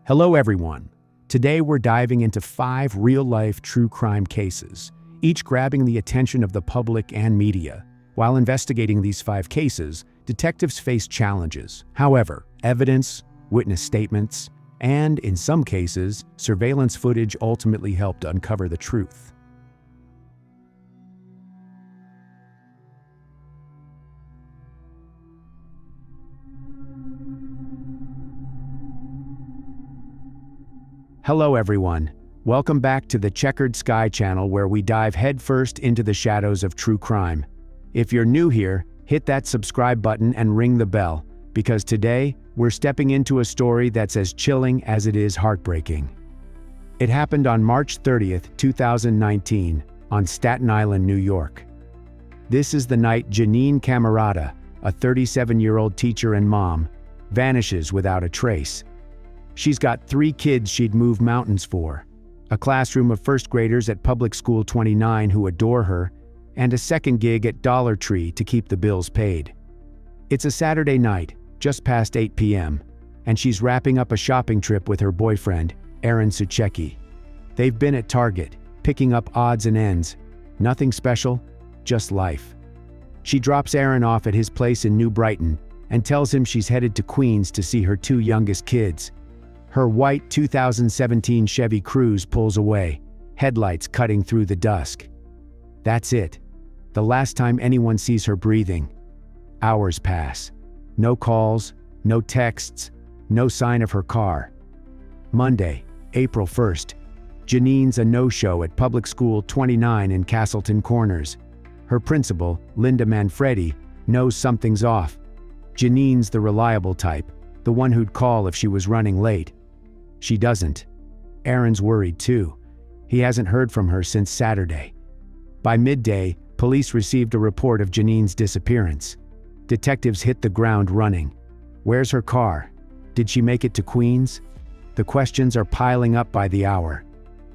Hello everyone. Today we're diving into 5 real-life true crime cases, each grabbing the attention of the public and media. While investigating these 5 cases, detectives face challenges. However, evidence, witness statements, and, in some cases, surveillance footage ultimately helped uncover the truth. Hello everyone. Welcome back to the Checkered Sky channel, where we dive headfirst into the shadows of true crime. If you're new here, hit that subscribe button and ring the bell, because today we're stepping into a story that's as chilling as it is heartbreaking. It happened on March 30th, 2019, on Staten Island, New York. This is the night Jeanine Cammarata, a 37-year-old teacher and mom, vanishes without a trace. She's got 3 kids she'd move mountains for, a classroom of first graders at Public School 29 who adore her, and a second gig at Dollar Tree to keep the bills paid. It's a Saturday night, just past 8 p.m., and she's wrapping up a shopping trip with her boyfriend, Aaron Suchecki. They've been at Target, picking up odds and ends. Nothing special, just life. She drops Aaron off at his place in New Brighton and tells him she's headed to Queens to see her 2 youngest kids. Her white 2017 Chevy Cruze pulls away, headlights cutting through the dusk. That's it. The last time anyone sees her breathing. Hours pass. No calls, no texts, no sign of her car. Monday, April 1st. Jeanine's a no-show at Public School 29 in Castleton Corners. Her principal, Linda Manfredi, knows something's off. Jeanine's the reliable type, the one who'd call if she was running late. She doesn't. Aaron's worried too. He hasn't heard from her since Saturday. By midday, police received a report of Jeanine's disappearance. Detectives hit the ground running. Where's her car? Did she make it to Queens? The questions are piling up by the hour.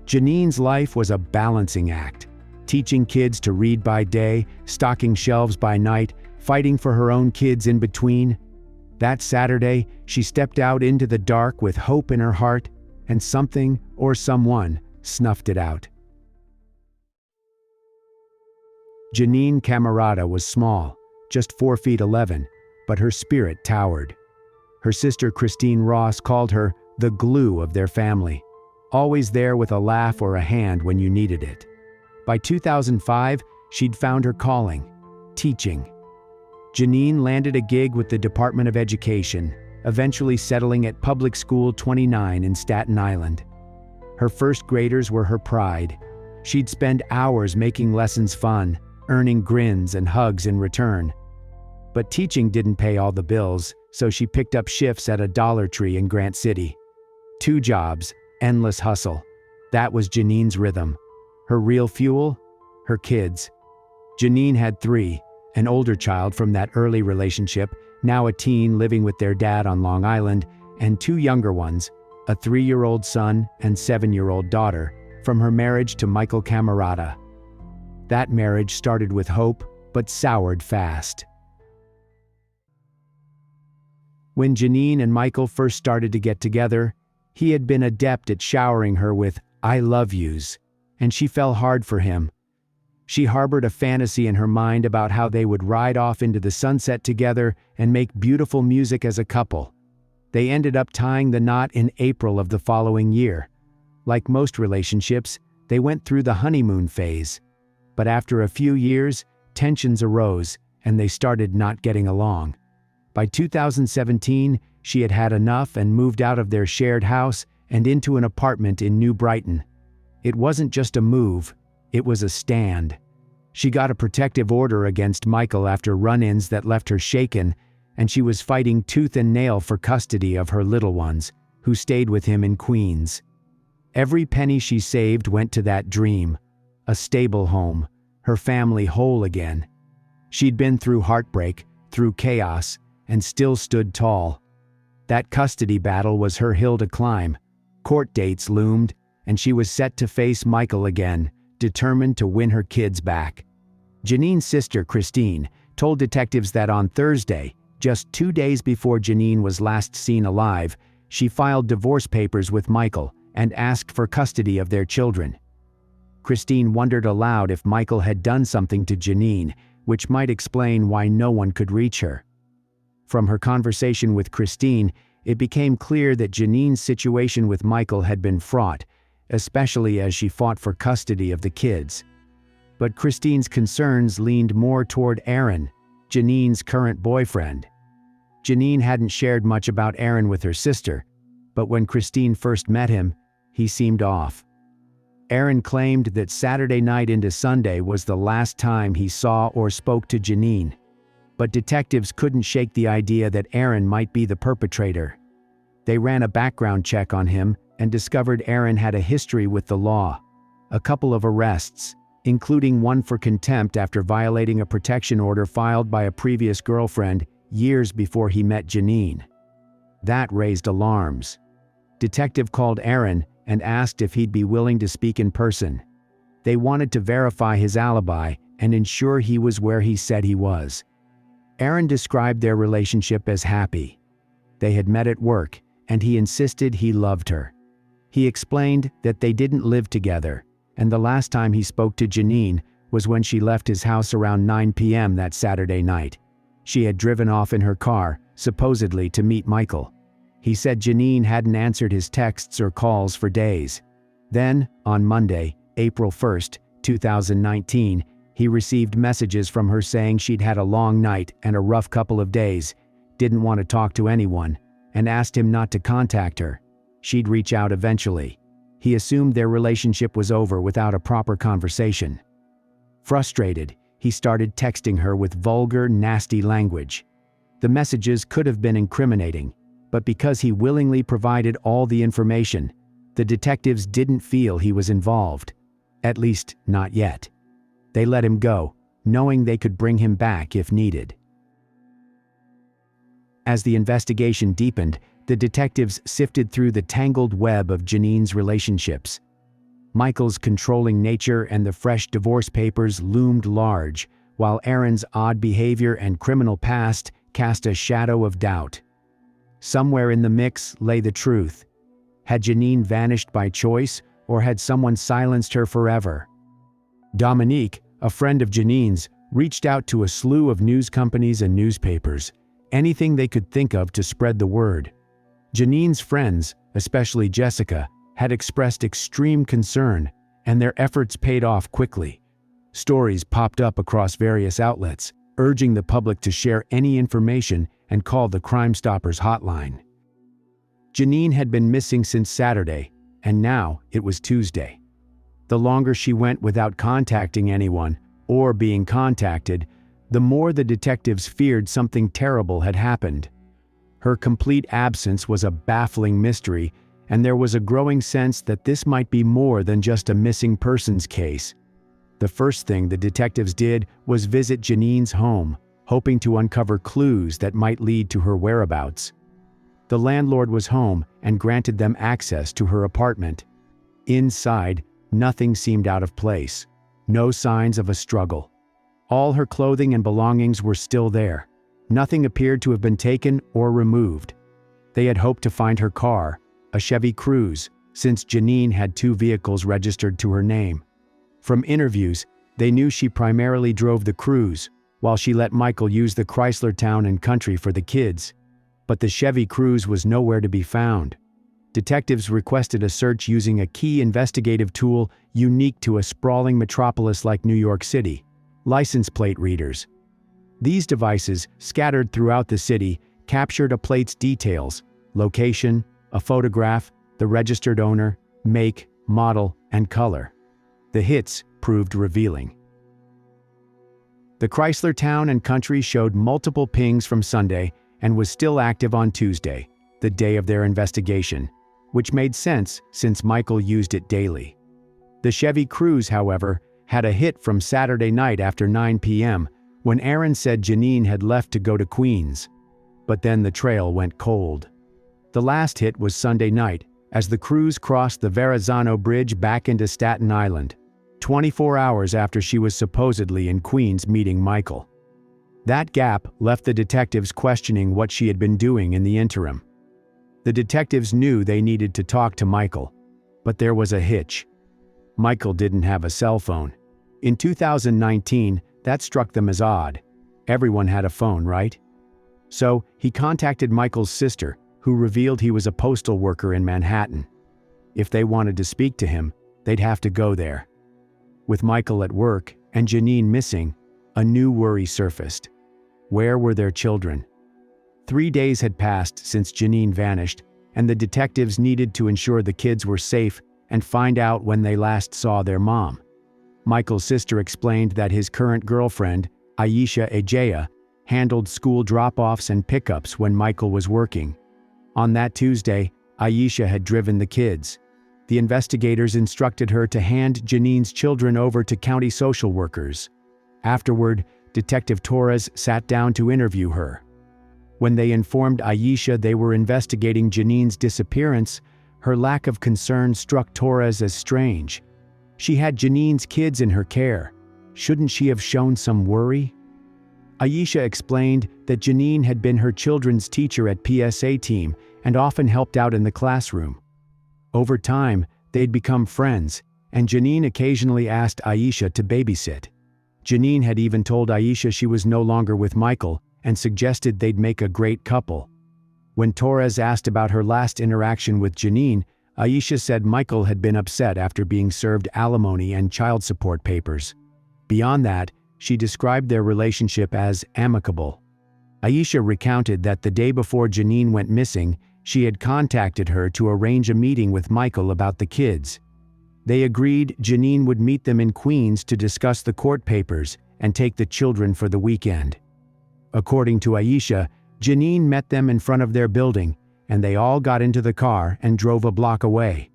Jeanine's life was a balancing act, teaching kids to read by day, stocking shelves by night, fighting for her own kids in between. That Saturday, she stepped out into the dark with hope in her heart, and something or someone snuffed it out. Jeanine Cammarata was small, just 4'11", but her spirit towered. Her sister Christine Ross called her the glue of their family, always there with a laugh or a hand when you needed it. By 2005, she'd found her calling, teaching. Jeanine landed a gig with the Department of Education, eventually settling at Public School 29 in Staten Island. Her first graders were her pride. She'd spend hours making lessons fun, earning grins and hugs in return. But teaching didn't pay all the bills, so she picked up shifts at a Dollar Tree in Grant City. 2 jobs, endless hustle. That was Jeanine's rhythm. Her real fuel? Her kids. Jeanine had 3. An older child from that early relationship, now a teen living with their dad on Long Island, and 2 younger ones, a 3-year-old son and 7-year-old daughter, from her marriage to Michael Cammarata. That marriage started with hope, but soured fast. When Jeanine and Michael first started to get together, he had been adept at showering her with "I love yous," and she fell hard for him. She harbored a fantasy in her mind about how they would ride off into the sunset together and make beautiful music as a couple. They ended up tying the knot in April of the following year. Like most relationships, they went through the honeymoon phase. But after a few years, tensions arose, and they started not getting along. By 2017, she had had enough and moved out of their shared house and into an apartment in New Brighton. It wasn't just a move. It was a stand. She got a protective order against Michael after run-ins that left her shaken, and she was fighting tooth and nail for custody of her little ones, who stayed with him in Queens. Every penny she saved went to that dream, a stable home, her family whole again. She'd been through heartbreak, through chaos, and still stood tall. That custody battle was her hill to climb. Court dates loomed, and she was set to face Michael again, determined to win her kids back. Jeanine's sister, Christine, told detectives that on Thursday, just 2 days before Jeanine was last seen alive, she filed divorce papers with Michael and asked for custody of their children. Christine wondered aloud if Michael had done something to Jeanine, which might explain why no one could reach her. From her conversation with Christine, it became clear that Jeanine's situation with Michael had been fraught, especially as she fought for custody of the kids. But Christine's concerns leaned more toward Aaron, Jeanine's current boyfriend. Jeanine hadn't shared much about Aaron with her sister, but when Christine first met him, he seemed off. Aaron claimed that Saturday night into Sunday was the last time he saw or spoke to Jeanine, but detectives couldn't shake the idea that Aaron might be the perpetrator. They ran a background check on him and discovered Aaron had a history with the law, a couple of arrests, including one for contempt after violating a protection order filed by a previous girlfriend years before he met Jeanine. That raised alarms. Detective called Aaron and asked if he'd be willing to speak in person. They wanted to verify his alibi and ensure he was where he said he was. Aaron described their relationship as happy. They had met at work, and he insisted he loved her. He explained that they didn't live together, and the last time he spoke to Jeanine was when she left his house around 9 p.m. that Saturday night. She had driven off in her car, supposedly to meet Michael. He said Jeanine hadn't answered his texts or calls for days. Then, on Monday, April 1st, 2019, he received messages from her saying she'd had a long night and a rough couple of days, didn't want to talk to anyone, and asked him not to contact her. She'd reach out eventually. He assumed their relationship was over without a proper conversation. Frustrated, he started texting her with vulgar, nasty language. The messages could have been incriminating, but because he willingly provided all the information, the detectives didn't feel he was involved. At least, not yet. They let him go, knowing they could bring him back if needed. As the investigation deepened, the detectives sifted through the tangled web of Jeanine's relationships. Michael's controlling nature and the fresh divorce papers loomed large, while Aaron's odd behavior and criminal past cast a shadow of doubt. Somewhere in the mix lay the truth. Had Jeanine vanished by choice, or had someone silenced her forever? Dominique, a friend of Jeanine's, reached out to a slew of news companies and newspapers, anything they could think of to spread the word. Jeanine's friends, especially Jessica, had expressed extreme concern, and their efforts paid off quickly. Stories popped up across various outlets, urging the public to share any information and call the Crime Stoppers hotline. Jeanine had been missing since Saturday, and now it was Tuesday. The longer she went without contacting anyone, or being contacted, the more the detectives feared something terrible had happened. Her complete absence was a baffling mystery, and there was a growing sense that this might be more than just a missing persons case. The first thing the detectives did was visit Jeanine's home, hoping to uncover clues that might lead to her whereabouts. The landlord was home and granted them access to her apartment. Inside, nothing seemed out of place. No signs of a struggle. All her clothing and belongings were still there. Nothing appeared to have been taken or removed. They had hoped to find her car, a Chevy Cruze, since Jeanine had 2 vehicles registered to her name. From interviews, they knew she primarily drove the Cruze, while she let Michael use the Chrysler Town and Country for the kids. But the Chevy Cruze was nowhere to be found. Detectives requested a search using a key investigative tool unique to a sprawling metropolis like New York City: license plate readers. These devices, scattered throughout the city, captured a plate's details: location, a photograph, the registered owner, make, model, and color. The hits proved revealing. The Chrysler Town and Country showed multiple pings from Sunday and was still active on Tuesday, the day of their investigation, which made sense since Michael used it daily. The Chevy Cruze, however, had a hit from Saturday night after 9 p.m. when Aaron said Jeanine had left to go to Queens. But then the trail went cold. The last hit was Sunday night as the Cruze crossed the Verrazano Bridge back into Staten Island, 24 hours after she was supposedly in Queens meeting Michael. That gap left the detectives questioning what she had been doing in the interim. The detectives knew they needed to talk to Michael, but there was a hitch. Michael didn't have a cell phone. In 2019, that struck them as odd. Everyone had a phone, right? So he contacted Michael's sister, who revealed he was a postal worker in Manhattan. If they wanted to speak to him, they'd have to go there. With Michael at work and Jeanine missing, a new worry surfaced. Where were their children? 3 days had passed since Jeanine vanished, and the detectives needed to ensure the kids were safe and find out when they last saw their mom. Michael's sister explained that his current girlfriend, Alisha Canales-McGuire, handled school drop-offs and pickups when Michael was working. On that Tuesday, Alisha had driven the kids. The investigators instructed her to hand Jeanine's children over to county social workers. Afterward, Detective Torres sat down to interview her. When they informed Alisha they were investigating Jeanine's disappearance, her lack of concern struck Torres as strange. She had Jeanine's kids in her care. Shouldn't she have shown some worry? Alisha explained that Jeanine had been her children's teacher at PSA team and often helped out in the classroom. Over time, they'd become friends, and Jeanine occasionally asked Alisha to babysit. Jeanine had even told Alisha she was no longer with Michael and suggested they'd make a great couple. When Torres asked about her last interaction with Jeanine, Alisha said Michael had been upset after being served alimony and child support papers. Beyond that, she described their relationship as amicable. Alisha recounted that the day before Jeanine went missing, she had contacted her to arrange a meeting with Michael about the kids. They agreed Jeanine would meet them in Queens to discuss the court papers and take the children for the weekend. According to Alisha, Jeanine met them in front of their building, and they all got into the car and drove a block away.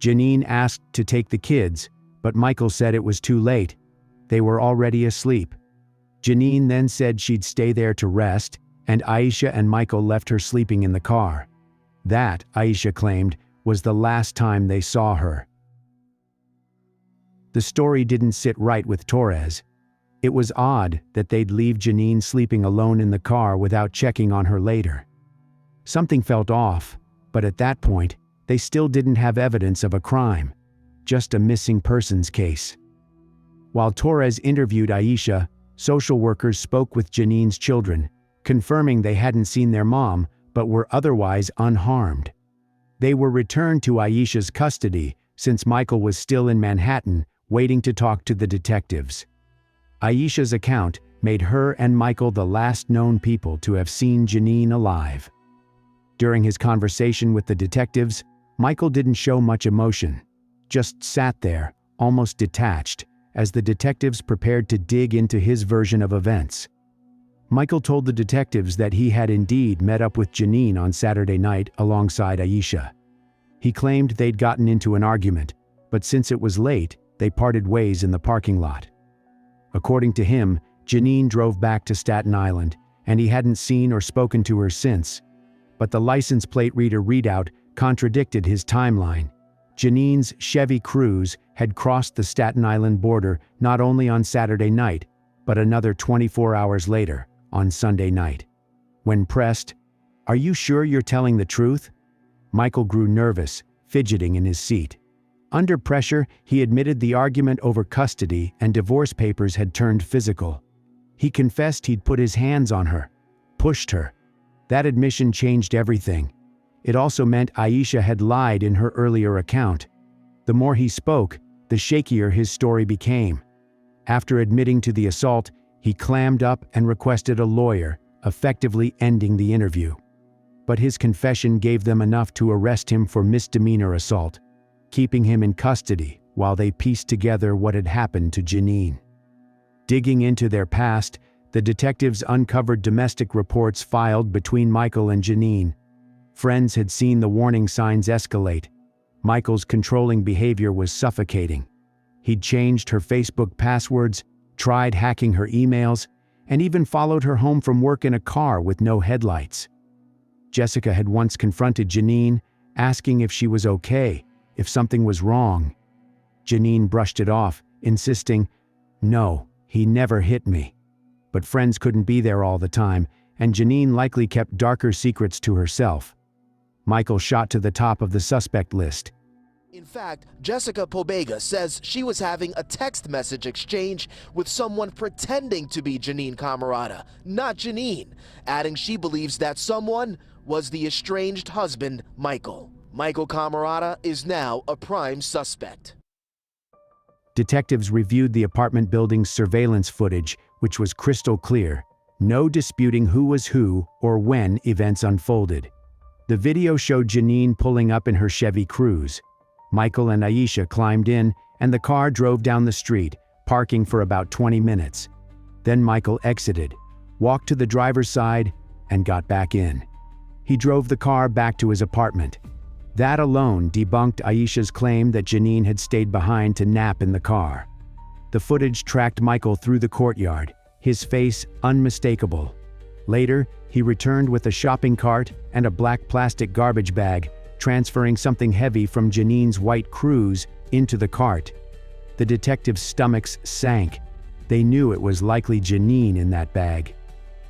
Jeanine asked to take the kids, but Michael said it was too late. They were already asleep. Jeanine then said she'd stay there to rest, and Alisha and Michael left her sleeping in the car. That, Alisha claimed, was the last time they saw her. The story didn't sit right with Torres. It was odd that they'd leave Jeanine sleeping alone in the car without checking on her later. Something felt off, but at that point, they still didn't have evidence of a crime, just a missing persons case. While Torres interviewed Alisha, social workers spoke with Jeanine's children, confirming they hadn't seen their mom but were otherwise unharmed. They were returned to Aisha's custody since Michael was still in Manhattan waiting to talk to the detectives. Aisha's account made her and Michael the last known people to have seen Jeanine alive. During his conversation with the detectives, Michael didn't show much emotion, just sat there, almost detached, as the detectives prepared to dig into his version of events. Michael told the detectives that he had indeed met up with Jeanine on Saturday night alongside Alisha. He claimed they'd gotten into an argument, but since it was late, they parted ways in the parking lot. According to him, Jeanine drove back to Staten Island, and he hadn't seen or spoken to her since. But the license plate reader readout contradicted his timeline. Jeanine's Chevy Cruze had crossed the Staten Island border not only on Saturday night, but another 24 hours later, on Sunday night. When pressed, "Are you sure you're telling the truth?" Michael grew nervous, fidgeting in his seat. Under pressure, he admitted the argument over custody and divorce papers had turned physical. He confessed he'd put his hands on her, pushed her. That admission changed everything. It also meant Alisha had lied in her earlier account. The more he spoke, the shakier his story became. After admitting to the assault, he clammed up and requested a lawyer, effectively ending the interview. But his confession gave them enough to arrest him for misdemeanor assault, keeping him in custody while they pieced together what had happened to Jeanine. Digging into their past, the detectives uncovered domestic reports filed between Michael and Jeanine. Friends had seen the warning signs escalate. Michael's controlling behavior was suffocating. He'd changed her Facebook passwords, tried hacking her emails, and even followed her home from work in a car with no headlights. Jessica had once confronted Jeanine, asking if she was okay, if something was wrong. Jeanine brushed it off, insisting, "No, he never hit me." But friends couldn't be there all the time, and Jeanine likely kept darker secrets to herself. Michael shot to the top of the suspect list. In fact, Jessica Pobega says she was having a text message exchange with someone pretending to be Jeanine Cammarata, not Jeanine, adding she believes that someone was the estranged husband, Michael. Michael Cammarata is now a prime suspect. Detectives reviewed the apartment building's surveillance footage, which was crystal clear. No disputing who was who or when events unfolded. The video showed Jeanine pulling up in her Chevy Cruze. Michael and Aisha climbed in, and the car drove down the street, parking for about 20 minutes. Then Michael exited, walked to the driver's side, and got back in. He drove the car back to his apartment. That alone debunked Aisha's claim that Jeanine had stayed behind to nap in the car. The footage tracked Michael through the courtyard, his face unmistakable. Later, he returned with a shopping cart and a black plastic garbage bag, transferring something heavy from Jeanine's white Cruze into the cart. The detectives' stomachs sank. They knew it was likely Jeanine in that bag.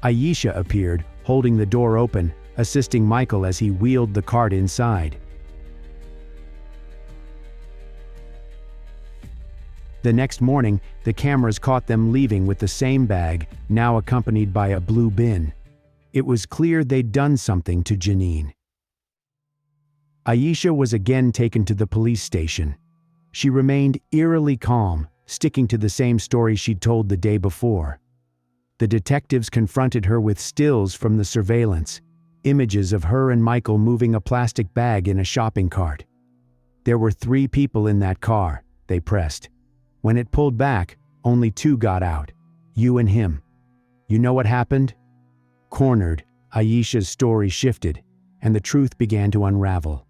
Aisha appeared, holding the door open, assisting Michael as he wheeled the cart inside. The next morning, the cameras caught them leaving with the same bag, now accompanied by a blue bin. It was clear they'd done something to Jeanine. Aisha was again taken to the police station. She remained eerily calm, sticking to the same story she'd told the day before. The detectives confronted her with stills from the surveillance, images of her and Michael moving a plastic bag in a shopping cart. There were 3 people in that car, they pressed. When it pulled back, only 2 got out, you and him. You know what happened? Cornered, Aisha's story shifted, and the truth began to unravel.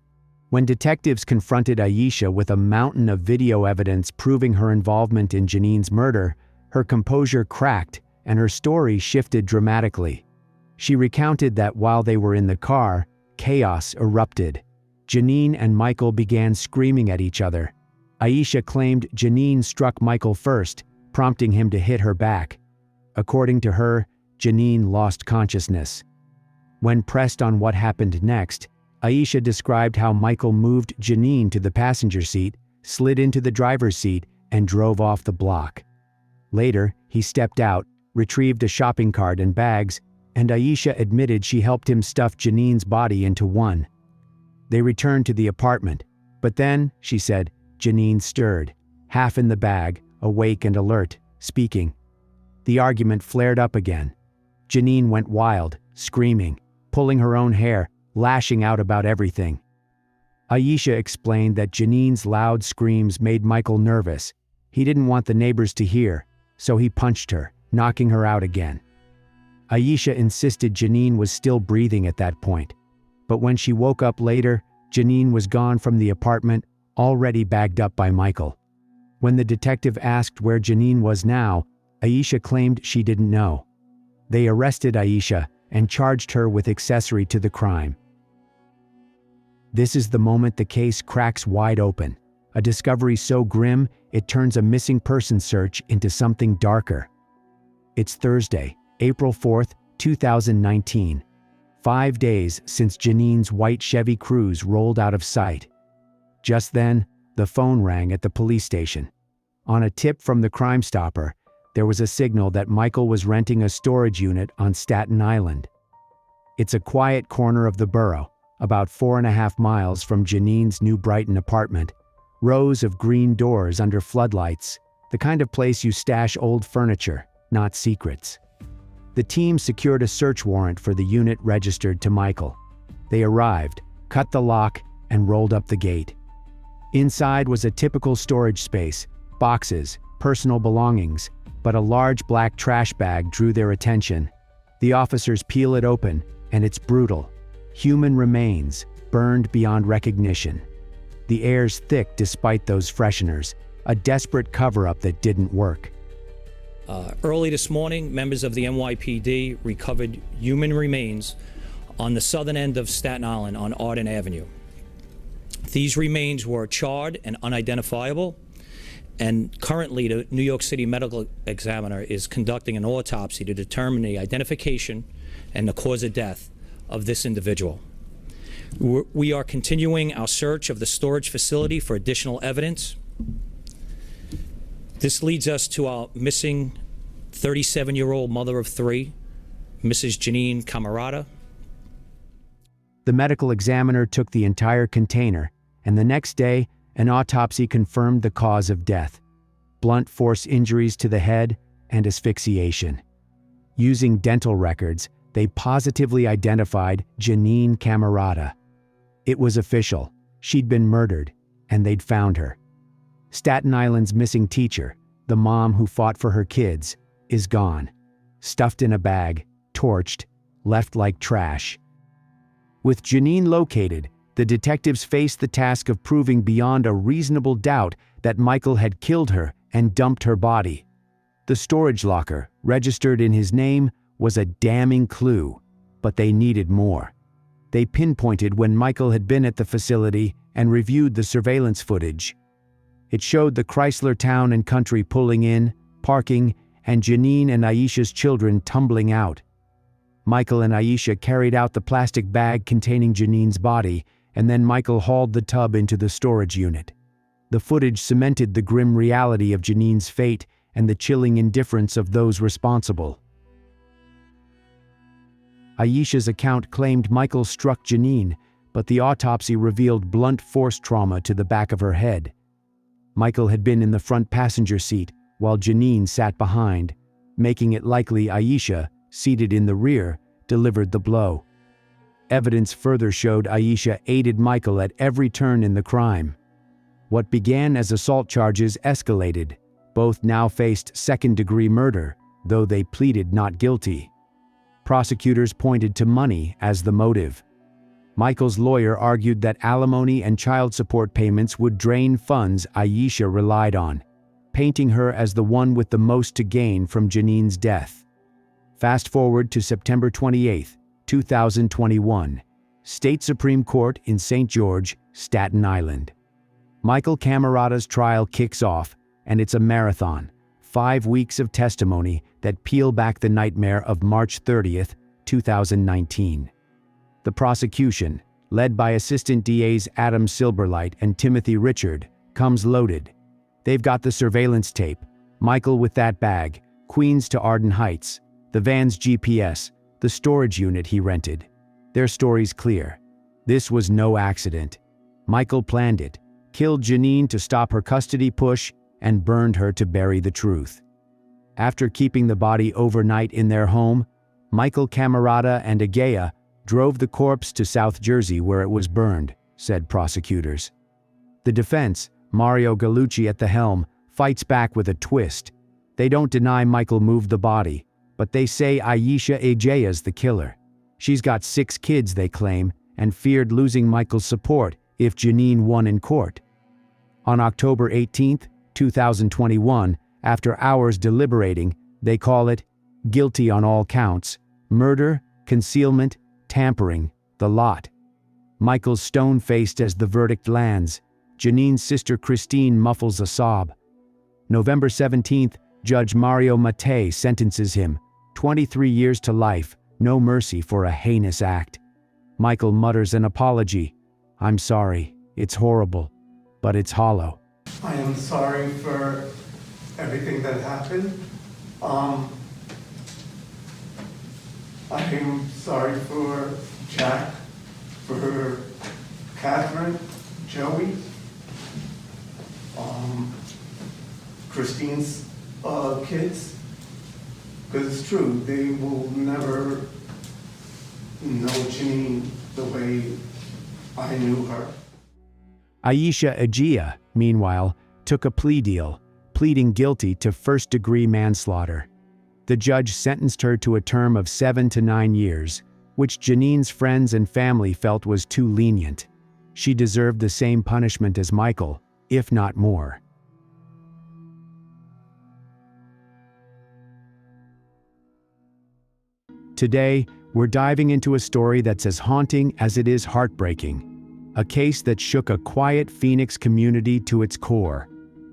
When detectives confronted Aisha with a mountain of video evidence proving her involvement in Jeanine's murder, her composure cracked and her story shifted dramatically. She recounted that while they were in the car, chaos erupted. Jeanine and Michael began screaming at each other. Aisha claimed Jeanine struck Michael first, prompting him to hit her back. According to her, Jeanine lost consciousness. When pressed on what happened next, Aisha described how Michael moved Jeanine to the passenger seat, slid into the driver's seat, and drove off the block. Later, he stepped out, retrieved a shopping cart and bags, and Aisha admitted she helped him stuff Jeanine's body into one. They returned to the apartment, but then, she said, Jeanine stirred, half in the bag, awake and alert, speaking. The argument flared up again. Jeanine went wild, screaming, pulling her own hair, lashing out about everything. Aisha explained that Jeanine's loud screams made Michael nervous. He didn't want the neighbors to hear, so he punched her, knocking her out again. Aisha insisted Jeanine was still breathing at that point, but when she woke up later, Jeanine was gone from the apartment, already bagged up by Michael. When the detective asked where Jeanine was now, Aisha claimed she didn't know. They arrested Aisha and charged her with accessory to the crime. This is the moment the case cracks wide open, a discovery so grim it turns a missing person search into something darker. It's Thursday, April 4th, 2019, 5 days since Jeanine's white Chevy Cruze rolled out of sight. Just then, the phone rang at the police station. On a tip from the Crime Stopper, there was a signal that Michael was renting a storage unit on Staten Island. It's a quiet corner of the borough, about 4.5 miles from Jeanine's New Brighton apartment. Rows of green doors under floodlights, the kind of place you stash old furniture, not secrets. The team secured a search warrant for the unit registered to Michael. They arrived, cut the lock, and rolled up the gate. Inside was a typical storage space, boxes, personal belongings, but a large black trash bag drew their attention. The officers peel it open, and it's brutal. Human remains, burned beyond recognition. The air's thick despite those fresheners, a desperate cover-up that didn't work. Early this morning, members of the NYPD recovered human remains on the southern end of Staten Island on Arden Avenue. These remains were charred and unidentifiable, and currently the New York City Medical Examiner is conducting an autopsy to determine the identification and the cause of death of this individual. We are continuing our search of the storage facility for additional evidence. This leads us to our missing 37-year-old mother of three, Mrs. Jeanine Cammarata. The medical examiner took the entire container, and the next day, an autopsy confirmed the cause of death: blunt force injuries to the head and asphyxiation. Using dental records, they positively identified Jeanine Cammarata. It was official. She'd been murdered, and they'd found her. Staten Island's missing teacher, the mom who fought for her kids, is gone. Stuffed in a bag, torched, left like trash. With Jeanine located, the detectives faced the task of proving beyond a reasonable doubt that Michael had killed her and dumped her body. The storage locker, registered in his name, was a damning clue, but they needed more. They pinpointed when Michael had been at the facility and reviewed the surveillance footage. It showed the Chrysler Town and Country pulling in, parking, and Jeanine and Aisha's children tumbling out. Michael and Aisha carried out the plastic bag containing Jeanine's body, and then Michael hauled the tub into the storage unit. The footage cemented the grim reality of Jeanine's fate and the chilling indifference of those responsible. Aisha's account claimed Michael struck Jeanine, but the autopsy revealed blunt force trauma to the back of her head. Michael had been in the front passenger seat, while Jeanine sat behind, making it likely Aisha, seated in the rear, delivered the blow. Evidence further showed Aisha aided Michael at every turn in the crime. What began as assault charges escalated. Both now faced second-degree murder, though they pleaded not guilty. Prosecutors pointed to money as the motive. Michael's lawyer argued that alimony and child support payments would drain funds Aisha relied on, painting her as the one with the most to gain from Jeanine's death. Fast forward to September 28, 2021, State Supreme Court in St. George, Staten Island. Michael Cammarata's trial kicks off, and it's a marathon, 5 weeks of testimony that peel back the nightmare of March 30th, 2019. The prosecution, led by Assistant DAs Adam Silberlight and Timothy Richard, comes loaded. They've got the surveillance tape, Michael with that bag, Queens to Arden Heights, the van's GPS, the storage unit he rented. Their story's clear. This was no accident. Michael planned it, killed Jeanine to stop her custody push, and burned her to bury the truth. After keeping the body overnight in their home, Michael Cammarata and Agaya drove the corpse to South Jersey where it was burned, said prosecutors. The defense, Mario Gallucci at the helm, fights back with a twist. They don't deny Michael moved the body, but they say Aisha Agaya's the killer. She's got 6 kids, they claim, and feared losing Michael's support if Jeanine won in court. On October 18, 2021, after hours deliberating, they call it guilty on all counts: murder, concealment, tampering, the lot. Michael's stone-faced as the verdict lands. Jeanine's sister Christine muffles a sob. November 17th, Judge Mario Mattei sentences him, 23 years to life, no mercy for a heinous act. Michael mutters an apology. "I'm sorry, it's horrible, but it's hollow." I am sorry for everything that happened. I am sorry for Jack, for Catherine, Joey, Christine's kids, because it's true, they will never know Jeanine the way I knew her. Aisha Agaya, meanwhile, took a plea deal, pleading guilty to first-degree manslaughter. The judge sentenced her to a term of 7 to 9 years, which Jeanine's friends and family felt was too lenient. She deserved the same punishment as Michael, if not more. Today, we're diving into a story that's as haunting as it is heartbreaking. A case that shook a quiet Phoenix community to its core.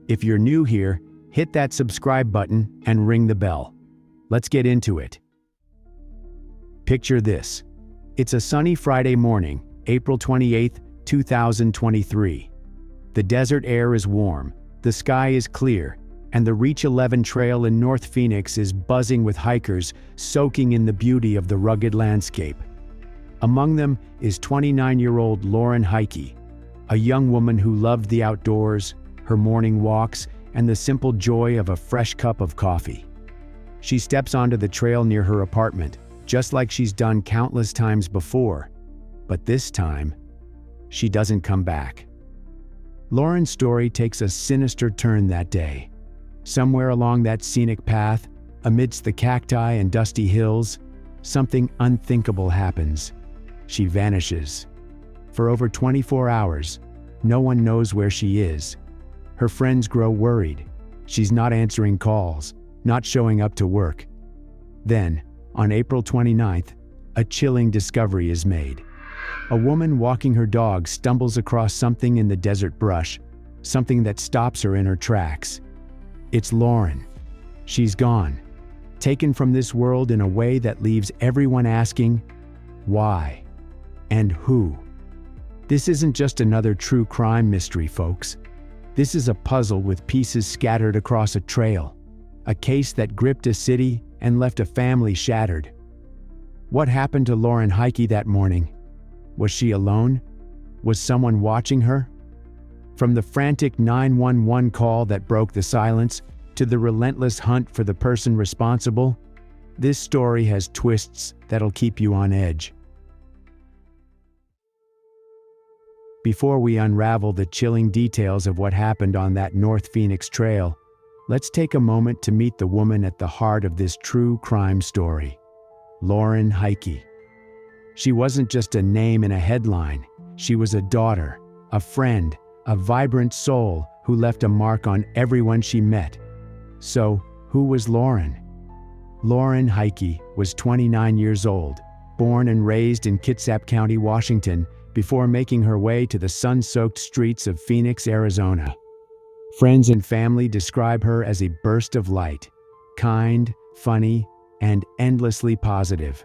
If you're new here, hit that subscribe button and ring the bell. Let's get into it. Picture this. It's a sunny Friday morning, April 28, 2023. The desert air is warm, the sky is clear, and the Reach 11 trail in North Phoenix is buzzing with hikers soaking in the beauty of the rugged landscape. Among them is 29-year-old Lauren Heike, a young woman who loved the outdoors, her morning walks, and the simple joy of a fresh cup of coffee. She steps onto the trail near her apartment, just like she's done countless times before, but this time, she doesn't come back. Lauren's story takes a sinister turn that day. Somewhere along that scenic path, amidst the cacti and dusty hills, something unthinkable happens. She vanishes. For over 24 hours, no one knows where she is. Her friends grow worried. She's not answering calls, not showing up to work. Then, on April 29th, a chilling discovery is made. A woman walking her dog stumbles across something in the desert brush, something that stops her in her tracks. It's Lauren. She's gone, taken from this world in a way that leaves everyone asking, why and who? This isn't just another true crime mystery, folks. This is a puzzle with pieces scattered across a trail, a case that gripped a city and left a family shattered. What happened to Lauren Heike that morning? Was she alone? Was someone watching her? From the frantic 911 call that broke the silence to the relentless hunt for the person responsible, this story has twists that'll keep you on edge. Before we unravel the chilling details of what happened on that North Phoenix trail, let's take a moment to meet the woman at the heart of this true crime story, Lauren Heike. She wasn't just a name in a headline. She was a daughter, a friend, a vibrant soul who left a mark on everyone she met. So, who was Lauren? Lauren Heike was 29 years old, born and raised in Kitsap County, Washington, before making her way to the sun-soaked streets of Phoenix, Arizona. Friends and family describe her as a burst of light, kind, funny, and endlessly positive.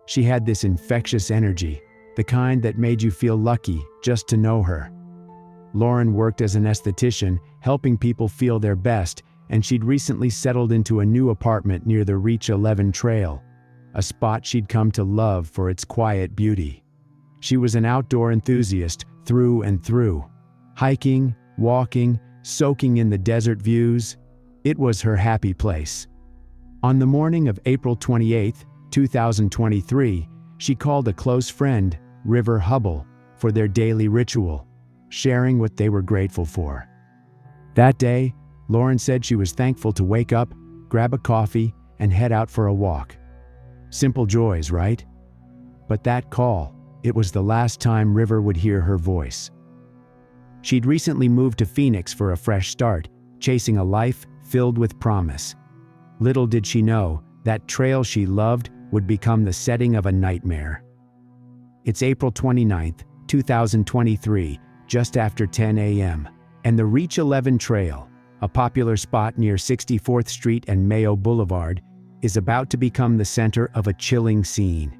She had this infectious energy, the kind that made you feel lucky just to know her. Lauren worked as an esthetician, helping people feel their best, and she'd recently settled into a new apartment near the Reach 11 trail, a spot she'd come to love for its quiet beauty. She was an outdoor enthusiast through and through. Hiking, walking, soaking in the desert views, it was her happy place. On the morning of April 28, 2023, she called a close friend, River Hubble, for their daily ritual, sharing what they were grateful for. That day, Lauren said she was thankful to wake up, grab a coffee, and head out for a walk. Simple joys, right? But that call, it was the last time River would hear her voice. She'd recently moved to Phoenix for a fresh start, chasing a life filled with promise. Little did she know, that trail she loved would become the setting of a nightmare. It's April 29th, 2023, just after 10 a.m., and the Reach 11 Trail, a popular spot near 64th Street and Mayo Boulevard, is about to become the center of a chilling scene.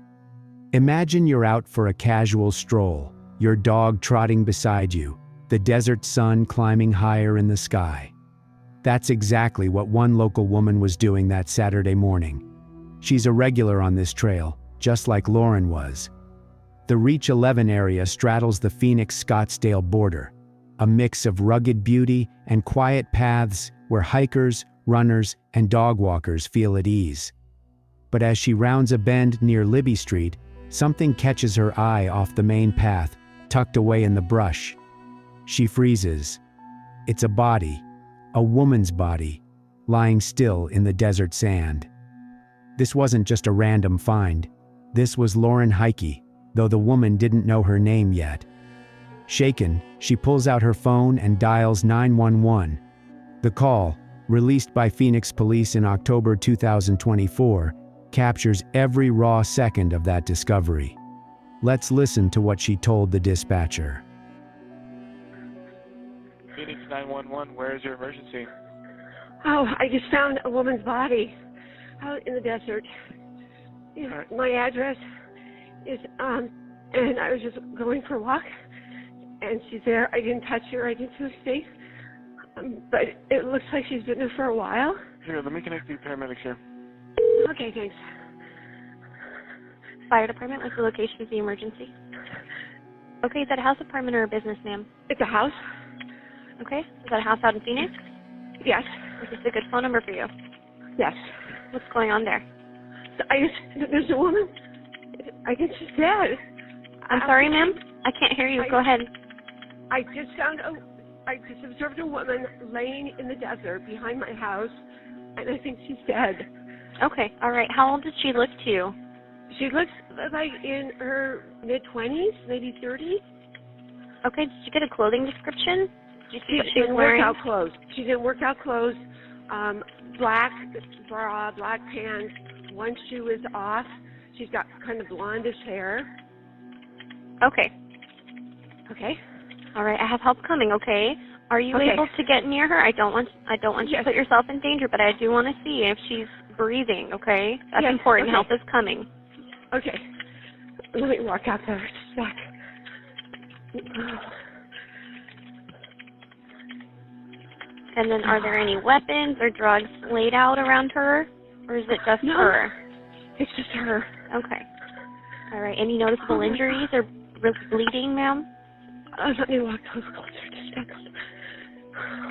Imagine you're out for a casual stroll, your dog trotting beside you, the desert sun climbing higher in the sky. That's exactly what one local woman was doing that Saturday morning. She's a regular on this trail, just like Lauren was. The Reach 11 area straddles the Phoenix-Scottsdale border, a mix of rugged beauty and quiet paths where hikers, runners, and dog walkers feel at ease. But as she rounds a bend near Libby Street, something catches her eye off the main path, tucked away in the brush. She freezes. It's a body, a woman's body, lying still in the desert sand. This wasn't just a random find. This was Lauren Heike, though the woman didn't know her name yet. Shaken, she pulls out her phone and dials 911. The call, released by Phoenix police in October 2024, captures every raw second of that discovery. Let's listen to what she told the dispatcher. Phoenix 911, where is your emergency? Oh, I just found a woman's body out in the desert. Right. My address is And I was just going for a walk, and she's there. I didn't touch her. I didn't feel safe. But it looks like she's been there for a while. Here, let me connect the paramedics here. Okay, thanks. Fire department, what's the location of the emergency? Okay, is that a house, apartment, or a business, ma'am? It's a house? Okay, is that a house out in Phoenix? Yes. Is this a good phone number for you? Yes. What's going on there? There's a woman. I think she's dead. I'm sorry, ma'am. I can't hear you. Go ahead. I just observed a woman laying in the desert behind my house, and I think she's dead. Okay, all right. How old does she look to you? She looks like in her mid-20s, maybe 30. Okay, did you get a clothing description? Did you see what she She's was in wearing? workout clothes. She's in workout clothes, black bra, black pants. One shoe is off. She's got kind of blondish hair. Okay. Okay. All right, I have help coming, okay? Are you Okay. able to get near her? I don't want you to put yourself in danger, but I do want to see if she's breathing, okay? That's Yes, important. okay. Help is coming. Okay. Let me walk out there. Just back. And then are there any weapons or drugs laid out around her? Or is it just No. her? It's just her. Okay. All right, any noticeable injuries or bleeding, ma'am? Let me walk closer. Just back.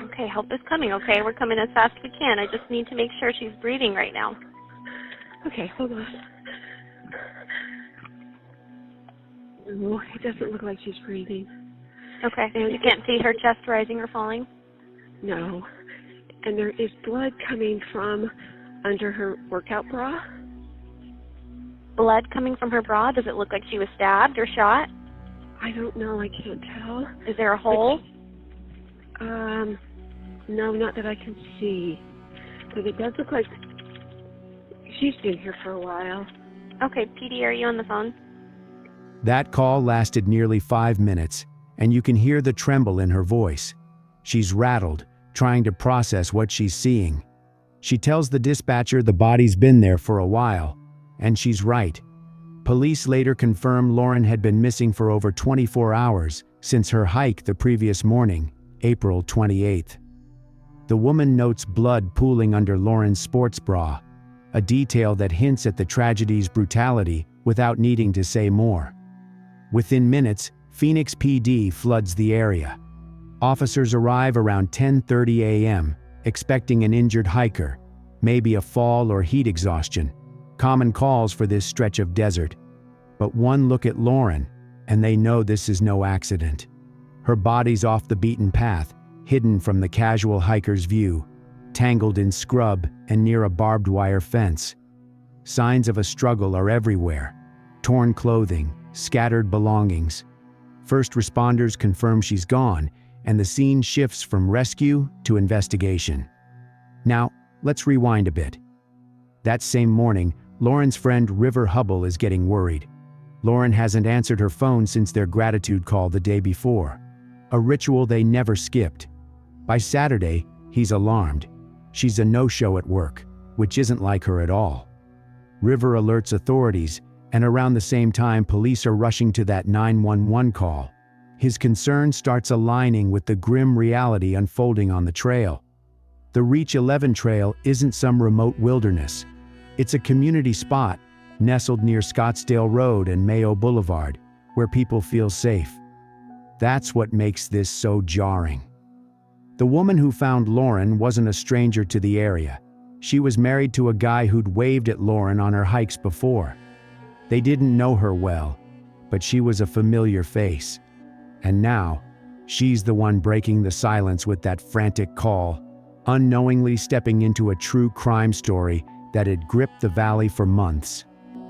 Okay, help is coming, okay? We're coming as fast as we can. I just need to make sure she's breathing right now. Okay, hold on. No, it doesn't look like she's breathing. Okay, And you can't see her chest rising or falling? No. And there is blood coming from under her workout bra. Blood coming from her bra? Does it look like she was stabbed or shot? I don't know. I can't tell. Is there a hole? No, not that I can see. But it does look like she's been here for a while. Okay, PD, are you on the phone? That call lasted nearly 5 minutes, and you can hear the tremble in her voice. She's rattled, trying to process what she's seeing. She tells the dispatcher the body's been there for a while, and she's right. Police later confirmed Lauren had been missing for over 24 hours since her hike the previous morning, April 28th. The woman notes blood pooling under Lauren's sports bra, a detail that hints at the tragedy's brutality without needing to say more. Within minutes, Phoenix PD floods the area. Officers arrive around 10:30 a.m., expecting an injured hiker, maybe a fall or heat exhaustion, common calls for this stretch of desert. But one look at Lauren, and they know this is no accident. Her body's off the beaten path, hidden from the casual hiker's view, tangled in scrub and near a barbed wire fence. Signs of a struggle are everywhere: torn clothing, scattered belongings. First responders confirm she's gone, and the scene shifts from rescue to investigation. Now, let's rewind a bit. That same morning, Lauren's friend River Hubble is getting worried. Lauren hasn't answered her phone since their gratitude call the day before, a ritual they never skipped. By Saturday, he's alarmed. She's a no-show at work, which isn't like her at all. River alerts authorities, and around the same time police are rushing to that 911 call. His concern starts aligning with the grim reality unfolding on the trail. The Reach 11 trail isn't some remote wilderness. It's a community spot, nestled near Scottsdale Road and Mayo Boulevard, where people feel safe. That's what makes this so jarring. The woman who found Lauren wasn't a stranger to the area. She was married to a guy who'd waved at Lauren on her hikes before. They didn't know her well, but she was a familiar face. And now, she's the one breaking the silence with that frantic call, unknowingly stepping into a true crime story that had gripped the valley for months.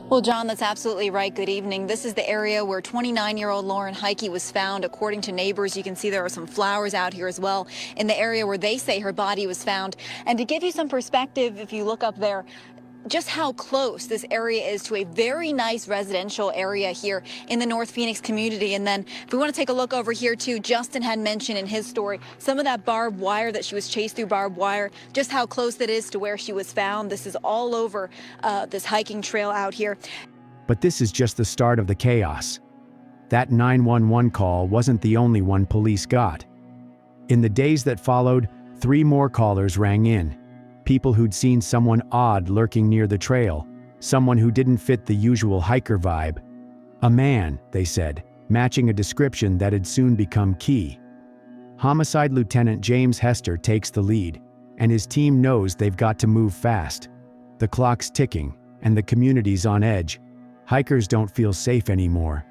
Well, John, that's absolutely right. Good evening. This is the area where 29-year-old Lauren Heike was found. According to neighbors, you can see there are some flowers out here as well in the area where they say her body was found. And to give you some perspective, if you look up there, just how close this area is to a very nice residential area here in the North Phoenix community. And then if we want to take a look over here too, Justin had mentioned in his story some of that barbed wire, that she was chased through barbed wire, just how close that is to where she was found. This is all over this hiking trail out here. But this is just the start of the chaos. that 911 call wasn't the only one police got. In the days that followed, 3 more callers rang in. People who'd seen someone odd lurking near the trail, someone who didn't fit the usual hiker vibe. A man, they said, matching a description that had soon become key. Homicide Lieutenant James Hester takes the lead, and his team knows they've got to move fast. The clock's ticking, and the community's on edge. Hikers don't feel safe anymore.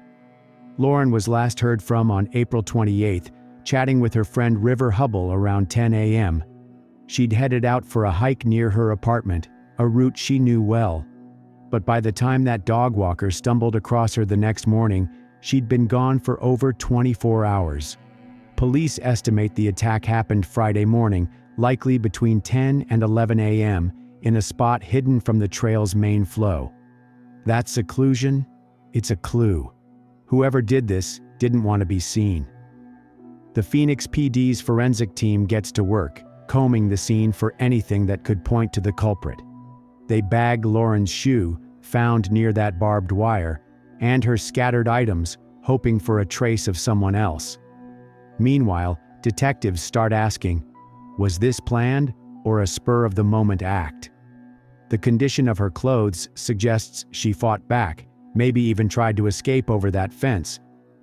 Lauren was last heard from on April 28th, chatting with her friend River Hubble around 10 a.m. She'd headed out for a hike near her apartment, a route she knew well. But by the time that dog walker stumbled across her the next morning, she'd been gone for over 24 hours. Police estimate the attack happened Friday morning, likely between 10 and 11 a.m., in a spot hidden from the trail's main flow. That seclusion? It's a clue. Whoever did this didn't want to be seen. The Phoenix PD's forensic team gets to work, combing the scene for anything that could point to the culprit. They bag Lauren's shoe, found near that barbed wire, and her scattered items, hoping for a trace of someone else. Meanwhile, detectives start asking, was this planned or a spur-of-the-moment act? The condition of her clothes suggests she fought back, maybe even tried to escape over that fence.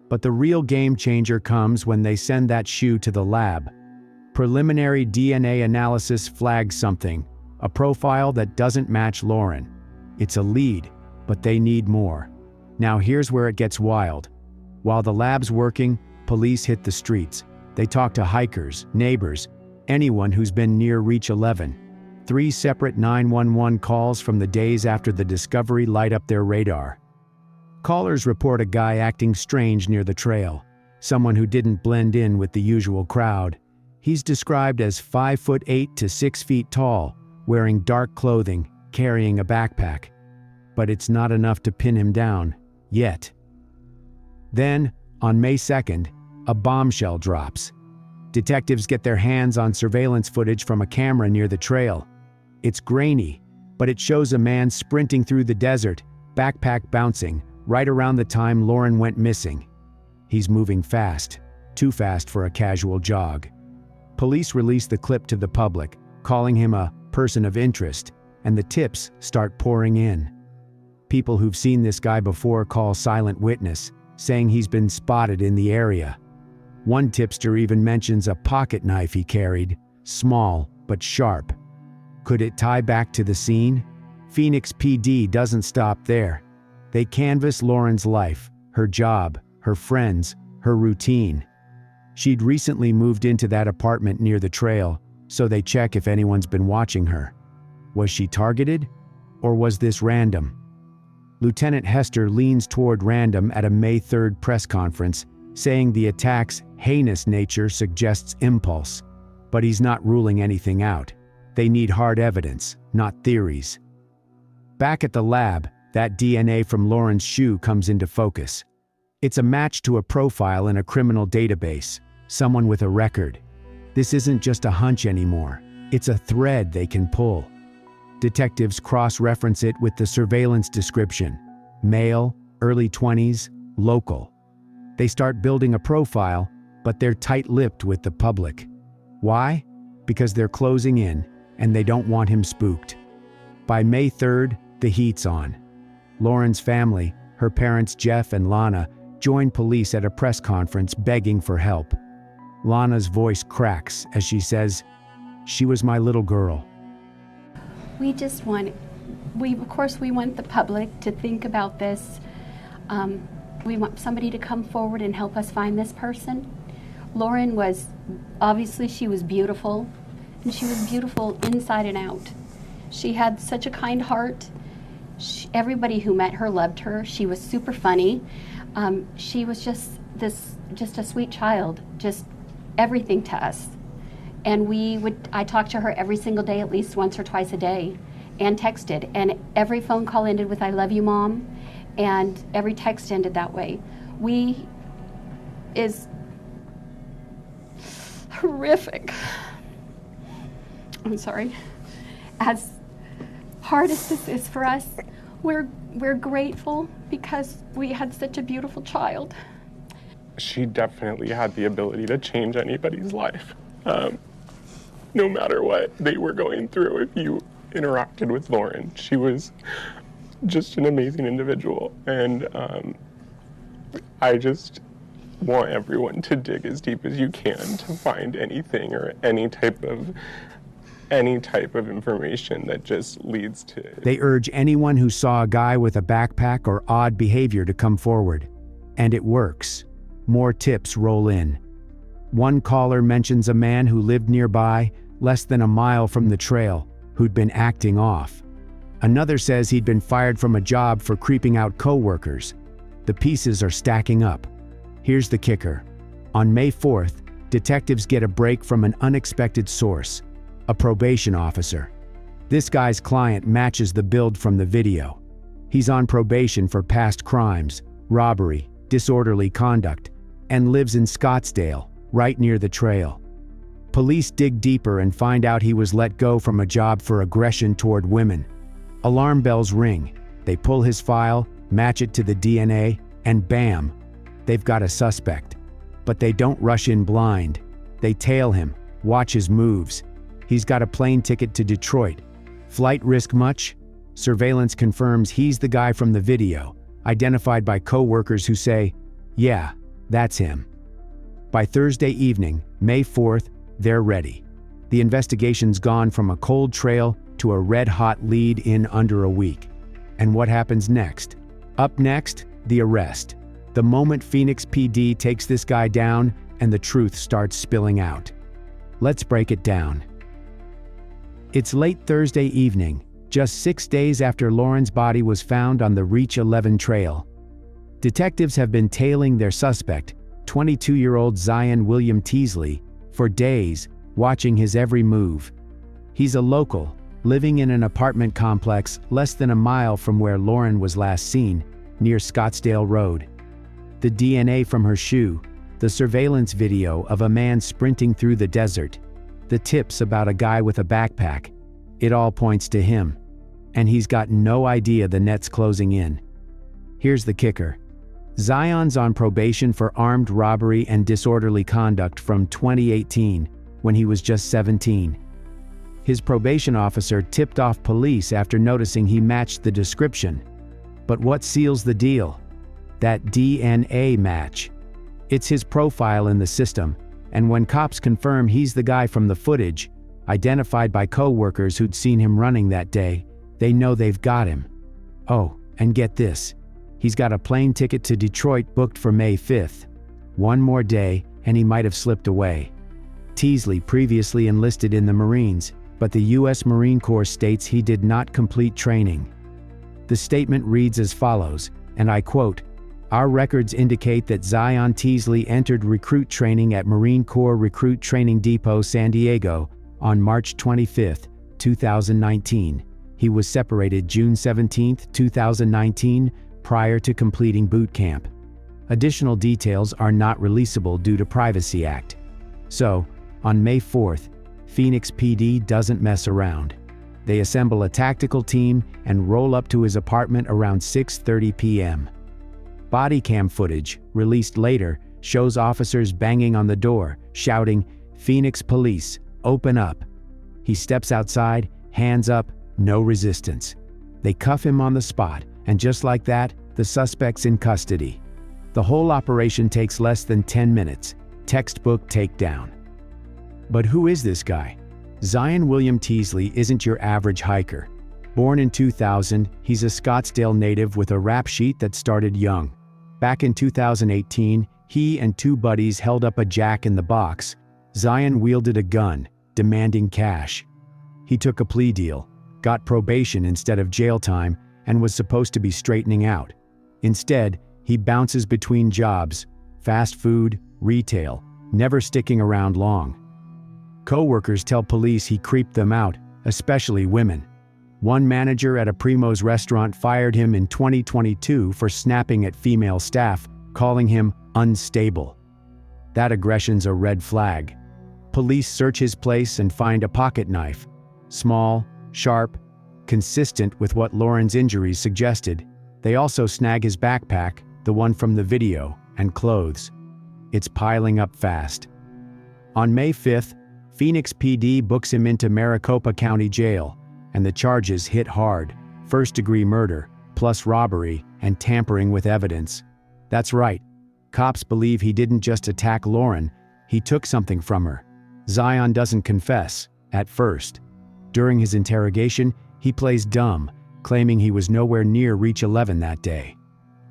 But the real game changer comes when they send that shoe to the lab. Preliminary DNA analysis flags something, a profile that doesn't match Lauren. It's a lead, but they need more. Now here's where it gets wild. While the lab's working, police hit the streets. They talk to hikers, neighbors, anyone who's been near Reach 11. 3 separate 911 calls from the days after the discovery light up their radar. Callers report a guy acting strange near the trail, someone who didn't blend in with the usual crowd. He's described as 5'8" to 6 feet tall, wearing dark clothing, carrying a backpack. But it's not enough to pin him down, yet. Then, on May 2nd, a bombshell drops. Detectives get their hands on surveillance footage from a camera near the trail. It's grainy, but it shows a man sprinting through the desert, backpack bouncing, right around the time Lauren went missing. He's moving fast, too fast for a casual jog. Police release the clip to the public, calling him a person of interest, and the tips start pouring in. People who've seen this guy before call silent witness, saying he's been spotted in the area. One tipster even mentions a pocket knife he carried, small but sharp. Could it tie back to the scene? Phoenix PD doesn't stop there. They canvass Lauren's life, her job, her friends, her routine. She'd recently moved into that apartment near the trail, so they check if anyone's been watching her. Was she targeted? Or was this random? Lieutenant Hester leans toward random at a May 3rd press conference, saying the attack's heinous nature suggests impulse. But he's not ruling anything out. They need hard evidence, not theories. Back at the lab, that DNA from Lauren's shoe comes into focus. It's a match to a profile in a criminal database, someone with a record. This isn't just a hunch anymore. It's a thread they can pull. Detectives cross-reference it with the surveillance description: male, early 20s, local. They start building a profile, but they're tight-lipped with the public. Why? Because they're closing in, and they don't want him spooked. By May 3rd, the heat's on. Lauren's family, her parents Jeff and Lana, join police at a press conference begging for help. Lana's voice cracks as she says, "She was my little girl." We just want, of course we want the public to think about this. We want somebody to come forward and help us find this person. Lauren was, obviously she was beautiful, and she was beautiful inside and out. She had such a kind heart. Everybody who met her loved her. She was super funny. She was just a sweet child, just everything to us. And I talked to her every single day, at least once or twice a day, and texted. And every phone call ended with, "I love you, Mom," and every text ended that way. Is horrific. I'm sorry. As hard as this is for us, we're grateful because we had such a beautiful child. she definitely had the ability to change anybody's life. No matter what they were going through, if you interacted with Lauren, she was just an amazing individual. And I just want everyone to dig as deep as you can to find anything or any type of information that just leads to... They urge anyone who saw a guy with a backpack or odd behavior to come forward. And it works. More tips roll in. One caller mentions a man who lived nearby, less than a mile from the trail, who'd been acting off. Another says he'd been fired from a job for creeping out co-workers. The pieces are stacking up. Here's the kicker. On May 4th, detectives get a break from an unexpected source, a probation officer. This guy's client matches the build from the video. He's on probation for past crimes, robbery, disorderly conduct, and lives in Scottsdale, right near the trail. Police dig deeper and find out he was let go from a job for aggression toward women. Alarm bells ring. They pull his file, match it to the DNA, and bam, they've got a suspect. But they don't rush in blind. They tail him, watch his moves. He's got a plane ticket to Detroit. Flight risk much? Surveillance confirms he's the guy from the video, identified by co-workers who say, yeah, that's him. By Thursday evening, May 4th, they're ready. The investigation's gone from a cold trail to a red-hot lead in under a week. And what happens next? Up next, the arrest. The moment Phoenix PD takes this guy down and the truth starts spilling out. Let's break it down. It's late Thursday evening, just 6 days after Lauren's body was found on the Reach 11 trail. Detectives have been tailing their suspect, 22-year-old Zion William Teasley, for days, watching his every move. He's a local, living in an apartment complex less than a mile from where Lauren was last seen, near Scottsdale Road. The DNA from her shoe, the surveillance video of a man sprinting through the desert, the tips about a guy with a backpack, it all points to him. And he's got no idea the net's closing in. Here's the kicker. Zion's on probation for armed robbery and disorderly conduct from 2018, when he was just 17. His probation officer tipped off police after noticing he matched the description. But what seals the deal? That DNA match. It's his profile in the system, and when cops confirm he's the guy from the footage, identified by co-workers who'd seen him running that day, they know they've got him. Oh, and get this. He's got a plane ticket to Detroit booked for May 5th. One more day, and he might have slipped away. Teasley previously enlisted in the Marines, but the U.S. Marine Corps states he did not complete training. The statement reads as follows, and I quote, "Our records indicate that Zion Teasley entered recruit training at Marine Corps Recruit Training Depot, San Diego, on March 25, 2019. He was separated June 17, 2019, prior to completing boot camp. Additional details are not releasable due to Privacy Act." So, on May 4th, Phoenix PD doesn't mess around. They assemble a tactical team and roll up to his apartment around 6:30 p.m. Body cam footage, released later, shows officers banging on the door, shouting, "Phoenix police, open up." He steps outside, hands up, no resistance. They cuff him on the spot, and just like that, the suspect's in custody. The whole operation takes less than 10 minutes. Textbook takedown. But who is this guy? Zion William Teasley isn't your average hiker. Born in 2000, he's a Scottsdale native with a rap sheet that started young. Back in 2018, he and two buddies held up a Jack in the Box. Zion wielded a gun, demanding cash. He took a plea deal, got probation instead of jail time, and was supposed to be straightening out. Instead, he bounces between jobs, fast food, retail, never sticking around long. Co-workers tell police he creeped them out, especially women. One manager at a Primo's restaurant fired him in 2022 for snapping at female staff, calling him unstable. That aggression's a red flag. Police search his place and find a pocket knife. Small, sharp, consistent with what Lauren's injuries suggested. They also snag his backpack, the one from the video, and clothes. It's piling up fast. On May 5th, Phoenix PD books him into Maricopa County Jail, and the charges hit hard: first-degree murder, plus robbery and tampering with evidence. That's right. Cops believe he didn't just attack Lauren, he took something from her. Zion doesn't confess, at first. During his interrogation, he plays dumb, claiming he was nowhere near Reach 11 that day.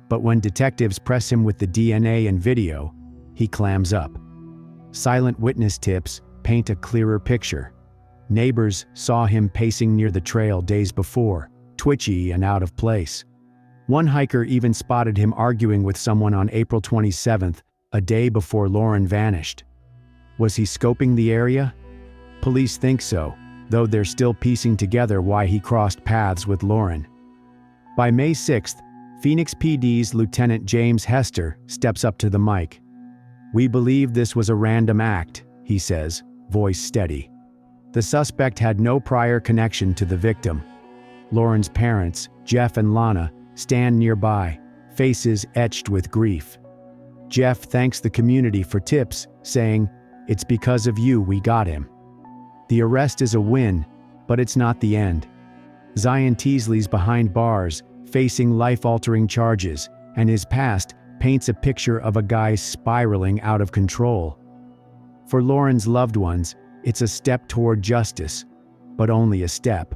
But when detectives press him with the DNA and video, he clams up. Silent witness tips paint a clearer picture. Neighbors saw him pacing near the trail days before, twitchy and out of place. One hiker even spotted him arguing with someone on April 27th, a day before Lauren vanished. Was he scoping the area? Police think so, though they're still piecing together why he crossed paths with Lauren. By May 6th, Phoenix PD's Lieutenant James Hester steps up to the mic. "We believe this was a random act," he says, voice steady. The suspect had no prior connection to the victim. Lauren's parents, Jeff and Lana, stand nearby, faces etched with grief. Jeff thanks the community for tips, saying, "It's because of you we got him." The arrest is a win, but it's not the end. Zion Teasley's behind bars, facing life-altering charges, and his past paints a picture of a guy spiraling out of control. For Lauren's loved ones, it's a step toward justice, but only a step.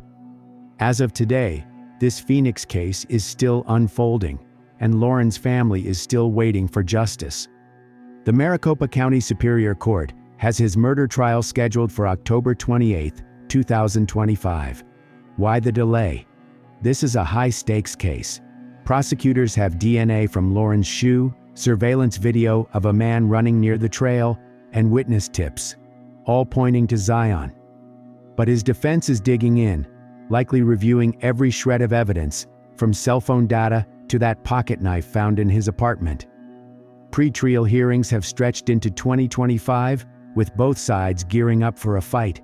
As of today, this Phoenix case is still unfolding, and Lauren's family is still waiting for justice. The Maricopa County Superior Court has his murder trial scheduled for October 28, 2025. Why the delay? This is a high-stakes case. Prosecutors have DNA from Lauren's shoe, surveillance video of a man running near the trail, and witness tips, all pointing to Zion. But his defense is digging in, likely reviewing every shred of evidence, from cell phone data to that pocket knife found in his apartment. Pre-trial hearings have stretched into 2025, with both sides gearing up for a fight.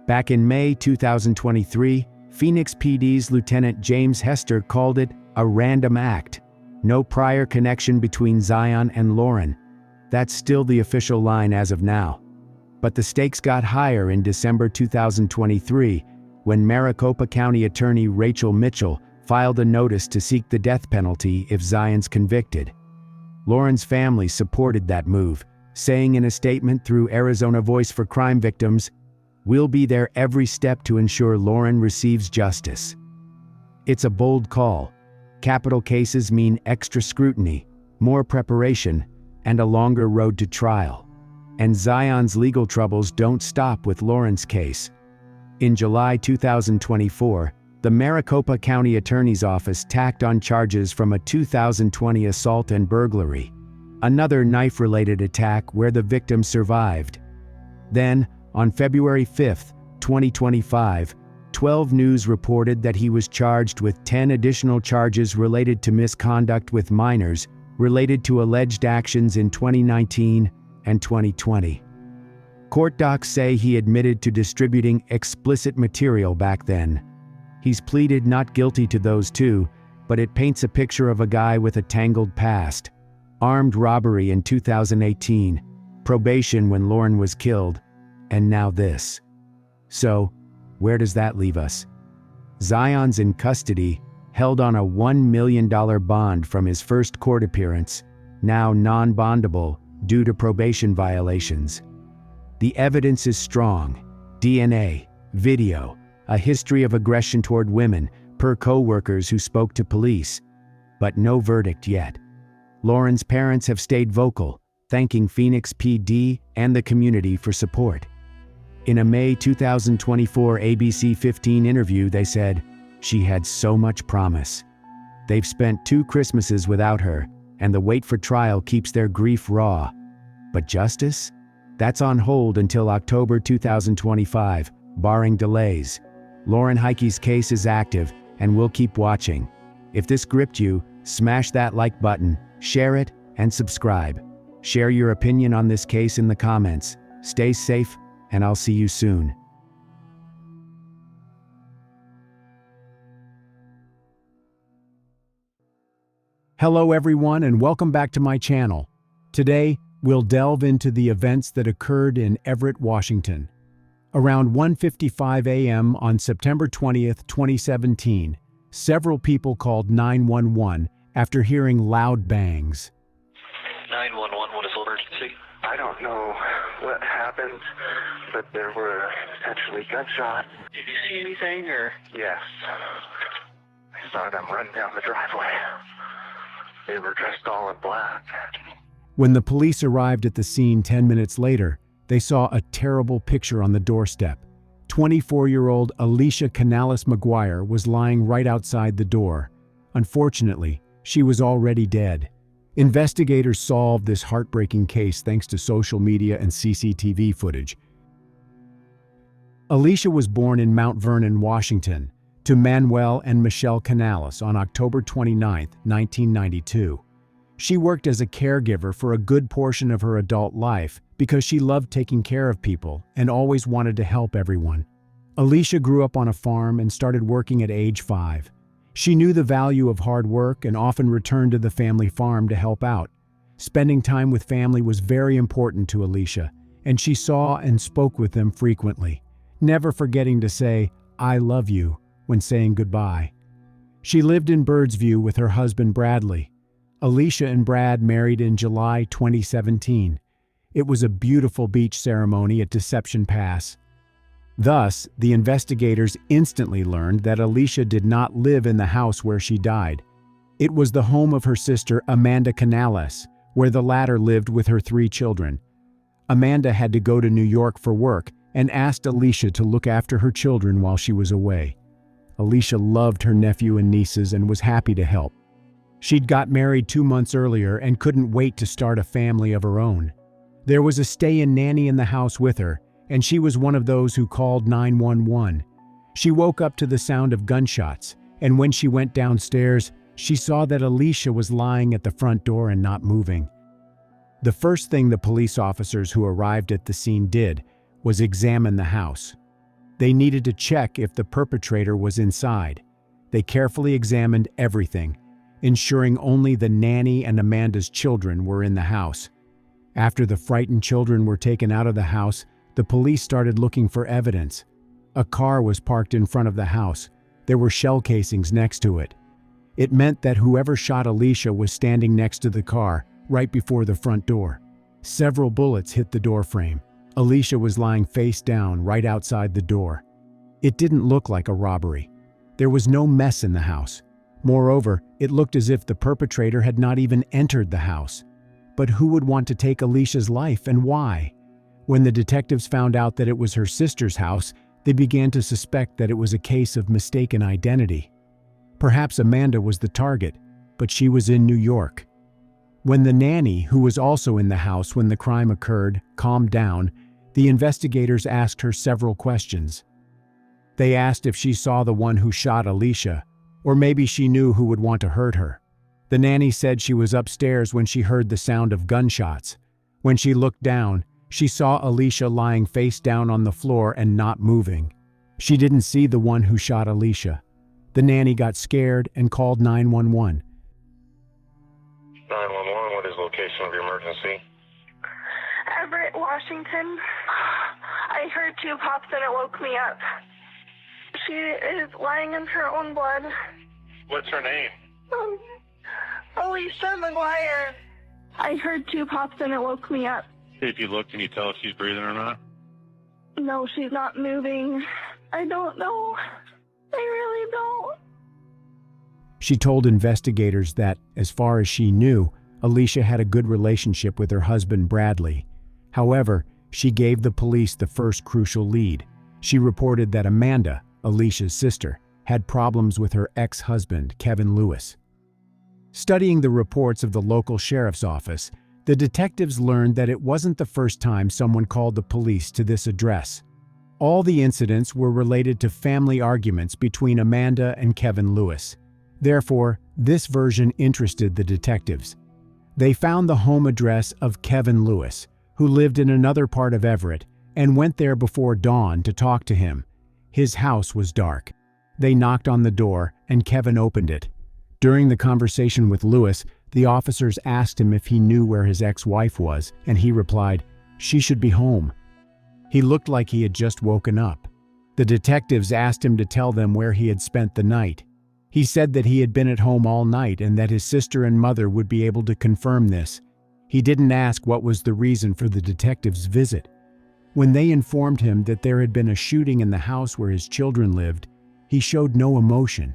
Back in May 2023, Phoenix PD's Lieutenant James Hester called it a random act. No prior connection between Zion and Lauren. That's still the official line as of now. But the stakes got higher in December 2023, when Maricopa County Attorney Rachel Mitchell filed a notice to seek the death penalty if Zion's convicted. Lauren's family supported that move, saying in a statement through Arizona Voice for Crime Victims, "We'll be there every step to ensure Lauren receives justice." It's a bold call. Capital cases mean extra scrutiny, more preparation, and a longer road to trial. And Zion's legal troubles don't stop with Lauren's case. In July 2024, the Maricopa County Attorney's Office tacked on charges from a 2020 assault and burglary, another knife-related attack where the victim survived. Then, on February 5, 2025, 12 News reported that he was charged with 10 additional charges related to misconduct with minors related to alleged actions in 2019 and 2020. Court docs say he admitted to distributing explicit material back then. He's pleaded not guilty to those two, but it paints a picture of a guy with a tangled past. Armed robbery in 2018, probation when Lauren was killed, and now this. So, where does that leave us? Zion's in custody, held on a $1 million bond from his first court appearance, now non-bondable due to probation violations. The evidence is strong: DNA, video, a history of aggression toward women per co-workers who spoke to police. But no verdict yet. Lauren's parents have stayed vocal, thanking Phoenix PD and the community for support. In a May 2024 ABC 15 interview, they said, "She had so much promise. They've spent 2 Christmases without her, and the wait for trial keeps their grief raw. But justice? That's on hold until October 2025, barring delays. Lauren Heike's case is active, and we'll keep watching. If this gripped you, smash that like button, share it, and subscribe. Share your opinion on this case in the comments. Stay safe, and I'll see you soon." Hello everyone, and welcome back to my channel. Today, we'll delve into the events that occurred in Everett, Washington. Around 1:55 a.m. on September 20th, 2017, several people called 911 after hearing loud bangs. 911, what is the emergency? I don't know what happened, but there were potentially gunshots. Did you see anything, or? Yes. I saw them run down the driveway. They were dressed all in black. When the police arrived at the scene 10 minutes later, they saw a terrible picture on the doorstep. 24-year-old Alisha Canales-McGuire was lying right outside the door. Unfortunately, she was already dead. Investigators solved this heartbreaking case thanks to social media and CCTV footage. Alisha was born in Mount Vernon, Washington, to Manuel and Michelle Canales on October 29, 1992. She worked as a caregiver for a good portion of her adult life because she loved taking care of people and always wanted to help everyone. Alisha grew up on a farm and started working at age 5. She knew the value of hard work and often returned to the family farm to help out. Spending time with family was very important to Alisha, and she saw and spoke with them frequently, never forgetting to say, "I love you," when saying goodbye. She lived in Birdsview with her husband Bradley. Alisha and Brad married in July 2017. It was a beautiful beach ceremony at Deception Pass. Thus, the investigators instantly learned that Alisha did not live in the house where she died. It was the home of her sister Amanda Canales, where the latter lived with her 3 children. Amanda had to go to New York for work and asked Alisha to look after her children while she was away. Alisha loved her nephew and nieces and was happy to help. She'd got married 2 months earlier and couldn't wait to start a family of her own. There was a stay-in nanny in the house with her, and she was one of those who called 911. She woke up to the sound of gunshots, and when she went downstairs, she saw that Alisha was lying at the front door and not moving. The first thing the police officers who arrived at the scene did was examine the house. They needed to check if the perpetrator was inside. They carefully examined everything, ensuring only the nanny and Amanda's children were in the house. After the frightened children were taken out of the house, the police started looking for evidence. A car was parked in front of the house. There were shell casings next to it. It meant that whoever shot Alisha was standing next to the car, right before the front door. Several bullets hit the door frame. Alisha was lying face down right outside the door. It didn't look like a robbery. There was no mess in the house. Moreover, it looked as if the perpetrator had not even entered the house. But who would want to take Alisha's life, and why? When the detectives found out that it was her sister's house, they began to suspect that it was a case of mistaken identity. Perhaps Amanda was the target, but she was in New York. When the nanny, who was also in the house when the crime occurred, calmed down, the investigators asked her several questions. They asked if she saw the one who shot Alisha, or maybe she knew who would want to hurt her. The nanny said she was upstairs when she heard the sound of gunshots. When she looked down, she saw Alisha lying face down on the floor and not moving. She didn't see the one who shot Alisha. The nanny got scared and called 911. 911, what is location of your emergency? Everett, Washington. I heard 2 pops and it woke me up. She is lying in her own blood. What's her name? Alisha McGuire. I heard 2 pops and it woke me up. If you look, can you tell if she's breathing or not? No, she's not moving. I don't know. I really don't. She told investigators that, as far as she knew, Alisha had a good relationship with her husband Bradley. However, she gave the police the first crucial lead. She reported that Amanda, Alisha's sister, had problems with her ex-husband, Kevin Lewis. Studying the reports of the local sheriff's office, the detectives learned that it wasn't the first time someone called the police to this address. All the incidents were related to family arguments between Amanda and Kevin Lewis. Therefore, this version interested the detectives. They found the home address of Kevin Lewis, who lived in another part of Everett, and went there before dawn to talk to him. His house was dark. They knocked on the door, and Kevin opened it. During the conversation with Lewis, The officers asked him if he knew where his ex-wife was, and he replied, "She should be home." He looked like he had just woken up. The detectives asked him to tell them where he had spent the night. He said that he had been at home all night and that his sister and mother would be able to confirm this. He didn't ask what was the reason for the detectives' visit. When they informed him that there had been a shooting in the house where his children lived, he showed no emotion.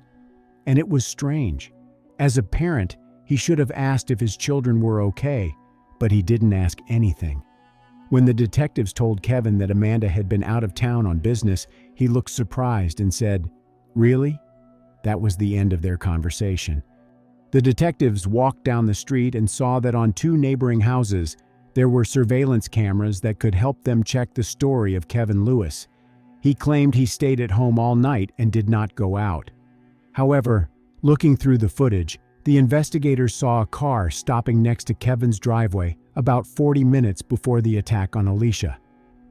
And it was strange. As a parent, he should have asked if his children were okay, but he didn't ask anything. When the detectives told Kevin that Amanda had been out of town on business, he looked surprised and said, "Really?" That was the end of their conversation. The detectives walked down the street and saw that on 2 neighboring houses, there were surveillance cameras that could help them check the story of Kevin Lewis. He claimed he stayed at home all night and did not go out. However, looking through the footage, the investigators saw a car stopping next to Kevin's driveway about 40 minutes before the attack on Alisha.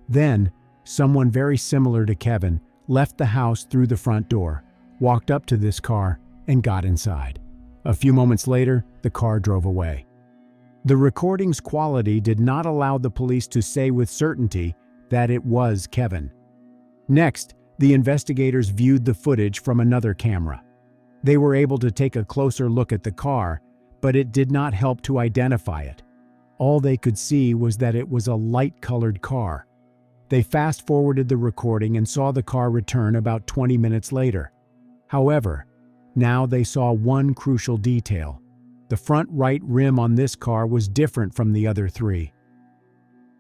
Then, someone very similar to Kevin left the house through the front door, walked up to this car, and got inside. A few moments later, the car drove away. The recording's quality did not allow the police to say with certainty that it was Kevin. Next, the investigators viewed the footage from another camera. They were able to take a closer look at the car, but it did not help to identify it. All they could see was that it was a light-colored car. They fast-forwarded the recording and saw the car return about 20 minutes later. However, now they saw one crucial detail. The front right rim on this car was different from the other 3.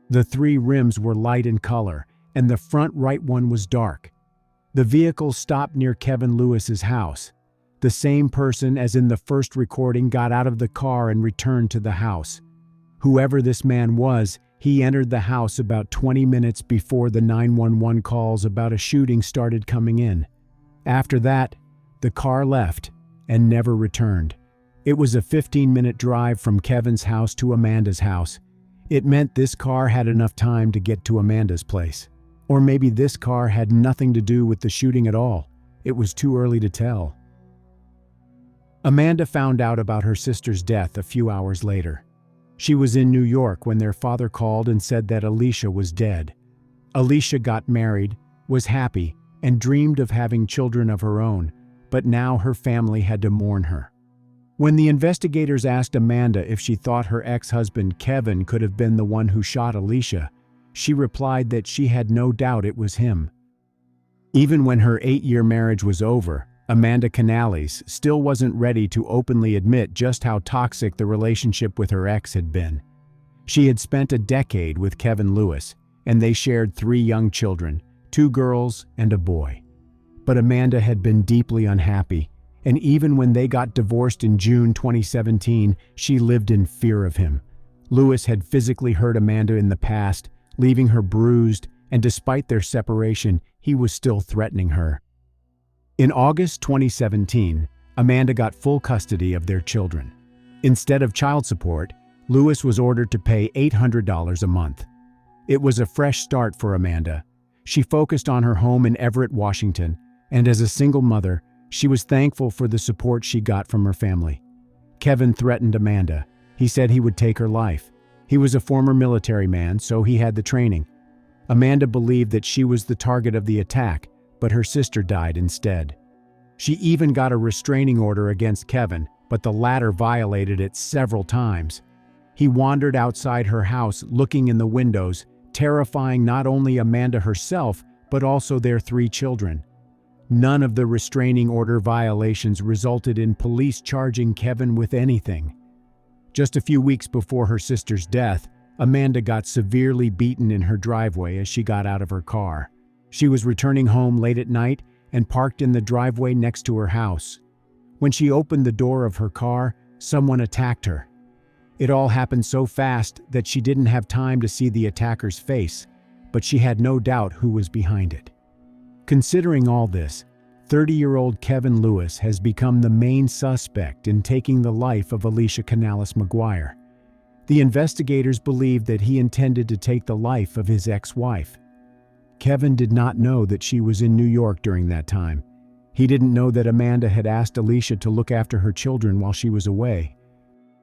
The 3 rims were light in color, and the front right one was dark. The vehicle stopped near Kevin Lewis's house. The same person as in the first recording got out of the car and returned to the house. Whoever this man was, he entered the house about 20 minutes before the 911 calls about a shooting started coming in. After that, the car left and never returned. It was a 15-minute drive from Kevin's house to Amanda's house. It meant this car had enough time to get to Amanda's place. Or maybe this car had nothing to do with the shooting at all. It was too early to tell. Amanda found out about her sister's death a few hours later. She was in New York when their father called and said that Alisha was dead. Alisha got married, was happy, and dreamed of having children of her own, but now her family had to mourn her. When the investigators asked Amanda if she thought her ex-husband Kevin could have been the one who shot Alisha, she replied that she had no doubt it was him. Even when her 8-year marriage was over, Amanda Canales still wasn't ready to openly admit just how toxic the relationship with her ex had been. She had spent a decade with Kevin Lewis, and they shared 3 young children, 2 girls and a boy. But Amanda had been deeply unhappy, and even when they got divorced in June 2017, she lived in fear of him. Lewis had physically hurt Amanda in the past, leaving her bruised, and despite their separation, he was still threatening her. In August 2017, Amanda got full custody of their children. Instead of child support, Lewis was ordered to pay $800 a month. It was a fresh start for Amanda. She focused on her home in Everett, Washington, and as a single mother, she was thankful for the support she got from her family. Kevin threatened Amanda. He said he would take her life. He was a former military man, so he had the training. Amanda believed that she was the target of the attack, but her sister died instead. She even got a restraining order against Kevin, but the latter violated it several times. He wandered outside her house looking in the windows, terrifying not only Amanda herself, but also their 3 children. None of the restraining order violations resulted in police charging Kevin with anything. Just a few weeks before her sister's death, Amanda got severely beaten in her driveway as she got out of her car. She was returning home late at night and parked in the driveway next to her house. When she opened the door of her car, someone attacked her. It all happened so fast that she didn't have time to see the attacker's face, but she had no doubt who was behind it. Considering all this, 30-year-old Kevin Lewis has become the main suspect in taking the life of Alisha Canales-McGuire. The investigators believe that he intended to take the life of his ex-wife. Kevin did not know that she was in New York during that time. He didn't know that Amanda had asked Alisha to look after her children while she was away.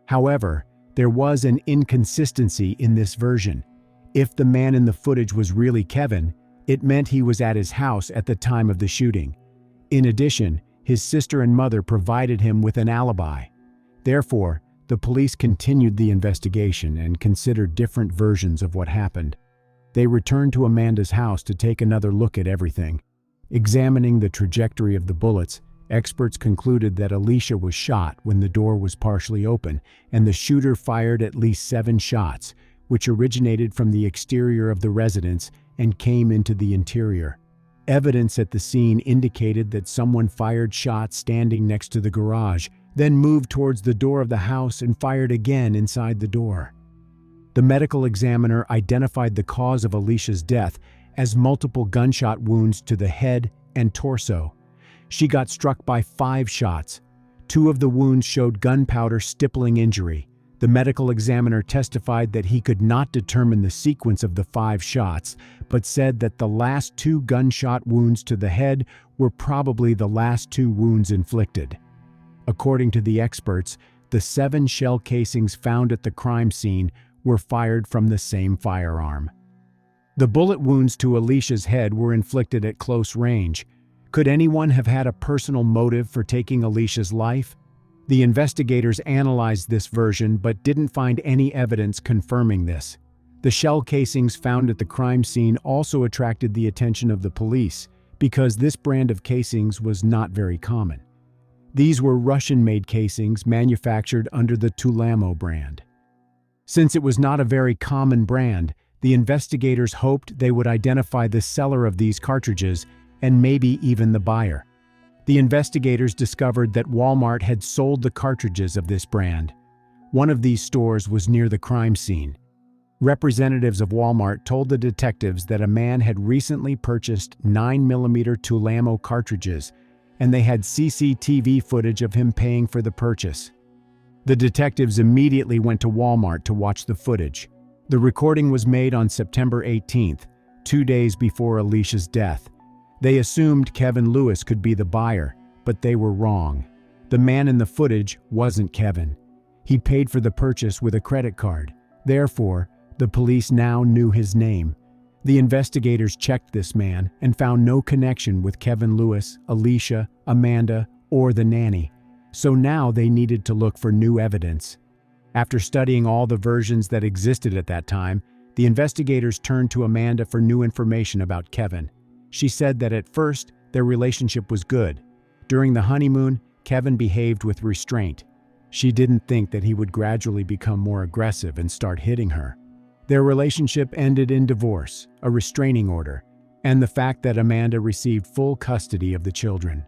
However, there was an inconsistency in this version. If the man in the footage was really Kevin, it meant he was at his house at the time of the shooting. In addition, his sister and mother provided him with an alibi. Therefore, the police continued the investigation and considered different versions of what happened. They returned to Amanda's house to take another look at everything. Examining the trajectory of the bullets, experts concluded that Alisha was shot when the door was partially open, and the shooter fired at least 7 shots, which originated from the exterior of the residence and came into the interior. Evidence at the scene indicated that someone fired shots standing next to the garage, then moved towards the door of the house and fired again inside the door. The medical examiner identified the cause of Alisha's death as multiple gunshot wounds to the head and torso. She got struck by 5 shots. 2 of the wounds showed gunpowder stippling injury. The medical examiner testified that he could not determine the sequence of the 5 shots, but said that the last 2 gunshot wounds to the head were probably the last 2 wounds inflicted. According to the experts, the 7 shell casings found at the crime scene were fired from the same firearm. The bullet wounds to Alisha's head were inflicted at close range. Could anyone have had a personal motive for taking Alisha's life? The investigators analyzed this version but didn't find any evidence confirming this. The shell casings found at the crime scene also attracted the attention of the police because this brand of casings was not very common. These were Russian-made casings manufactured under the Tulamo brand. Since it was not a very common brand, the investigators hoped they would identify the seller of these cartridges and maybe even the buyer. The investigators discovered that Walmart had sold the cartridges of this brand. One of these stores was near the crime scene. Representatives of Walmart told the detectives that a man had recently purchased 9mm Tulamo cartridges, and they had CCTV footage of him paying for the purchase. The detectives immediately went to Walmart to watch the footage. The recording was made on September 18th, 2 days before Alisha's death. They assumed Kevin Lewis could be the buyer, but they were wrong. The man in the footage wasn't Kevin. He paid for the purchase with a credit card. Therefore, the police now knew his name. The investigators checked this man and found no connection with Kevin Lewis, Alisha, Amanda, or the nanny. So now they needed to look for new evidence. After studying all the versions that existed at that time, the investigators turned to Amanda for new information about Kevin. She said that at first, their relationship was good. During the honeymoon, Kevin behaved with restraint. She didn't think that he would gradually become more aggressive and start hitting her. Their relationship ended in divorce, a restraining order, and the fact that Amanda received full custody of the children.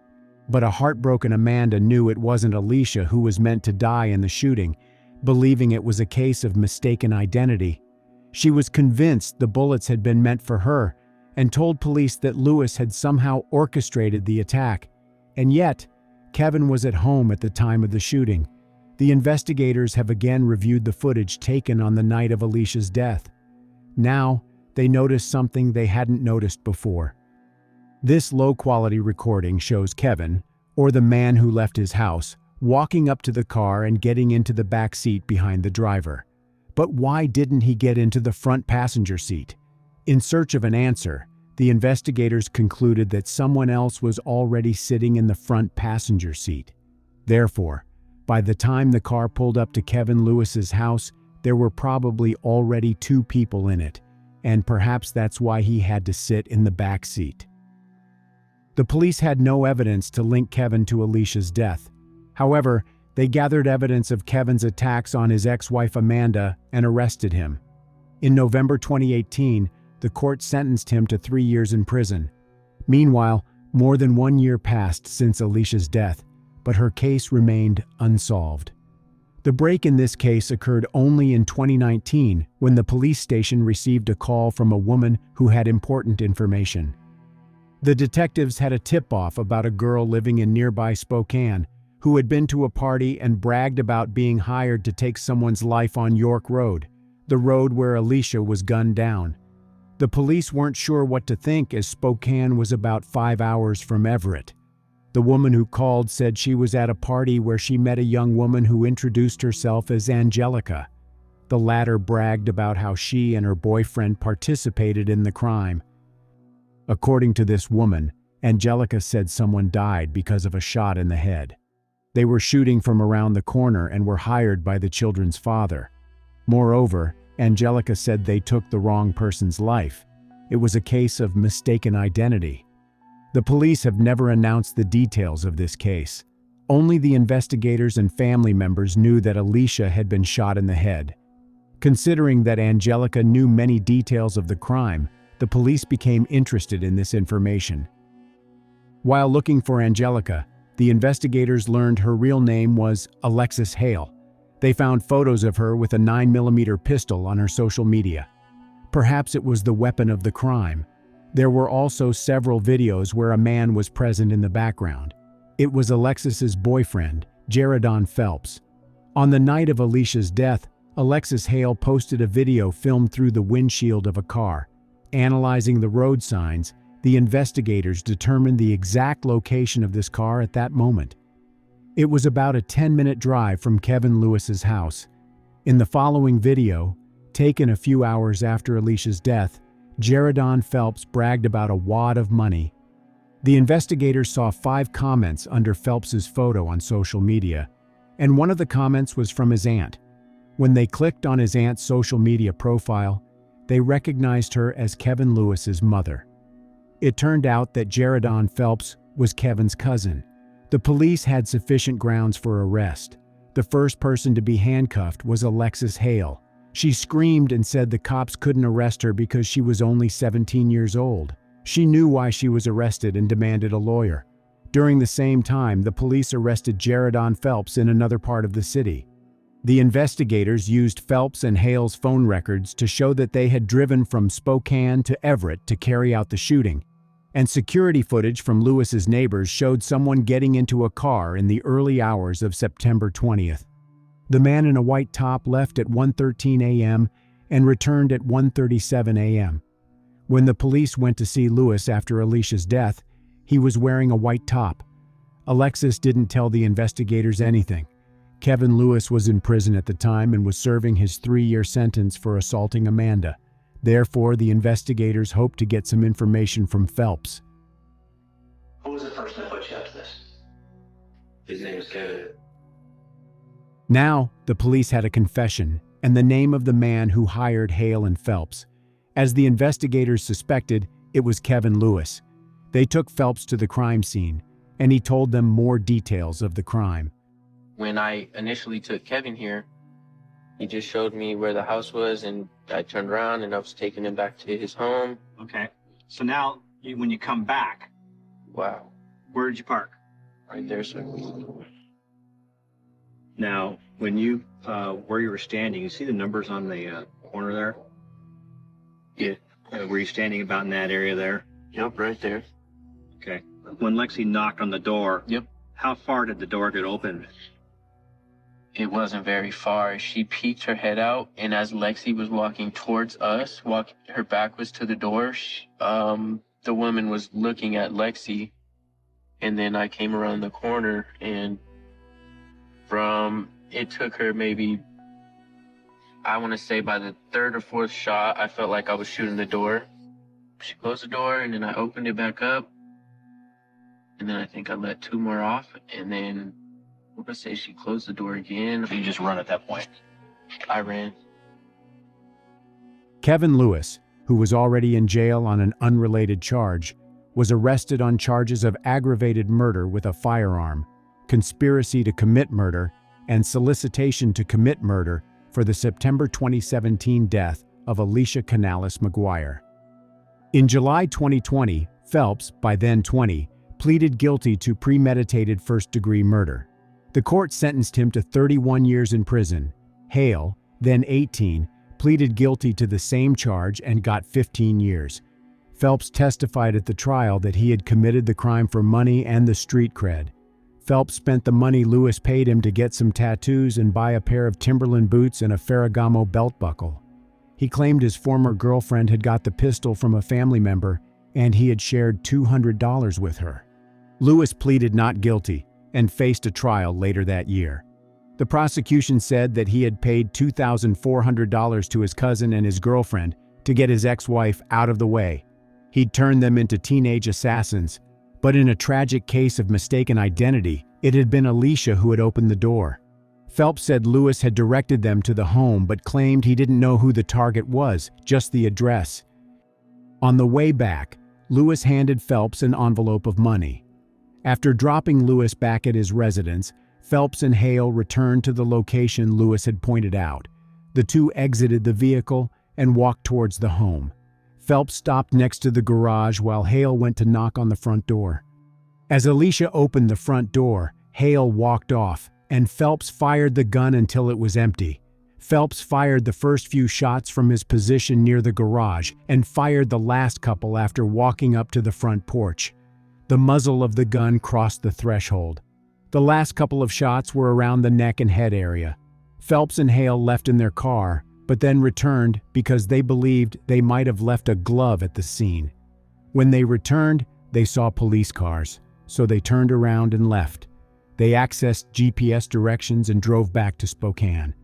But a heartbroken Amanda knew it wasn't Alisha who was meant to die in the shooting, believing it was a case of mistaken identity. She was convinced the bullets had been meant for her, and told police that Lewis had somehow orchestrated the attack. And yet, Kevin was at home at the time of the shooting. The investigators have again reviewed the footage taken on the night of Alisha's death. Now, they noticed something they hadn't noticed before. This low-quality recording shows Kevin, or the man who left his house, walking up to the car and getting into the back seat behind the driver. But why didn't he get into the front passenger seat? In search of an answer, the investigators concluded that someone else was already sitting in the front passenger seat. Therefore, by the time the car pulled up to Kevin Lewis's house, there were probably already 2 people in it, and perhaps that's why he had to sit in the back seat. The police had no evidence to link Kevin to Alisha's death. However, they gathered evidence of Kevin's attacks on his ex-wife Amanda and arrested him. In November 2018, the court sentenced him to 3 years in prison. Meanwhile, more than 1 year passed since Alisha's death, but her case remained unsolved. The break in this case occurred only in 2019 when the police station received a call from a woman who had important information. The detectives had a tip-off about a girl living in nearby Spokane who had been to a party and bragged about being hired to take someone's life on York Road, the road where Alisha was gunned down. The police weren't sure what to think as Spokane was about 5 hours from Everett. The woman who called said she was at a party where she met a young woman who introduced herself as Angelica. The latter bragged about how she and her boyfriend participated in the crime. According to this woman, Angelica said someone died because of a shot in the head. They were shooting from around the corner and were hired by the children's father. Moreover, Angelica said they took the wrong person's life. It was a case of mistaken identity. The police have never announced the details of this case. Only the investigators and family members knew that Alisha had been shot in the head. Considering that Angelica knew many details of the crime, the police became interested in this information. While looking for Angelica, the investigators learned her real name was Alexis Hale. They found photos of her with a 9mm pistol on her social media. Perhaps it was the weapon of the crime. There were also several videos where a man was present in the background. It was Alexis's boyfriend, Jeanine Phelps. On the night of Alisha's death, Alexis Hale posted a video filmed through the windshield of a car. Analyzing the road signs, the investigators determined the exact location of this car at that moment. It was about a 10-minute drive from Kevin Lewis's house. In the following video, taken a few hours after Alisha's death, Jeanine Phelps bragged about a wad of money. The investigators saw 5 comments under Phelps's photo on social media, and one of the comments was from his aunt. When they clicked on his aunt's social media profile, they recognized her as Kevin Lewis's mother. It turned out that Jeanine Phelps was Kevin's cousin. The police had sufficient grounds for arrest. The first person to be handcuffed was Alexis Hale. She screamed and said the cops couldn't arrest her because she was only 17 years old. She knew why she was arrested and demanded a lawyer. During the same time, the police arrested Jeanine Phelps in another part of the city. The investigators used Phelps and Hale's phone records to show that they had driven from Spokane to Everett to carry out the shooting, and security footage from Lewis's neighbors showed someone getting into a car in the early hours of September 20th. The man in a white top left at 1:13 a.m. and returned at 1:37 a.m. When the police went to see Lewis after Alisha's death, he was wearing a white top. Alexis didn't tell the investigators anything. Kevin Lewis was in prison at the time and was serving his 3-year sentence for assaulting Amanda. Therefore, the investigators hoped to get some information from Phelps. Who was the person that put you up to this? His name is Kevin. Now, the police had a confession and the name of the man who hired Hale and Phelps. As the investigators suspected, it was Kevin Lewis. They took Phelps to the crime scene, and he told them more details of the crime. When I initially took Kevin here, he just showed me where the house was, and I turned around and I was taking him back to his home. Okay. So now, when you come back, Wow. where did you park? Right there, sir. Now, when you, where you were standing, you see the numbers on the corner there? Yeah. Were you standing about in that area there? Yep, right there. Okay. When Lexi knocked on the door, Yep. how far did the door get open? It wasn't very far. She peeked her head out, and as Lexi was walking towards us, her back was to the door, the woman was looking at Lexi, and then I came around the corner, and it took her maybe, I want to say by the 3rd or 4th shot, I felt like I was shooting the door. She closed the door, and then I opened it back up, and then I think I let 2 more off, and then I'm gonna say she closed the door again. You just run at that point. I ran. Kevin Lewis, who was already in jail on an unrelated charge, was arrested on charges of aggravated murder with a firearm, conspiracy to commit murder, and solicitation to commit murder for the September 2017 death of Alisha Canales-McGuire. In July 2020, Phelps, by then 20, pleaded guilty to premeditated first-degree murder. The court sentenced him to 31 years in prison. Hale, then 18, pleaded guilty to the same charge and got 15 years. Phelps testified at the trial that he had committed the crime for money and the street cred. Phelps spent the money Lewis paid him to get some tattoos and buy a pair of Timberland boots and a Ferragamo belt buckle. He claimed his former girlfriend had got the pistol from a family member and he had shared $200 with her. Lewis pleaded not guilty and faced a trial later that year. The prosecution said that he had paid $2,400 to his cousin and his girlfriend to get his ex-wife out of the way. He'd turned them into teenage assassins, but in a tragic case of mistaken identity, it had been Alisha who had opened the door. Phelps said Lewis had directed them to the home but claimed he didn't know who the target was, just the address. On the way back, Lewis handed Phelps an envelope of money. After dropping Lewis back at his residence, Phelps and Hale returned to the location Lewis had pointed out. The two exited the vehicle and walked towards the home. Phelps stopped next to the garage while Hale went to knock on the front door. As Alisha opened the front door, Hale walked off, and Phelps fired the gun until it was empty. Phelps fired the first few shots from his position near the garage and fired the last couple after walking up to the front porch. The muzzle of the gun crossed the threshold. The last couple of shots were around the neck and head area. Phelps and Hale left in their car, but then returned because they believed they might have left a glove at the scene. When they returned, they saw police cars, so they turned around and left. They accessed GPS directions and drove back to Spokane.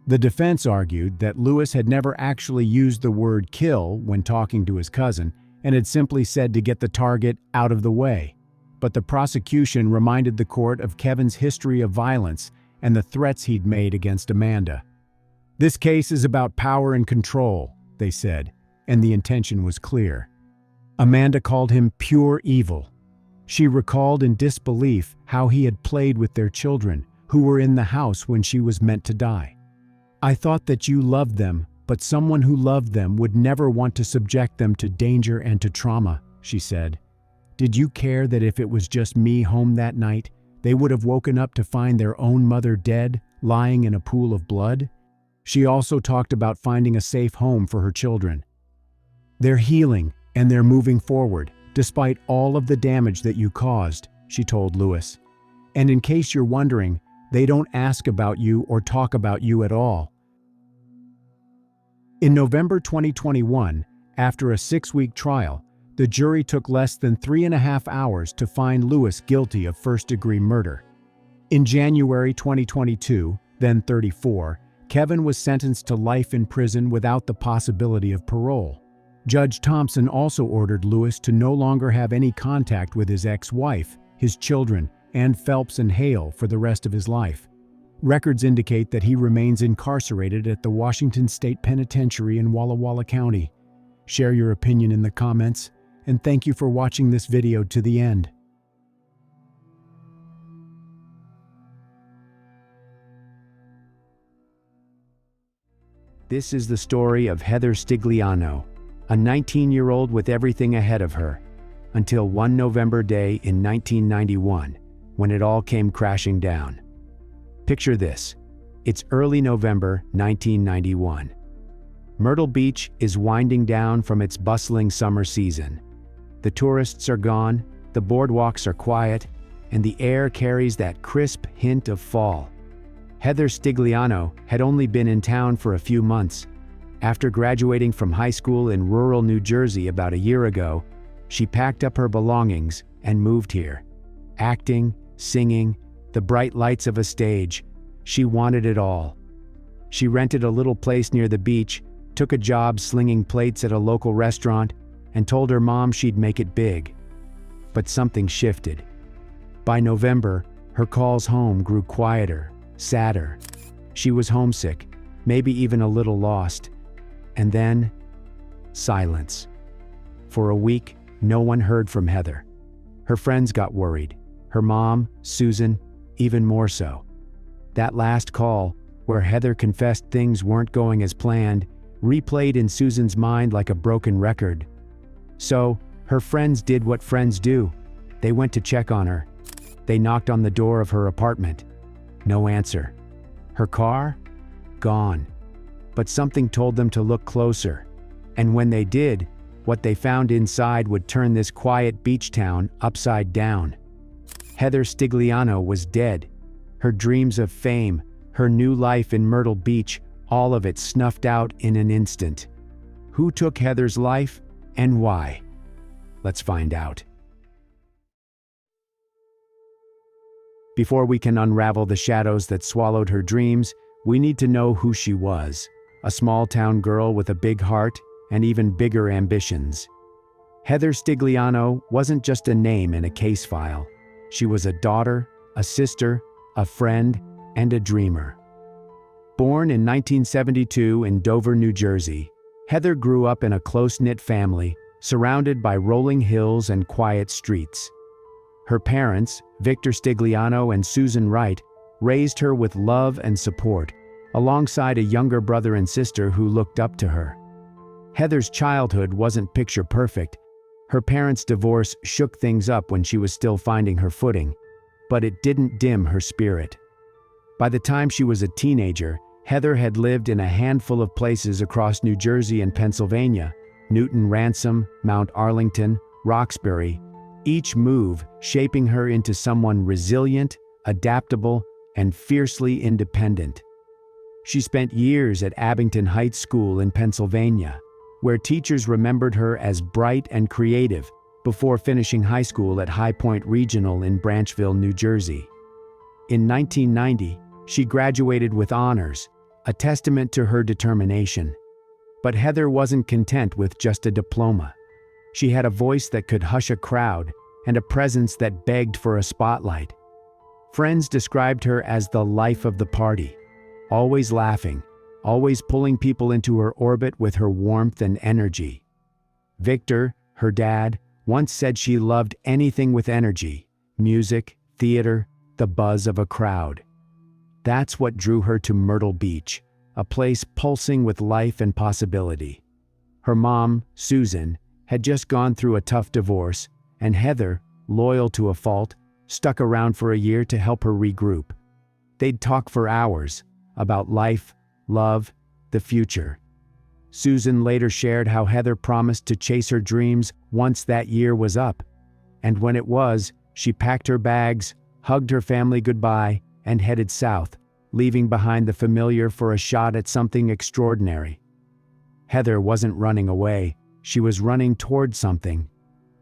The defense argued that Lewis had never actually used the word kill when talking to his cousin and had simply said to get the target out of the way. But the prosecution reminded the court of Kevin's history of violence and the threats he'd made against Amanda. This case is about power and control, they said, and the intention was clear. Amanda called him pure evil. She recalled in disbelief how he had played with their children, who were in the house when she was meant to die. I thought that you loved them, but someone who loved them would never want to subject them to danger and to trauma, she said. Did you care that if it was just me home that night, they would have woken up to find their own mother dead, lying in a pool of blood? She also talked about finding a safe home for her children. They're healing and they're moving forward, despite all of the damage that you caused, she told Lewis. And in case you're wondering, they don't ask about you or talk about you at all. In November 2021, after a 6-week trial, the jury took less than 3.5 hours to find Lewis guilty of first-degree murder. In January 2022, then 34, Kevin was sentenced to life in prison without the possibility of parole. Judge Thompson also ordered Lewis to no longer have any contact with his ex-wife, his children, and Phelps and Hale for the rest of his life. Records indicate that he remains incarcerated at the Washington State Penitentiary in Walla Walla County. Share your opinion in the comments, and thank you for watching this video to the end. This is the story of Heather Stigliano, a 19-year-old with everything ahead of her, until one November day in 1991, when it all came crashing down. Picture this. It's early November 1991. Myrtle Beach is winding down from its bustling summer season. The tourists are gone, the boardwalks are quiet, and the air carries that crisp hint of fall. Heather Stigliano had only been in town for a few months. After graduating from high school in rural New Jersey about a year ago, she packed up her belongings and moved here. Acting, singing, the bright lights of a stage, she wanted it all. She rented a little place near the beach, took a job slinging plates at a local restaurant, and told her mom she'd make it big. But something shifted. By November, her calls home grew quieter, sadder. She was homesick, maybe even a little lost. And then, silence. For a week, no one heard from Heather. Her friends got worried. Her mom, Susan, even more so. That last call, where Heather confessed things weren't going as planned, replayed in Susan's mind like a broken record. So, her friends did what friends do. They went to check on her. They knocked on the door of her apartment. No answer. Her car? Gone. But something told them to look closer. And when they did, what they found inside would turn this quiet beach town upside down. Heather Stigliano was dead. Her dreams of fame, her new life in Myrtle Beach, all of it snuffed out in an instant. Who took Heather's life and why? Let's find out. Before we can unravel the shadows that swallowed her dreams, we need to know who she was. A small-town girl with a big heart and even bigger ambitions. Heather Stigliano wasn't just a name in a case file. She was a daughter, a sister, a friend, and a dreamer. Born in 1972 in Dover, New Jersey, Heather grew up in a close-knit family, surrounded by rolling hills and quiet streets. Her parents, Victor Stigliano and Susan Wright, raised her with love and support, alongside a younger brother and sister who looked up to her. Heather's childhood wasn't picture perfect. Her parents' divorce shook things up when she was still finding her footing, but it didn't dim her spirit. By the time she was a teenager, Heather had lived in a handful of places across New Jersey and Pennsylvania: Newton Ransom, Mount Arlington, Roxbury, each move shaping her into someone resilient, adaptable, and fiercely independent. She spent years at Abington Heights School in Pennsylvania, where teachers remembered her as bright and creative, before finishing high school at High Point Regional in Branchville, New Jersey. In 1990, she graduated with honors, a testament to her determination. But Heather wasn't content with just a diploma. She had a voice that could hush a crowd and a presence that begged for a spotlight. Friends described her as the life of the party, always laughing, always pulling people into her orbit with her warmth and energy. Victor, her dad, once said she loved anything with energy: music, theater, the buzz of a crowd. That's what drew her to Myrtle Beach, a place pulsing with life and possibility. Her mom, Susan, had just gone through a tough divorce, and Heather, loyal to a fault, stuck around for a year to help her regroup. They'd talk for hours about life, love, the future. Susan later shared how Heather promised to chase her dreams once that year was up. And when it was, she packed her bags, hugged her family goodbye, and headed south, leaving behind the familiar for a shot at something extraordinary. Heather wasn't running away. She was running toward something.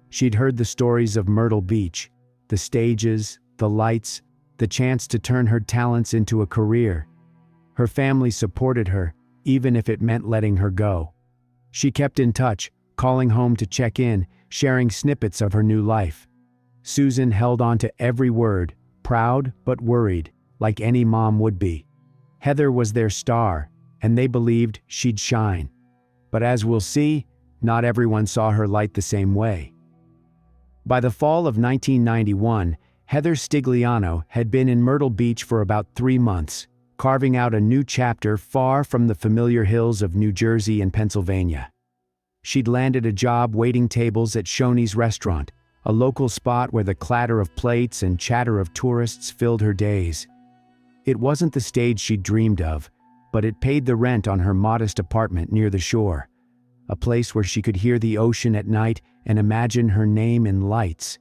She'd heard the stories of Myrtle Beach, the stages, the lights, the chance to turn her talents into a career. Her family supported her, even if it meant letting her go. She kept in touch, calling home to check in, sharing snippets of her new life. Susan held on to every word, proud but worried, like any mom would be. Heather was their star, and they believed she'd shine. But as we'll see, not everyone saw her light the same way. By the fall of 1991, Heather Stigliano had been in Myrtle Beach for about 3 months, carving out a new chapter far from the familiar hills of New Jersey and Pennsylvania. She'd landed a job waiting tables at Shoney's restaurant, a local spot where the clatter of plates and chatter of tourists filled her days. It wasn't the stage she'd dreamed of, but it paid the rent on her modest apartment near the shore, a place where she could hear the ocean at night and imagine her name in lights.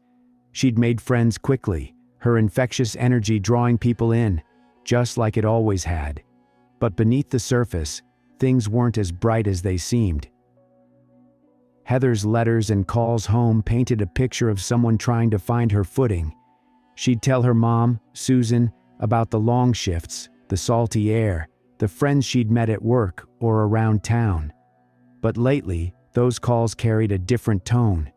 She'd made friends quickly, her infectious energy drawing people in, just like it always had. But beneath the surface, things weren't as bright as they seemed. Heather's letters and calls home painted a picture of someone trying to find her footing. She'd tell her mom, Susan, about the long shifts, the salty air, the friends she'd met at work or around town. But lately, those calls carried a different tone.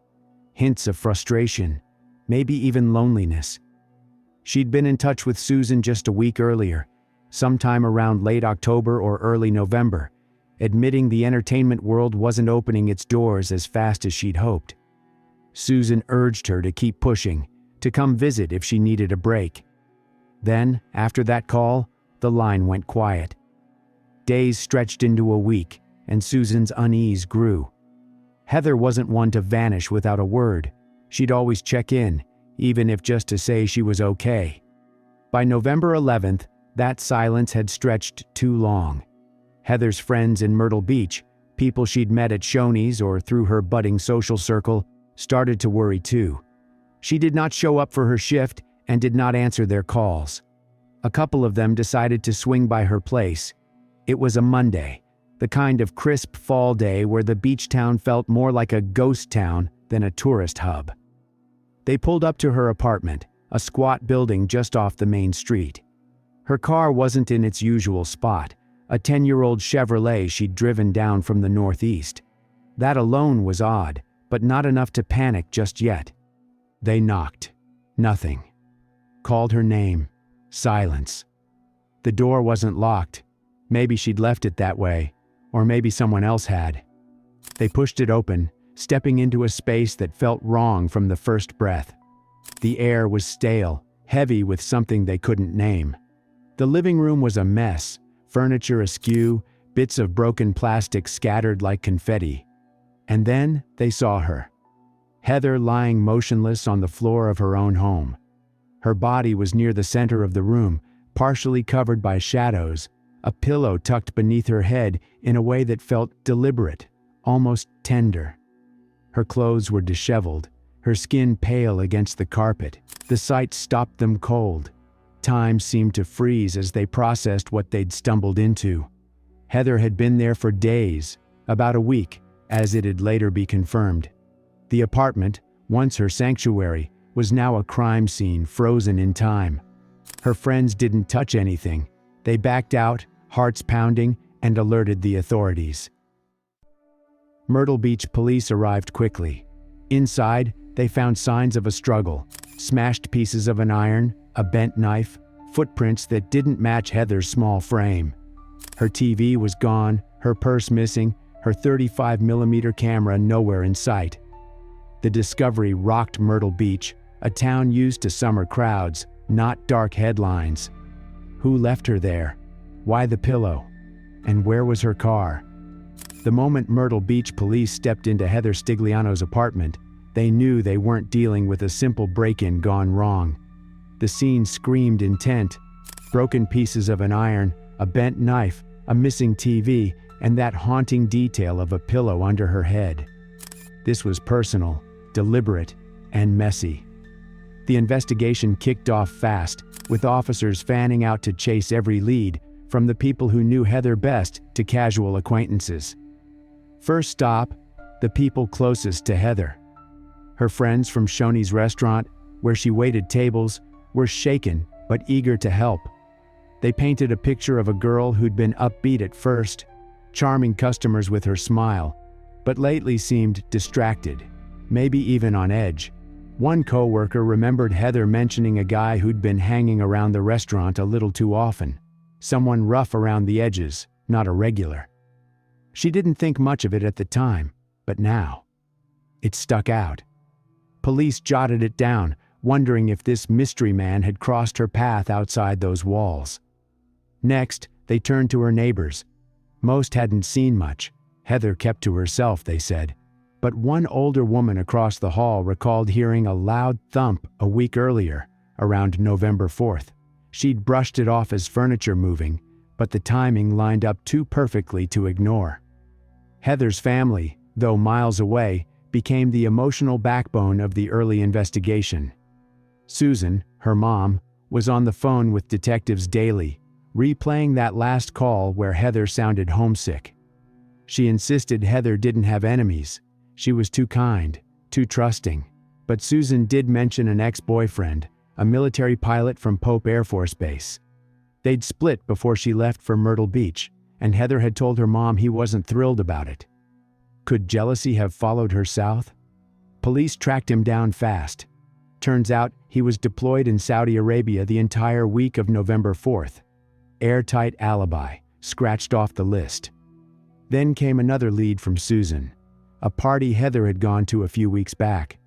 Hints of frustration, maybe even loneliness. She'd been in touch with Susan just a week earlier, sometime around late October or early November, admitting the entertainment world wasn't opening its doors as fast as she'd hoped. Susan urged her to keep pushing, to come visit if she needed a break. Then, after that call, the line went quiet. Days stretched into a week, and Susan's unease grew. Heather wasn't one to vanish without a word. She'd always check in, even if just to say she was okay. By November 11th, that silence had stretched too long. Heather's friends in Myrtle Beach, people she'd met at Shoney's or through her budding social circle, started to worry too. She did not show up for her shift and did not answer their calls. A couple of them decided to swing by her place. It was a Monday, the kind of crisp fall day where the beach town felt more like a ghost town than a tourist hub. They pulled up to her apartment, a squat building just off the main street. Her car wasn't in its usual spot, a 10-year-old Chevrolet she'd driven down from the northeast. That alone was odd, but not enough to panic just yet. They knocked. Nothing. Called her name. Silence. The door wasn't locked. Maybe she'd left it that way, or maybe someone else had. They pushed it open, stepping into a space that felt wrong from the first breath. The air was stale, heavy with something they couldn't name. The living room was a mess, furniture askew, bits of broken plastic scattered like confetti. And then they saw her. Heather lying motionless on the floor of her own home. Her body was near the center of the room, partially covered by shadows, a pillow tucked beneath her head in a way that felt deliberate, almost tender. Her clothes were disheveled, her skin pale against the carpet. The sight stopped them cold. Time seemed to freeze as they processed what they'd stumbled into. Heather had been there for days, about a week, as it'd later be confirmed. The apartment, once her sanctuary, was now a crime scene frozen in time. Her friends didn't touch anything. They backed out, hearts pounding, and alerted the authorities. Myrtle Beach police arrived quickly. Inside, they found signs of a struggle, smashed pieces of an iron, a bent knife, footprints that didn't match Heather's small frame. Her TV was gone, her purse missing, her 35mm camera nowhere in sight. The discovery rocked Myrtle Beach, a town used to summer crowds, not dark headlines. Who left her there? Why the pillow? And where was her car? The moment Myrtle Beach police stepped into Heather Stigliano's apartment, they knew they weren't dealing with a simple break-in gone wrong. The scene screamed intent. Broken pieces of an iron, a bent knife, a missing TV, and that haunting detail of a pillow under her head. This was personal, deliberate, and messy. The investigation kicked off fast, with officers fanning out to chase every lead, from the people who knew Heather best to casual acquaintances. First stop, the people closest to Heather. Her friends from Shoney's restaurant, where she waited tables, were shaken but eager to help. They painted a picture of a girl who'd been upbeat at first, charming customers with her smile, but lately seemed distracted, maybe even on edge. One coworker remembered Heather mentioning a guy who'd been hanging around the restaurant a little too often, someone rough around the edges, not a regular. She didn't think much of it at the time, but now, it stuck out. Police jotted it down, wondering if this mystery man had crossed her path outside those walls. Next, they turned to her neighbors. Most hadn't seen much. Heather kept to herself, they said. But one older woman across the hall recalled hearing a loud thump a week earlier, around November 4th. She'd brushed it off as furniture moving, but the timing lined up too perfectly to ignore. Heather's family, though miles away, became the emotional backbone of the early investigation. Susan, her mom, was on the phone with detectives daily, replaying that last call where Heather sounded homesick. She insisted Heather didn't have enemies. She was too kind, too trusting. But Susan did mention an ex-boyfriend, a military pilot from Pope Air Force Base. They'd split before she left for Myrtle Beach, and Heather had told her mom he wasn't thrilled about it. Could jealousy have followed her south? Police tracked him down fast. Turns out he was deployed in Saudi Arabia the entire week of November 4th. Airtight alibi, scratched off the list. Then came another lead from Susan, a party Heather had gone to a few weeks back.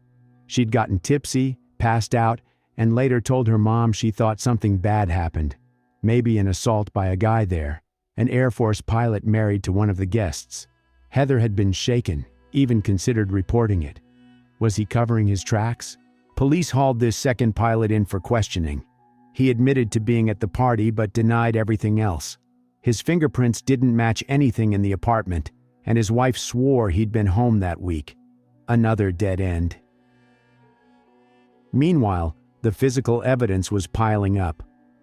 She'd gotten tipsy, passed out, and later told her mom she thought something bad happened. Maybe an assault by a guy there, an Air Force pilot married to one of the guests. Heather had been shaken, even considered reporting it. Was he covering his tracks? Police hauled this second pilot in for questioning. He admitted to being at the party but denied everything else. His fingerprints didn't match anything in the apartment, and his wife swore he'd been home that week. Another dead end. Meanwhile, the physical evidence was piling up.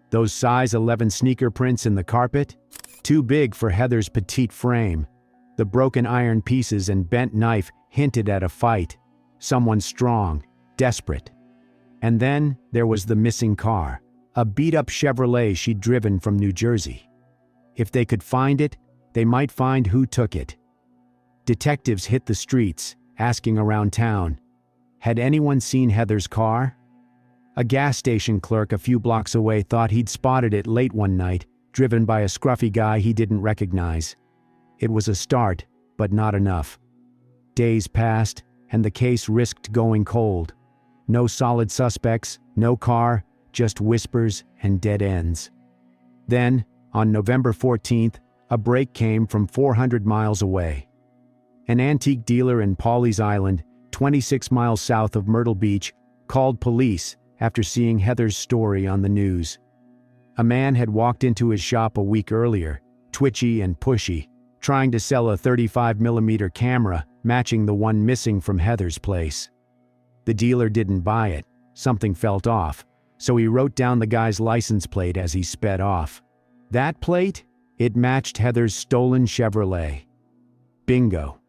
Those size 11 sneaker prints in the carpet? Too big for Heather's petite frame. The broken iron pieces and bent knife hinted at a fight. Someone strong, desperate. And then there was the missing car, a beat-up Chevrolet she'd driven from New Jersey. If they could find it, they might find who took it. Detectives hit the streets, asking around town, had anyone seen Heather's car? A gas station clerk a few blocks away thought he'd spotted it late one night, driven by a scruffy guy he didn't recognize. It was a start, but not enough. Days passed, and the case risked going cold. No solid suspects, no car, just whispers and dead ends. Then, on November 14th, a break came from 400 miles away. An antique dealer in Pawleys Island, 26 miles south of Myrtle Beach, called police after seeing Heather's story on the news. A man had walked into his shop a week earlier, twitchy and pushy, trying to sell a 35mm camera matching the one missing from Heather's place. The dealer didn't buy it, something felt off, so he wrote down the guy's license plate as he sped off. That plate? It matched Heather's stolen Chevrolet. Bingo.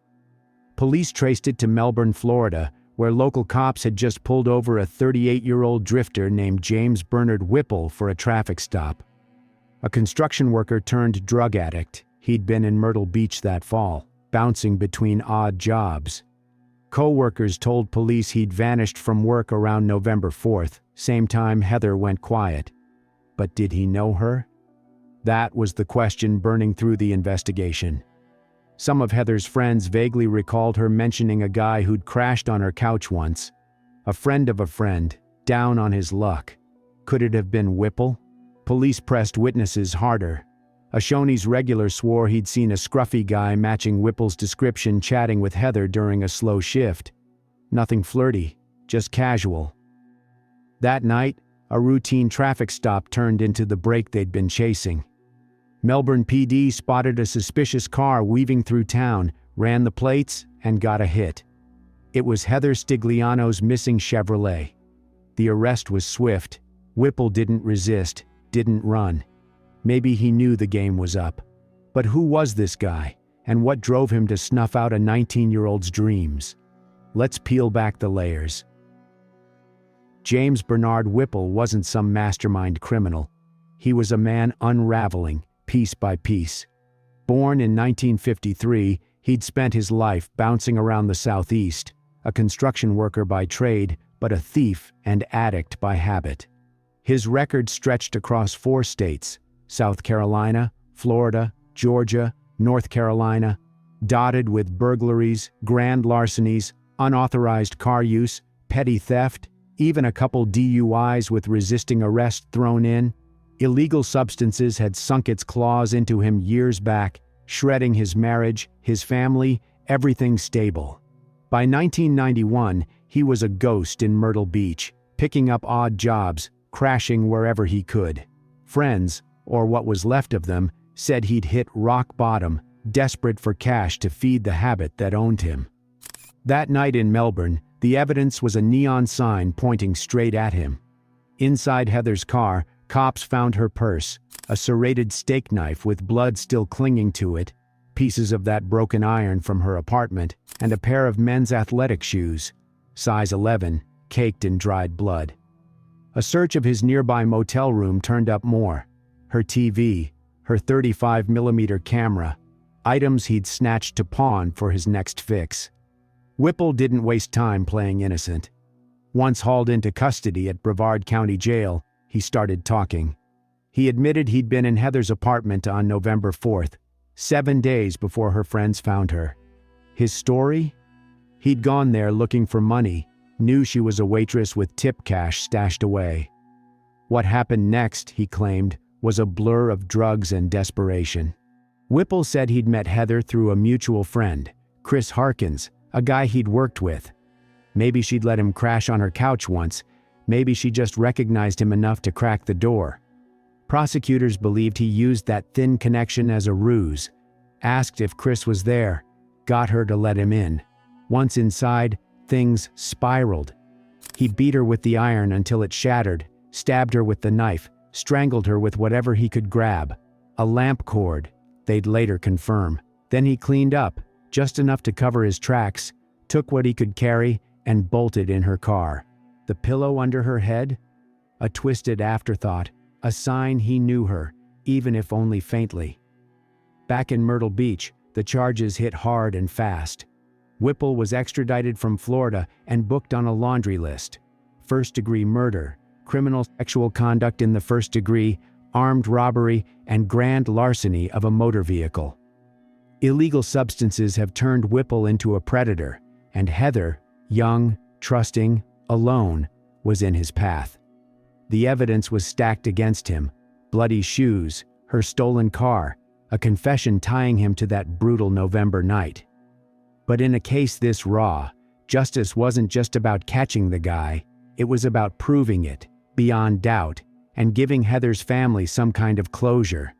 Police traced it to Melbourne, Florida, where local cops had just pulled over a 38-year-old drifter named James Bernard Whipple for a traffic stop. A construction worker turned drug addict. He'd been in Myrtle Beach that fall, bouncing between odd jobs. Co-workers told police he'd vanished from work around November 4th, same time Heather went quiet. But did he know her? That was the question burning through the investigation. Some of Heather's friends vaguely recalled her mentioning a guy who'd crashed on her couch once. A friend of a friend, down on his luck. Could it have been Whipple? Police pressed witnesses harder. A Shoney's regular swore he'd seen a scruffy guy matching Whipple's description chatting with Heather during a slow shift. Nothing flirty, just casual. That night, a routine traffic stop turned into the break they'd been chasing. Melbourne PD spotted a suspicious car weaving through town, ran the plates, and got a hit. It was Heather Stigliano's missing Chevrolet. The arrest was swift. Whipple didn't resist, didn't run. Maybe he knew the game was up. But who was this guy, and what drove him to snuff out a 19-year-old's dreams? Let's peel back the layers. James Bernard Whipple wasn't some mastermind criminal. He was a man unraveling, piece by piece. Born in 1953, he'd spent his life bouncing around the Southeast, a construction worker by trade, but a thief and addict by habit. His record stretched across 4 states, South Carolina, Florida, Georgia, North Carolina, dotted with burglaries, grand larcenies, unauthorized car use, petty theft, even a couple DUIs with resisting arrest thrown in. Illegal substances had sunk its claws into him years back, shredding his marriage, his family, everything stable. By 1991, he was a ghost in Myrtle Beach, picking up odd jobs, crashing wherever he could. Friends, or what was left of them, said he'd hit rock bottom, desperate for cash to feed the habit that owned him. That night in Melbourne, the evidence was a neon sign pointing straight at him. Inside Heather's car, cops found her purse, a serrated steak knife with blood still clinging to it, pieces of that broken iron from her apartment, and a pair of men's athletic shoes, size 11, caked in dried blood. A search of his nearby motel room turned up more. Her TV, her 35mm camera, items he'd snatched to pawn for his next fix. Whipple didn't waste time playing innocent. Once hauled into custody at Brevard County Jail, he started talking. He admitted he'd been in Heather's apartment on November 4th, 7 days before her friends found her. His story? He'd gone there looking for money, knew she was a waitress with tip cash stashed away. What happened next, he claimed, was a blur of drugs and desperation. Whipple said he'd met Heather through a mutual friend, Chris Harkins, a guy he'd worked with. Maybe she'd let him crash on her couch once. Maybe she just recognized him enough to crack the door. Prosecutors believed he used that thin connection as a ruse, asked if Chris was there, got her to let him in. Once inside, things spiraled. He beat her with the iron until it shattered, stabbed her with the knife, strangled her with whatever he could grab. A lamp cord, they'd later confirm. Then he cleaned up, just enough to cover his tracks, took what he could carry, and bolted in her car. The pillow under her head? A twisted afterthought, a sign he knew her, even if only faintly. Back in Myrtle Beach, the charges hit hard and fast. Whipple was extradited from Florida and booked on a laundry list. First-degree murder, criminal sexual conduct in the first degree, armed robbery, and grand larceny of a motor vehicle. Illegal substances have turned Whipple into a predator, and Heather, young, trusting, alone, was in his path. The evidence was stacked against him: bloody shoes, her stolen car, a confession tying him to that brutal November night. But in a case this raw, justice wasn't just about catching the guy, it was about proving it, beyond doubt, and giving Heather's family some kind of closure.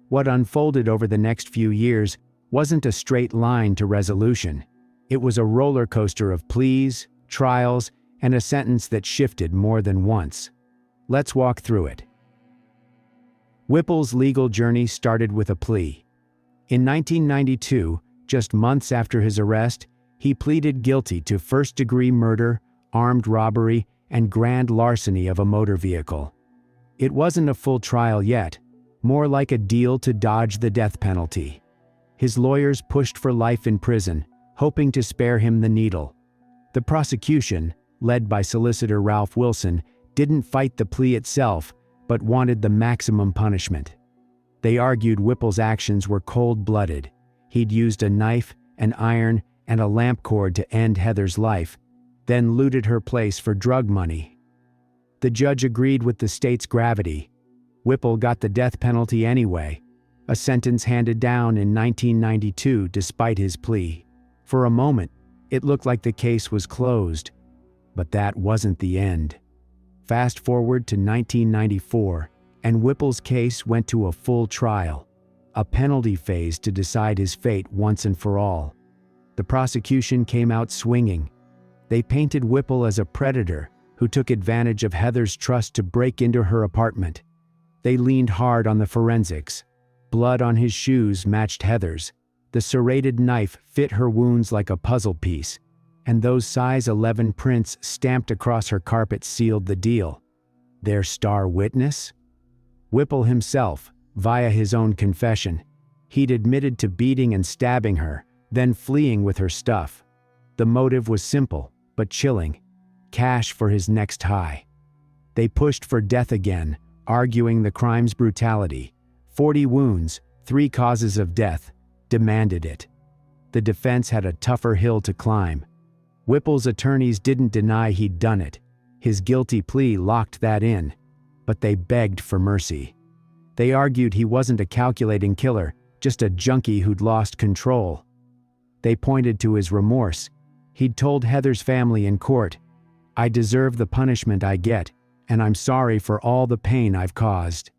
What unfolded over the next few years wasn't a straight line to resolution. It was a roller coaster of pleas, trials, and a sentence that shifted more than once. Let's walk through it. Whipple's legal journey started with a plea. In 1992, just months after his arrest, he pleaded guilty to first-degree murder, armed robbery, and grand larceny of a motor vehicle. It wasn't a full trial yet, more like a deal to dodge the death penalty. His lawyers pushed for life in prison, hoping to spare him the needle. The prosecution, led by solicitor Ralph Wilson, didn't fight the plea itself, but wanted the maximum punishment. They argued Whipple's actions were cold-blooded. He'd used a knife, an iron, and a lamp cord to end Heather's life, then looted her place for drug money. The judge agreed with the state's gravity. Whipple got the death penalty anyway, a sentence handed down in 1992 despite his plea. For a moment, it looked like the case was closed, but that wasn't the end. Fast forward to 1994, and Whipple's case went to a full trial, a penalty phase to decide his fate once and for all. The prosecution came out swinging. They painted Whipple as a predator who took advantage of Heather's trust to break into her apartment. They leaned hard on the forensics. Blood on his shoes matched Heather's. The serrated knife fit her wounds like a puzzle piece, and those size 11 prints stamped across her carpet sealed the deal. Their star witness? Whipple himself, via his own confession. He'd admitted to beating and stabbing her, then fleeing with her stuff. The motive was simple, but chilling: cash for his next high. They pushed for death again, arguing the crime's brutality. 40 wounds, 3 causes of death, demanded it. The defense had a tougher hill to climb. Whipple's attorneys didn't deny he'd done it. His guilty plea locked that in, but they begged for mercy. They argued he wasn't a calculating killer, just a junkie who'd lost control. They pointed to his remorse. He'd told Heather's family in court, "I deserve the punishment I get, and I'm sorry for all the pain I've caused."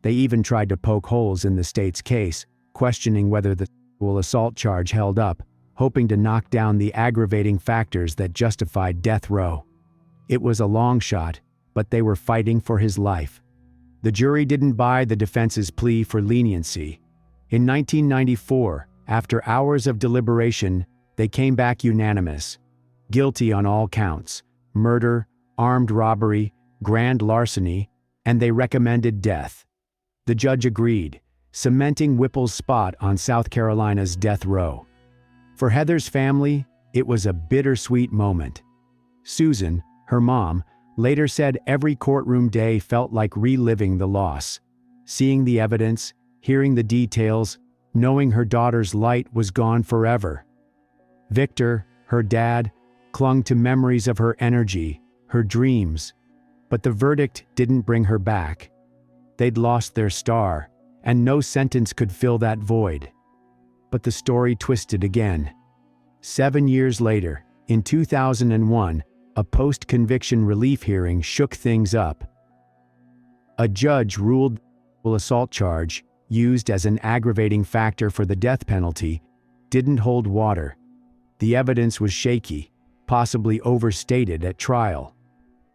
They even tried to poke holes in the state's case, questioning whether the sexual assault charge held up, hoping to knock down the aggravating factors that justified death row. It was a long shot, but they were fighting for his life. The jury didn't buy the defense's plea for leniency. In 1994, after hours of deliberation, they came back unanimous. Guilty on all counts: murder, armed robbery, grand larceny, and they recommended death. The judge agreed, cementing Whipple's spot on South Carolina's death row. For Heather's family, it was a bittersweet moment. Susan, her mom, later said every courtroom day felt like reliving the loss. Seeing the evidence, hearing the details, knowing her daughter's light was gone forever. Victor, her dad, clung to memories of her energy, her dreams. But the verdict didn't bring her back. They'd lost their star, and no sentence could fill that void. But the story twisted again. 7 years later, in 2001, a post-conviction relief hearing shook things up. A judge ruled the sexual assault charge, used as an aggravating factor for the death penalty, didn't hold water. The evidence was shaky, possibly overstated at trial.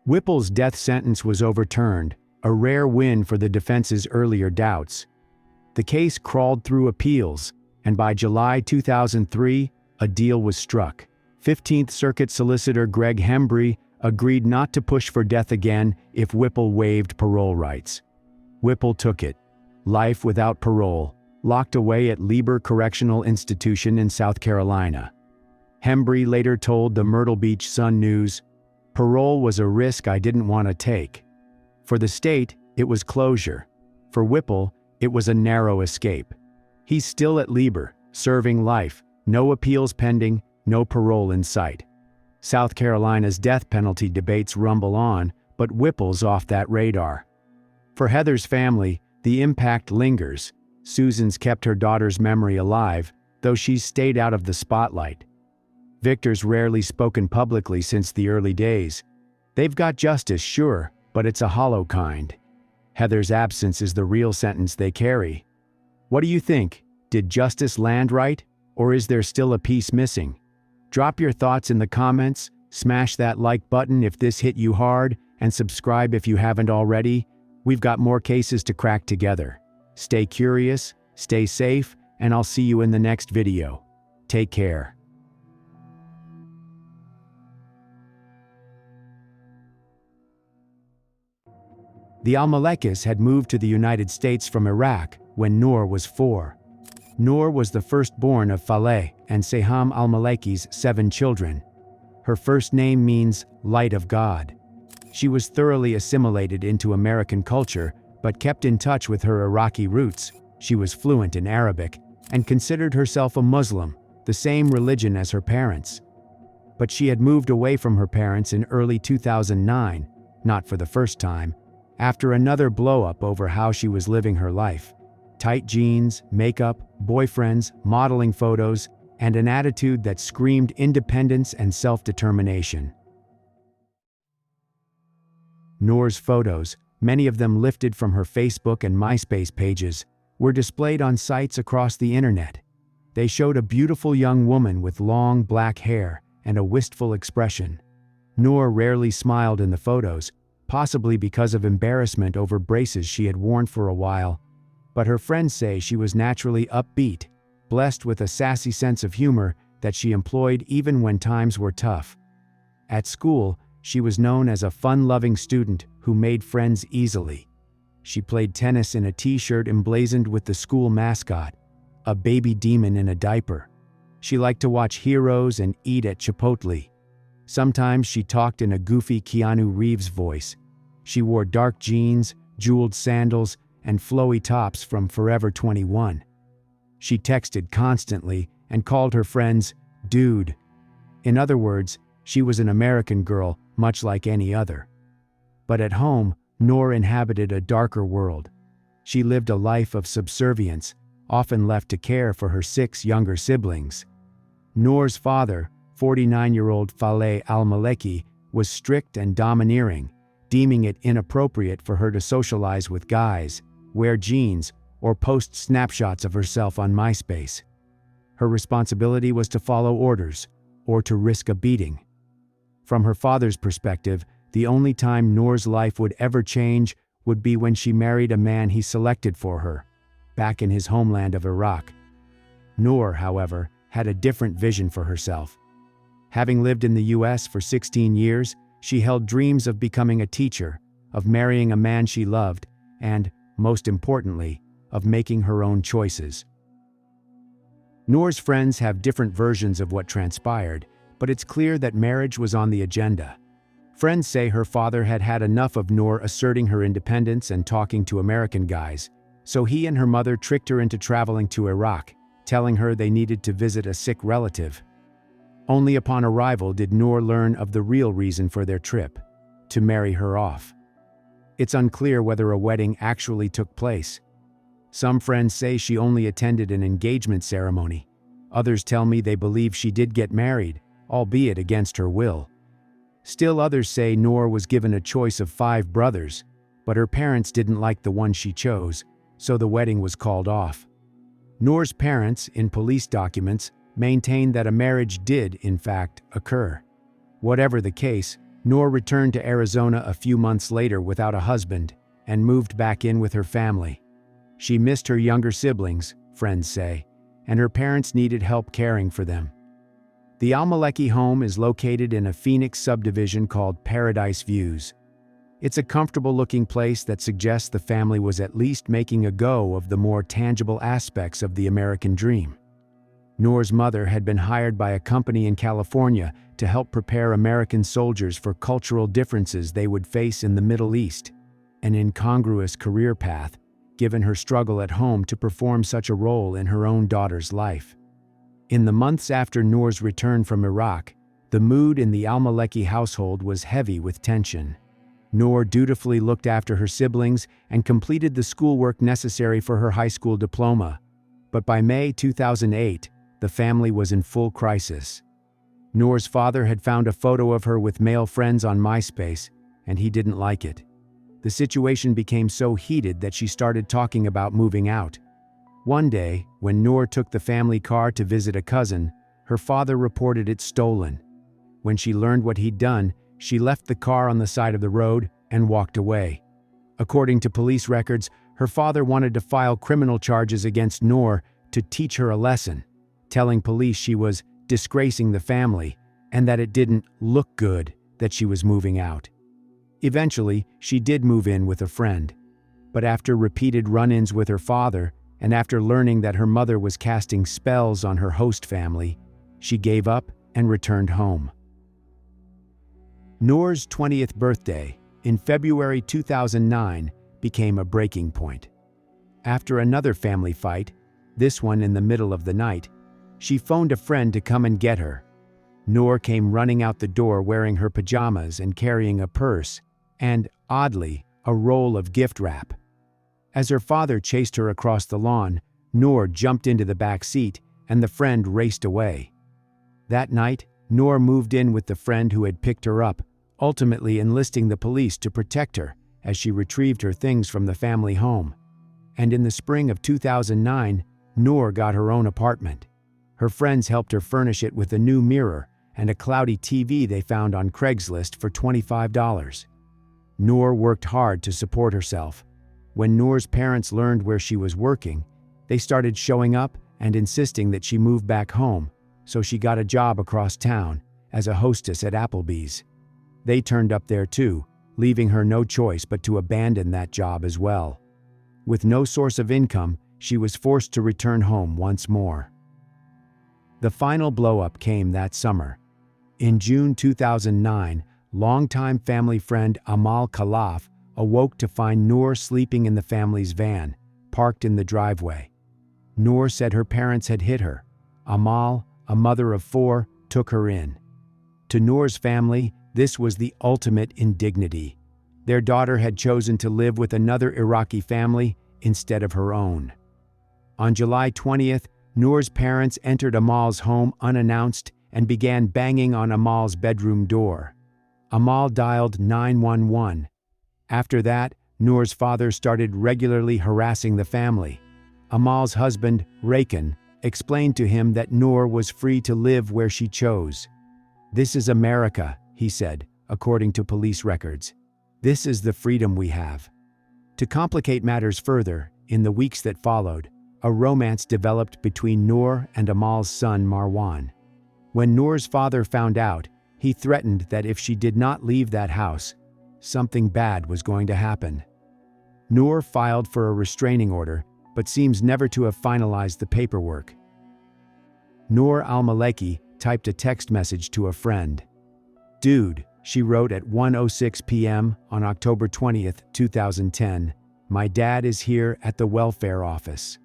Whipple's death sentence was overturned, a rare win for the defense's earlier doubts. The case crawled through appeals, and by July 2003, a deal was struck. 15th Circuit Solicitor Greg Hembry, agreed not to push for death again if Whipple waived parole rights. Whipple took it. Life without parole, locked away at Lieber Correctional Institution in South Carolina. Hembry later told the Myrtle Beach Sun News, "Parole was a risk I didn't want to take. For the state, it was closure. For Whipple, it was a narrow escape. He's still at Lieber, serving life, no appeals pending, no parole in sight." South Carolina's death penalty debates rumble on, but Whipple's off that radar. For Heather's family, the impact lingers. Susan's kept her daughter's memory alive, though she's stayed out of the spotlight. Victor's rarely spoken publicly since the early days. They've got justice, sure, but it's a hollow kind. Heather's absence is the real sentence they carry. What do you think? Did justice land right, or is there still a piece missing? Drop your thoughts in the comments, smash that like button if this hit you hard, and subscribe if you haven't already. We've got more cases to crack together. Stay curious, stay safe, and I'll see you in the next video. Take care. The Almalekis had moved to the United States from Iraq when Noor was 4. Noor was the firstborn of Faleh and Seham Almaleki's 7 children. Her first name means light of God. She was thoroughly assimilated into American culture, but kept in touch with her Iraqi roots. She was fluent in Arabic and considered herself a Muslim, the same religion as her parents. But she had moved away from her parents in early 2009, not for the first time, after another blow-up over how she was living her life. Tight jeans, makeup, boyfriends, modeling photos, and an attitude that screamed independence and self-determination. Noor's photos, many of them lifted from her Facebook and MySpace pages, were displayed on sites across the internet. They showed a beautiful young woman with long black hair and a wistful expression. Noor rarely smiled in the photos, possibly because of embarrassment over braces she had worn for a while, but her friends say she was naturally upbeat, blessed with a sassy sense of humor that she employed even when times were tough. At school, she was known as a fun-loving student who made friends easily. She played tennis in a t-shirt emblazoned with the school mascot, a baby demon in a diaper. She liked to watch Heroes and eat at Chipotle. Sometimes she talked in a goofy Keanu Reeves voice. She wore dark jeans, jeweled sandals, and flowy tops from Forever 21. She texted constantly and called her friends "dude." In other words, she was an American girl, much like any other. But at home, Noor inhabited a darker world. She lived a life of subservience, often left to care for her 6 younger siblings. Noor's father, 49-year-old Faleh Almaleki, was strict and domineering, deeming it inappropriate for her to socialize with guys, wear jeans, or post snapshots of herself on MySpace. Her responsibility was to follow orders, or to risk a beating. From her father's perspective, the only time Noor's life would ever change would be when she married a man he selected for her, back in his homeland of Iraq. Noor, however, had a different vision for herself. Having lived in the US for 16 years, she held dreams of becoming a teacher, of marrying a man she loved, and, most importantly, of making her own choices. Noor's friends have different versions of what transpired, but it's clear that marriage was on the agenda. Friends say her father had had enough of Noor asserting her independence and talking to American guys, so he and her mother tricked her into traveling to Iraq, telling her they needed to visit a sick relative. Only upon arrival did Noor learn of the real reason for their trip: to marry her off. It's unclear whether a wedding actually took place. Some friends say she only attended an engagement ceremony. Others tell me they believe she did get married, albeit against her will. Still others say Noor was given a choice of 5 brothers, but her parents didn't like the one she chose, so the wedding was called off. Noor's parents, in police documents, maintained that a marriage did, in fact, occur. Whatever the case, Noor returned to Arizona a few months later without a husband and moved back in with her family. She missed her younger siblings, friends say, and her parents needed help caring for them. The Almaleki home is located in a Phoenix subdivision called Paradise Views. It's a comfortable-looking place that suggests the family was at least making a go of the more tangible aspects of the American dream. Noor's mother had been hired by a company in California to help prepare American soldiers for cultural differences they would face in the Middle East, an incongruous career path, given her struggle at home to perform such a role in her own daughter's life. In the months after Noor's return from Iraq, the mood in the Almaleki household was heavy with tension. Noor dutifully looked after her siblings and completed the schoolwork necessary for her high school diploma. But by May 2008, the family was in full crisis. Noor's father had found a photo of her with male friends on MySpace, and he didn't like it. The situation became so heated that she started talking about moving out. One day, when Noor took the family car to visit a cousin, her father reported it stolen. When she learned what he'd done, she left the car on the side of the road and walked away. According to police records, her father wanted to file criminal charges against Noor to teach her a lesson, telling police she was disgracing the family and that it didn't look good that she was moving out. Eventually, she did move in with a friend. But after repeated run-ins with her father, and after learning that her mother was casting spells on her host family, she gave up and returned home. Noor's 20th birthday, in February 2009, became a breaking point. After another family fight, this one in the middle of the night, she phoned a friend to come and get her. Noor came running out the door wearing her pajamas and carrying a purse, and, oddly, a roll of gift wrap. As her father chased her across the lawn, Noor jumped into the back seat, and the friend raced away. That night, Noor moved in with the friend who had picked her up, ultimately enlisting the police to protect her as she retrieved her things from the family home. And in the spring of 2009, Noor got her own apartment. Her friends helped her furnish it with a new mirror and a cloudy TV they found on Craigslist for $25. Noor worked hard to support herself. When Noor's parents learned where she was working, they started showing up and insisting that she move back home, so she got a job across town as a hostess at Applebee's. They turned up there too, leaving her no choice but to abandon that job as well. With no source of income, she was forced to return home once more. The final blow-up came that summer. In June 2009, longtime family friend Amal Khalaf awoke to find Noor sleeping in the family's van, parked in the driveway. Noor said her parents had hit her. Amal, a mother of 4, took her in. To Noor's family, this was the ultimate indignity. Their daughter had chosen to live with another Iraqi family instead of her own. On July 20th, Noor's parents entered Amal's home unannounced and began banging on Amal's bedroom door. Amal dialed 911. After that, Noor's father started regularly harassing the family. Amal's husband, Rakan, explained to him that Noor was free to live where she chose. "This is America," he said, according to police records. "This is the freedom we have." To complicate matters further, in the weeks that followed, a romance developed between Noor and Amal's son, Marwan. When Noor's father found out, he threatened that if she did not leave that house, something bad was going to happen. Noor filed for a restraining order, but seems never to have finalized the paperwork. Noor Almaleki typed a text message to a friend. "Dude," she wrote at 1:06 p.m. on October 20th, 2010, "my dad is here at the welfare office."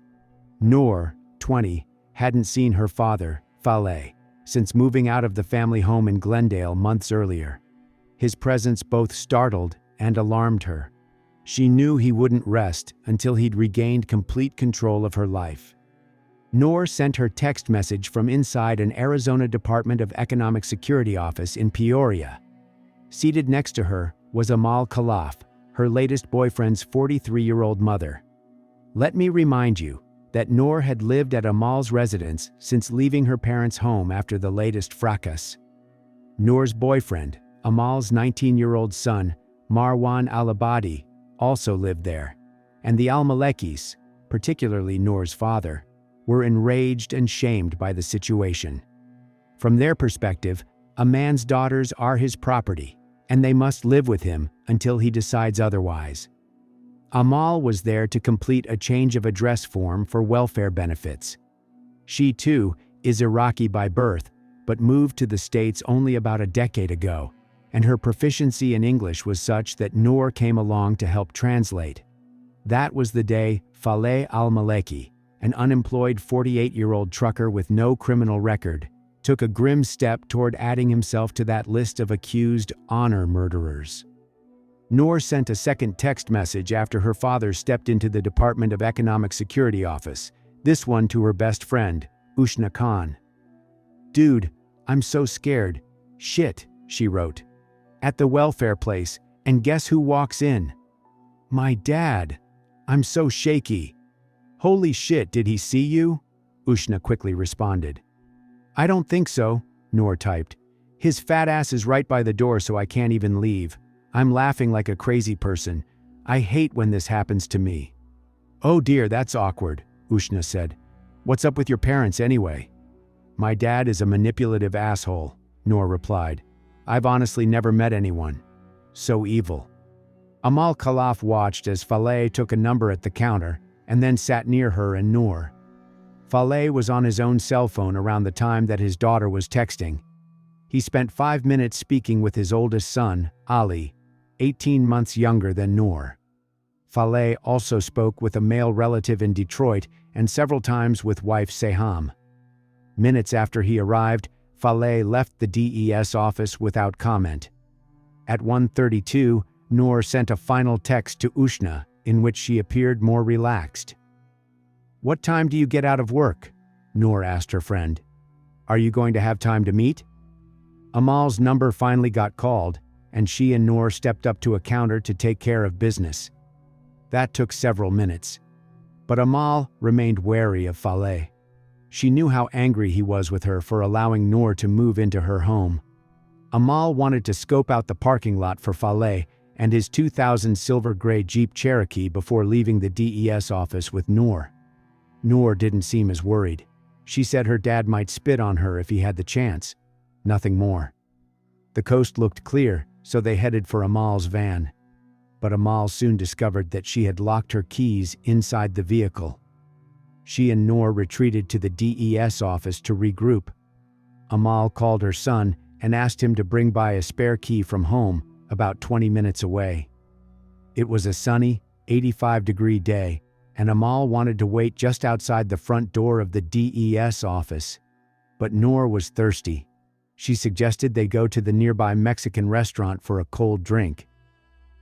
Noor, 20, hadn't seen her father, Faleh, since moving out of the family home in Glendale months earlier. His presence both startled and alarmed her. She knew he wouldn't rest until he'd regained complete control of her life. Noor sent her text message from inside an Arizona Department of Economic Security office in Peoria. Seated next to her was Amal Khalaf, her latest boyfriend's 43-year-old mother. "Let me remind you that Noor had lived at Amal's residence since leaving her parents' home after the latest fracas. Noor's boyfriend, Amal's 19-year-old son, Marwan Al-Abadi, also lived there, and the Almalekis, particularly Noor's father, were enraged and shamed by the situation. From their perspective, a man's daughters are his property, and they must live with him until he decides otherwise. Amal was there to complete a change of address form for welfare benefits. She, too, is Iraqi by birth, but moved to the States only about a decade ago, and her proficiency in English was such that Noor came along to help translate. That was the day Faleh Almaleki, an unemployed 48-year-old trucker with no criminal record, took a grim step toward adding himself to that list of accused honor murderers. Noor sent a second text message after her father stepped into the Department of Economic Security office, this one to her best friend, Ushna Khan. "Dude, I'm so scared. Shit," she wrote. "At the welfare place, and guess who walks in? My dad. I'm so shaky." "Holy shit, did he see you?" Ushna quickly responded. "I don't think so," Noor typed. "His fat ass is right by the door, so I can't even leave. I'm laughing like a crazy person. I hate when this happens to me." "Oh dear, that's awkward," Ushna said. "What's up with your parents anyway?" "My dad is a manipulative asshole," Noor replied. "I've honestly never met anyone so evil." Amal Khalaf watched as Faleh took a number at the counter and then sat near her and Noor. Faleh was on his own cell phone around the time that his daughter was texting. He spent 5 minutes speaking with his oldest son, Ali, 18 months younger than Noor. Faleh also spoke with a male relative in Detroit and several times with wife Seham. Minutes after he arrived, Faleh left the DES office without comment. At 1:32, Noor sent a final text to Ushna in which she appeared more relaxed. "What time do you get out of work?" Noor asked her friend. "Are you going to have time to meet?" Amal's number finally got called, and she and Noor stepped up to a counter to take care of business. That took several minutes. But Amal remained wary of Faleh. She knew how angry he was with her for allowing Noor to move into her home. Amal wanted to scope out the parking lot for Faleh and his 2000 silver gray Jeep Cherokee before leaving the DES office with Noor. Noor didn't seem as worried. She said her dad might spit on her if he had the chance. Nothing more. The coast looked clear, so they headed for Amal's van. But Amal soon discovered that she had locked her keys inside the vehicle. She and Noor retreated to the DES office to regroup. Amal called her son and asked him to bring by a spare key from home, about 20 minutes away. It was a sunny, 85-degree day, and Amal wanted to wait just outside the front door of the DES office. But Noor was thirsty. She suggested they go to the nearby Mexican restaurant for a cold drink.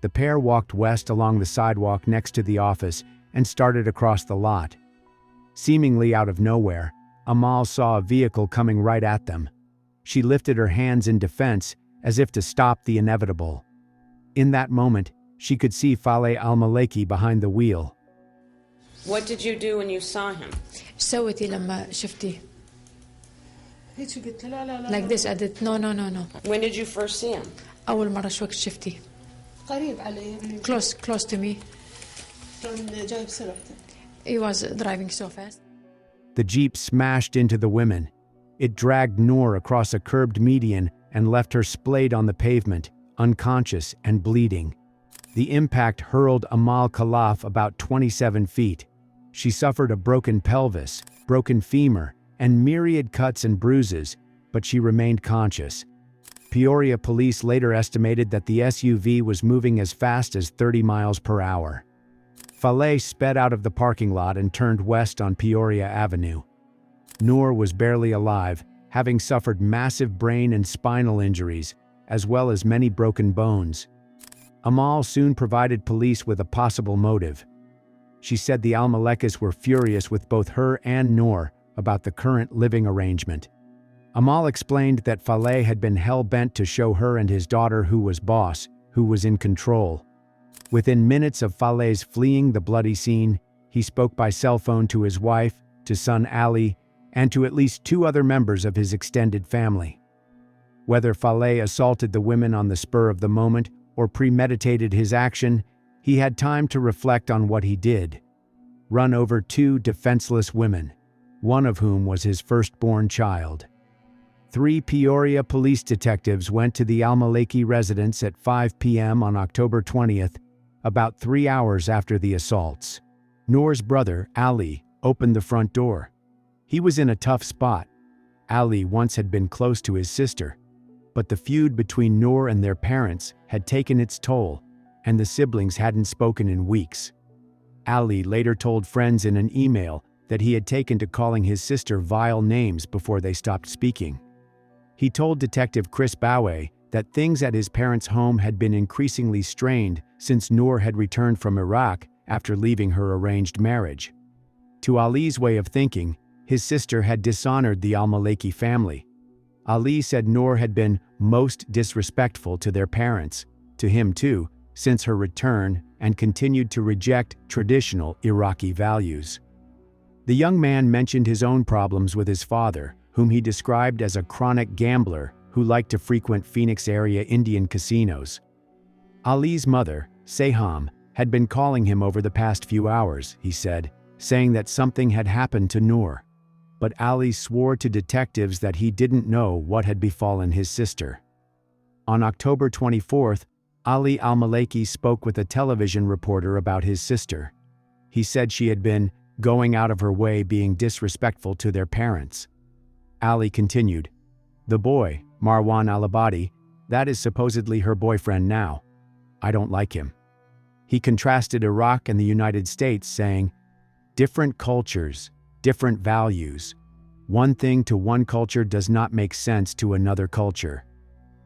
The pair walked west along the sidewalk next to the office and started across the lot. Seemingly out of nowhere, Amal saw a vehicle coming right at them. She lifted her hands in defense, as if to stop the inevitable. In that moment, she could see Faleh Almaleki behind the wheel. What did you do when you saw him? سويتي لما شفتي like this I did no. When did you first see him? أول مرة شو وقت شفتي قريب علي close to me. كان جاي بسرعته. He was driving so fast. The Jeep smashed into the women. It dragged Noor across a curbed median and left her splayed on the pavement, unconscious and bleeding. The impact hurled Amal Khalaf about 27 feet. She suffered a broken pelvis, broken femur, and myriad cuts and bruises, but she remained conscious. Peoria police later estimated that the SUV was moving as fast as 30 miles per hour. Faleh sped out of the parking lot and turned west on Peoria Avenue. Noor was barely alive, having suffered massive brain and spinal injuries, as well as many broken bones. Amal soon provided police with a possible motive. She said the Almalekis were furious with both her and Noor about the current living arrangement. Amal explained that Faleh had been hell-bent to show her and his daughter who was boss, who was in control. Within minutes of Faleh's fleeing the bloody scene, he spoke by cell phone to his wife, to son Ali, and to at least 2 other members of his extended family. Whether Faleh assaulted the women on the spur of the moment or premeditated his action, he had time to reflect on what he did. Run over 2 defenseless women, one of whom was his firstborn child. 3 Peoria police detectives went to the Almaleki residence at 5 p.m. on October 20th, about 3 hours after the assaults. Noor's brother, Ali, opened the front door. He was in a tough spot. Ali once had been close to his sister, but the feud between Noor and their parents had taken its toll, and the siblings hadn't spoken in weeks. Ali later told friends in an email that he had taken to calling his sister vile names before they stopped speaking. He told Detective Chris Bowe that things at his parents' home had been increasingly strained since Noor had returned from Iraq after leaving her arranged marriage. To Ali's way of thinking, his sister had dishonored the Almaleki family. Ali said Noor had been most disrespectful to their parents, to him too, since her return, and continued to reject traditional Iraqi values. The young man mentioned his own problems with his father, whom he described as a chronic gambler who liked to frequent Phoenix area Indian casinos. Ali's mother, Seham, had been calling him over the past few hours, he said, saying that something had happened to Noor. But Ali swore to detectives that he didn't know what had befallen his sister. On October 24th, Ali Almaleki spoke with a television reporter about his sister. He said she had been going out of her way being disrespectful to their parents. Ali continued, "The boy, Marwan Alabadi, that is supposedly her boyfriend now. I don't like him." He contrasted Iraq and the United States, saying, "Different cultures, different values. One thing to one culture does not make sense to another culture."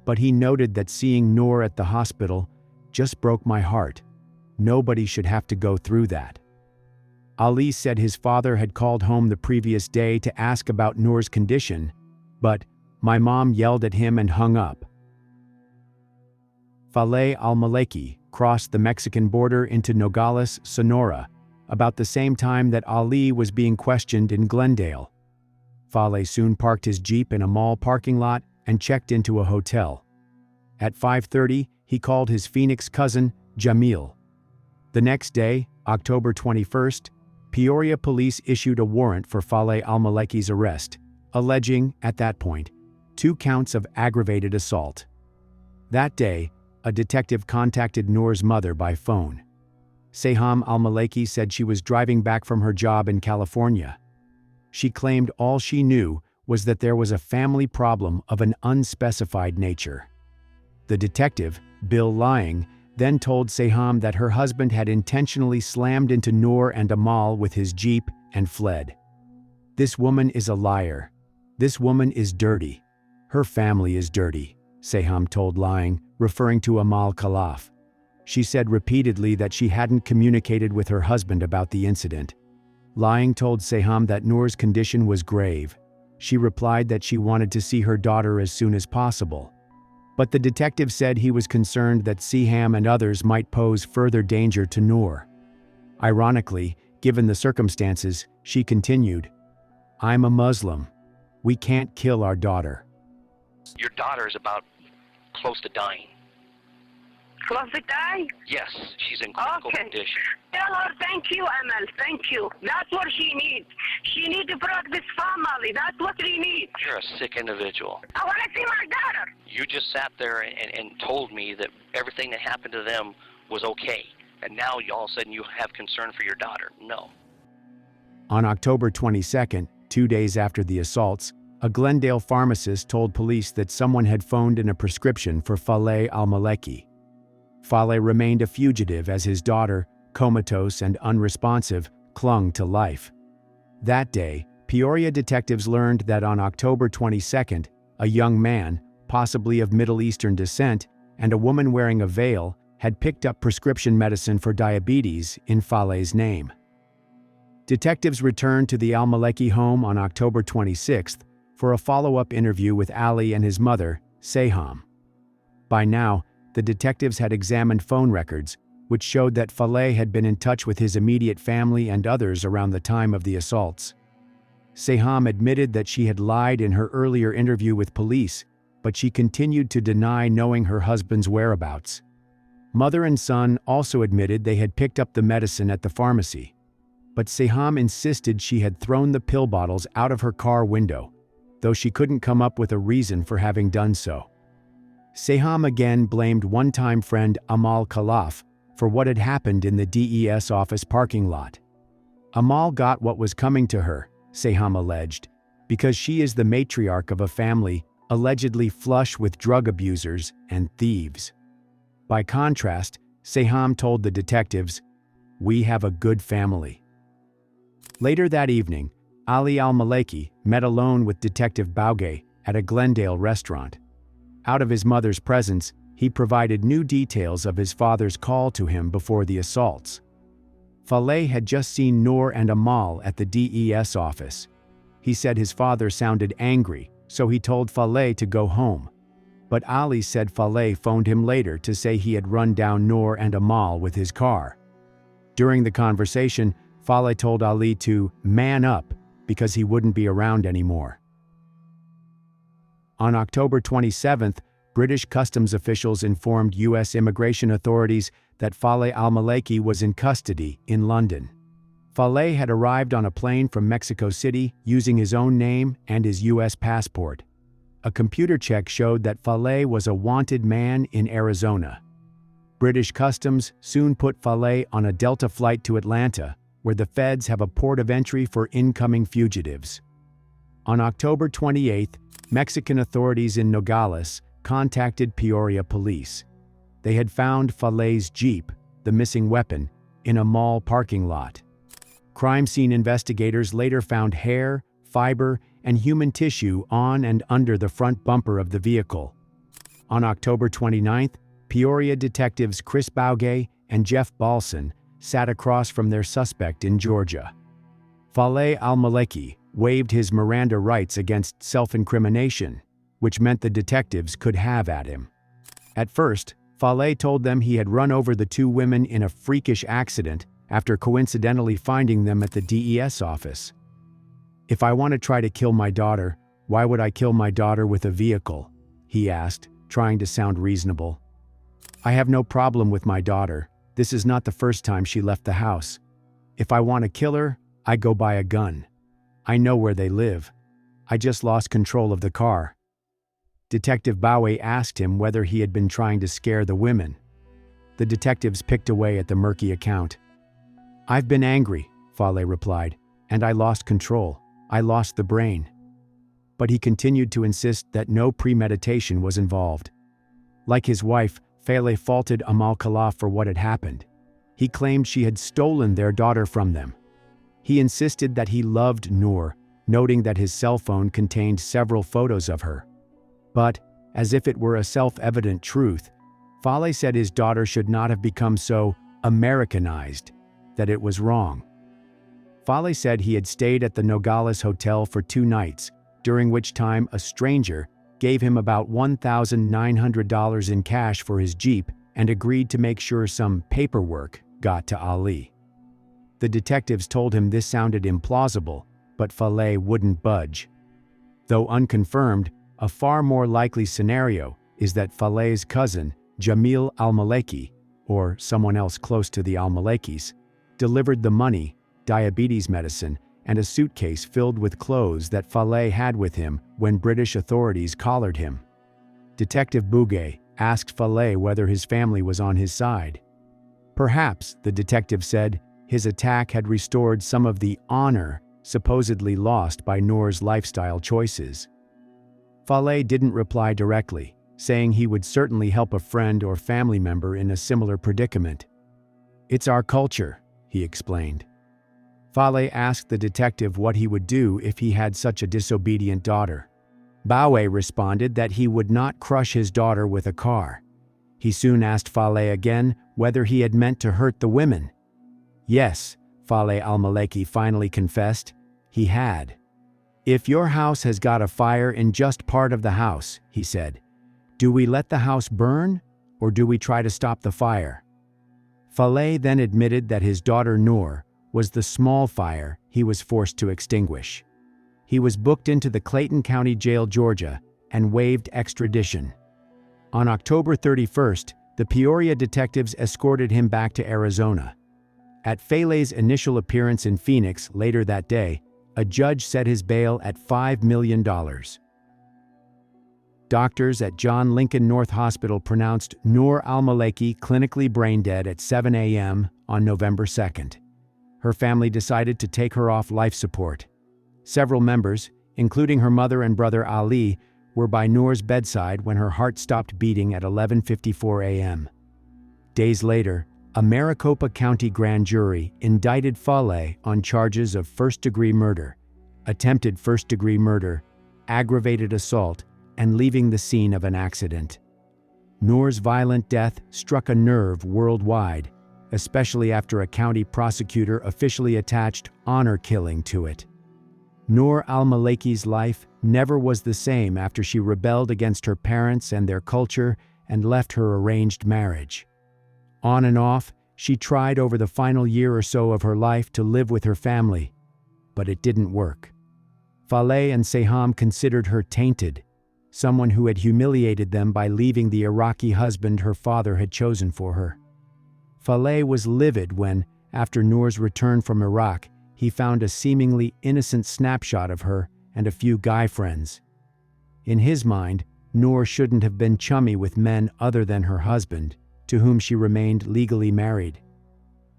But he noted that seeing Noor at the hospital just broke my heart. Nobody should have to go through that. Ali said his father had called home the previous day to ask about Noor's condition, but my mom yelled at him and hung up. Faleh Almaleki crossed the Mexican border into Nogales, Sonora, about the same time that Ali was being questioned in Glendale. Faleh soon parked his Jeep in a mall parking lot and checked into a hotel. At 5:30, he called his Phoenix cousin, Jamil. The next day, October 21st, Peoria police issued a warrant for Faleh Almaleki's arrest, alleging, at that point, 2 counts of aggravated assault. That day, a detective contacted Noor's mother by phone. Seham Almaleki said she was driving back from her job in California. She claimed all she knew was that there was a family problem of an unspecified nature. The detective, Bill Lying, then told Seham that her husband had intentionally slammed into Noor and Amal with his Jeep and fled. "This woman is a liar. This woman is dirty. Her family is dirty," Seham told Lying, referring to Amal Khalaf. She said repeatedly that she hadn't communicated with her husband about the incident. Lying told Seham that Noor's condition was grave. She replied that she wanted to see her daughter as soon as possible. But the detective said he was concerned that Seham and others might pose further danger to Noor. Ironically, given the circumstances, she continued, "I'm a Muslim. We can't kill our daughter." Your daughter is about close to dying. Close to die? Yes, she's in critical condition. Tell her thank you, Amal. Thank you. That's what she needs. She needs to protect this family. That's what she needs. You're a sick individual. I want to see my daughter. You just sat there and told me that everything that happened to them was okay. And now all of a sudden you have concern for your daughter. No. On October 22nd, 2 days after the assaults, a Glendale pharmacist told police that someone had phoned in a prescription for Faleh Almaleki. Faleh remained a fugitive as his daughter, comatose and unresponsive, clung to life. That day, Peoria detectives learned that on October 22nd, a young man, possibly of Middle Eastern descent, and a woman wearing a veil had picked up prescription medicine for diabetes in Faleh's name. Detectives returned to the Almaleki home on October 26th for a follow-up interview with Ali and his mother, Seham. By now, the detectives had examined phone records, which showed that Faleh had been in touch with his immediate family and others around the time of the assaults. Seham admitted that she had lied in her earlier interview with police, but she continued to deny knowing her husband's whereabouts. Mother and son also admitted they had picked up the medicine at the pharmacy, but Seham insisted she had thrown the pill bottles out of her car window. though she couldn't come up with a reason for having done so. Seham again blamed one-time friend Amal Khalaf for what had happened in the DES office parking lot. Amal got what was coming to her, Seham alleged, because she is the matriarch of a family allegedly flush with drug abusers and thieves. By contrast, Seham told the detectives, "We have a good family." Later that evening, Ali Almaleki met alone with Detective Bauge at a Glendale restaurant. Out of his mother's presence, he provided new details of his father's call to him before the assaults. Faleh had just seen Noor and Amal at the DES office. He said his father sounded angry, so he told Faleh to go home. But Ali said Faleh phoned him later to say he had run down Noor and Amal with his car. During the conversation, Faleh told Ali to man up because he wouldn't be around anymore. On October 27th, British customs officials informed U.S. immigration authorities that Faleh Almaleki was in custody in London. Faleh had arrived on a plane from Mexico City using his own name and his U.S. passport. A computer check showed that Faleh was a wanted man in Arizona. British customs soon put Faleh on a Delta flight to Atlanta, where the feds have a port of entry for incoming fugitives. On October 28th, Mexican authorities in Nogales contacted Peoria police. They had found Faleh's Jeep, the missing weapon, in a mall parking lot. Crime scene investigators later found hair, fiber, and human tissue on and under the front bumper of the vehicle. On October 29th, Peoria detectives Chris Bauge and Jeff Balson sat across from their suspect in Georgia. Faleh Almaleki waived his Miranda rights against self-incrimination, which meant the detectives could have at him. At first, Faleh told them he had run over the two women in a freakish accident after coincidentally finding them at the DES office. "If I want to try to kill my daughter, why would I kill my daughter with a vehicle?" he asked, trying to sound reasonable. "I have no problem with my daughter. This is not the first time she left the house. If I want to kill her, I go buy a gun. I know where they live. I just lost control of the car." Detective Bowie asked him whether he had been trying to scare the women. The detectives picked away at the murky account. "I've been angry," Faleh replied, "and I lost control. I lost the brain." But he continued to insist that no premeditation was involved. Like his wife, Faleh faulted Amal Khalaf for what had happened. He claimed she had stolen their daughter from them. He insisted that he loved Noor, noting that his cell phone contained several photos of her. But, as if it were a self-evident truth, Faleh said his daughter should not have become so Americanized, that it was wrong. Faleh said he had stayed at the Nogales Hotel for 2 nights, during which time a stranger gave him about $1,900 in cash for his Jeep and agreed to make sure some paperwork got to Ali. The detectives told him this sounded implausible, but Faleh wouldn't budge. Though unconfirmed, a far more likely scenario is that Faleh's cousin, Jamil Almaleki, or someone else close to the Almalekis, delivered the money, diabetes medicine, and a suitcase filled with clothes that Faleh had with him when British authorities collared him. Detective Bouguet asked Faleh whether his family was on his side. Perhaps, the detective said, his attack had restored some of the honor supposedly lost by Noor's lifestyle choices. Faleh didn't reply directly, saying he would certainly help a friend or family member in a similar predicament. "It's our culture," he explained. Faleh asked the detective what he would do if he had such a disobedient daughter. Bowie responded that he would not crush his daughter with a car. He soon asked Faleh again whether he had meant to hurt the women. Yes, Faleh Almaleki finally confessed, he had. "If your house has got a fire in just part of the house," he said, "do we let the house burn, or do we try to stop the fire?" Faleh then admitted that his daughter Noor was the small fire he was forced to extinguish. He was booked into the Clayton County Jail, Georgia, and waived extradition. On October 31st, the Peoria detectives escorted him back to Arizona. At Faleh's initial appearance in Phoenix later that day, a judge set his bail at $5 million. Doctors at John Lincoln North Hospital pronounced Noor Almaleki clinically brain dead at 7 a.m. on November 2nd. Her family decided to take her off life support. Several members, including her mother and brother Ali, were by Noor's bedside when her heart stopped beating at 11:54 a.m. Days later, a Maricopa County grand jury indicted Fale on charges of first-degree murder, attempted first-degree murder, aggravated assault, and leaving the scene of an accident. Noor's violent death struck a nerve worldwide, especially after a county prosecutor officially attached honor killing to it. Noor Almaleki's life never was the same after she rebelled against her parents and their culture and left her arranged marriage. On and off, she tried over the final year or so of her life to live with her family, but it didn't work. Fale and Seham considered her tainted, someone who had humiliated them by leaving the Iraqi husband her father had chosen for her. Fale was livid when, after Noor's return from Iraq, he found a seemingly innocent snapshot of her and a few guy friends. In his mind, Noor shouldn't have been chummy with men other than her husband, to whom she remained legally married.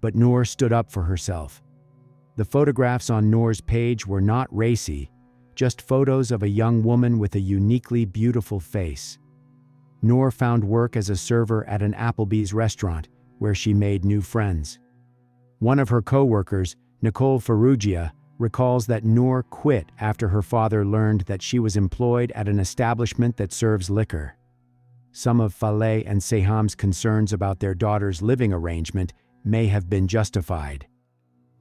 But Noor stood up for herself. The photographs on Noor's page were not racy, just photos of a young woman with a uniquely beautiful face. Noor found work as a server at an Applebee's restaurant, where she made new friends. One of her co-workers, Nicole Farrugia, recalls that Noor quit after her father learned that she was employed at an establishment that serves liquor. Some of Fale and Seham's concerns about their daughter's living arrangement may have been justified.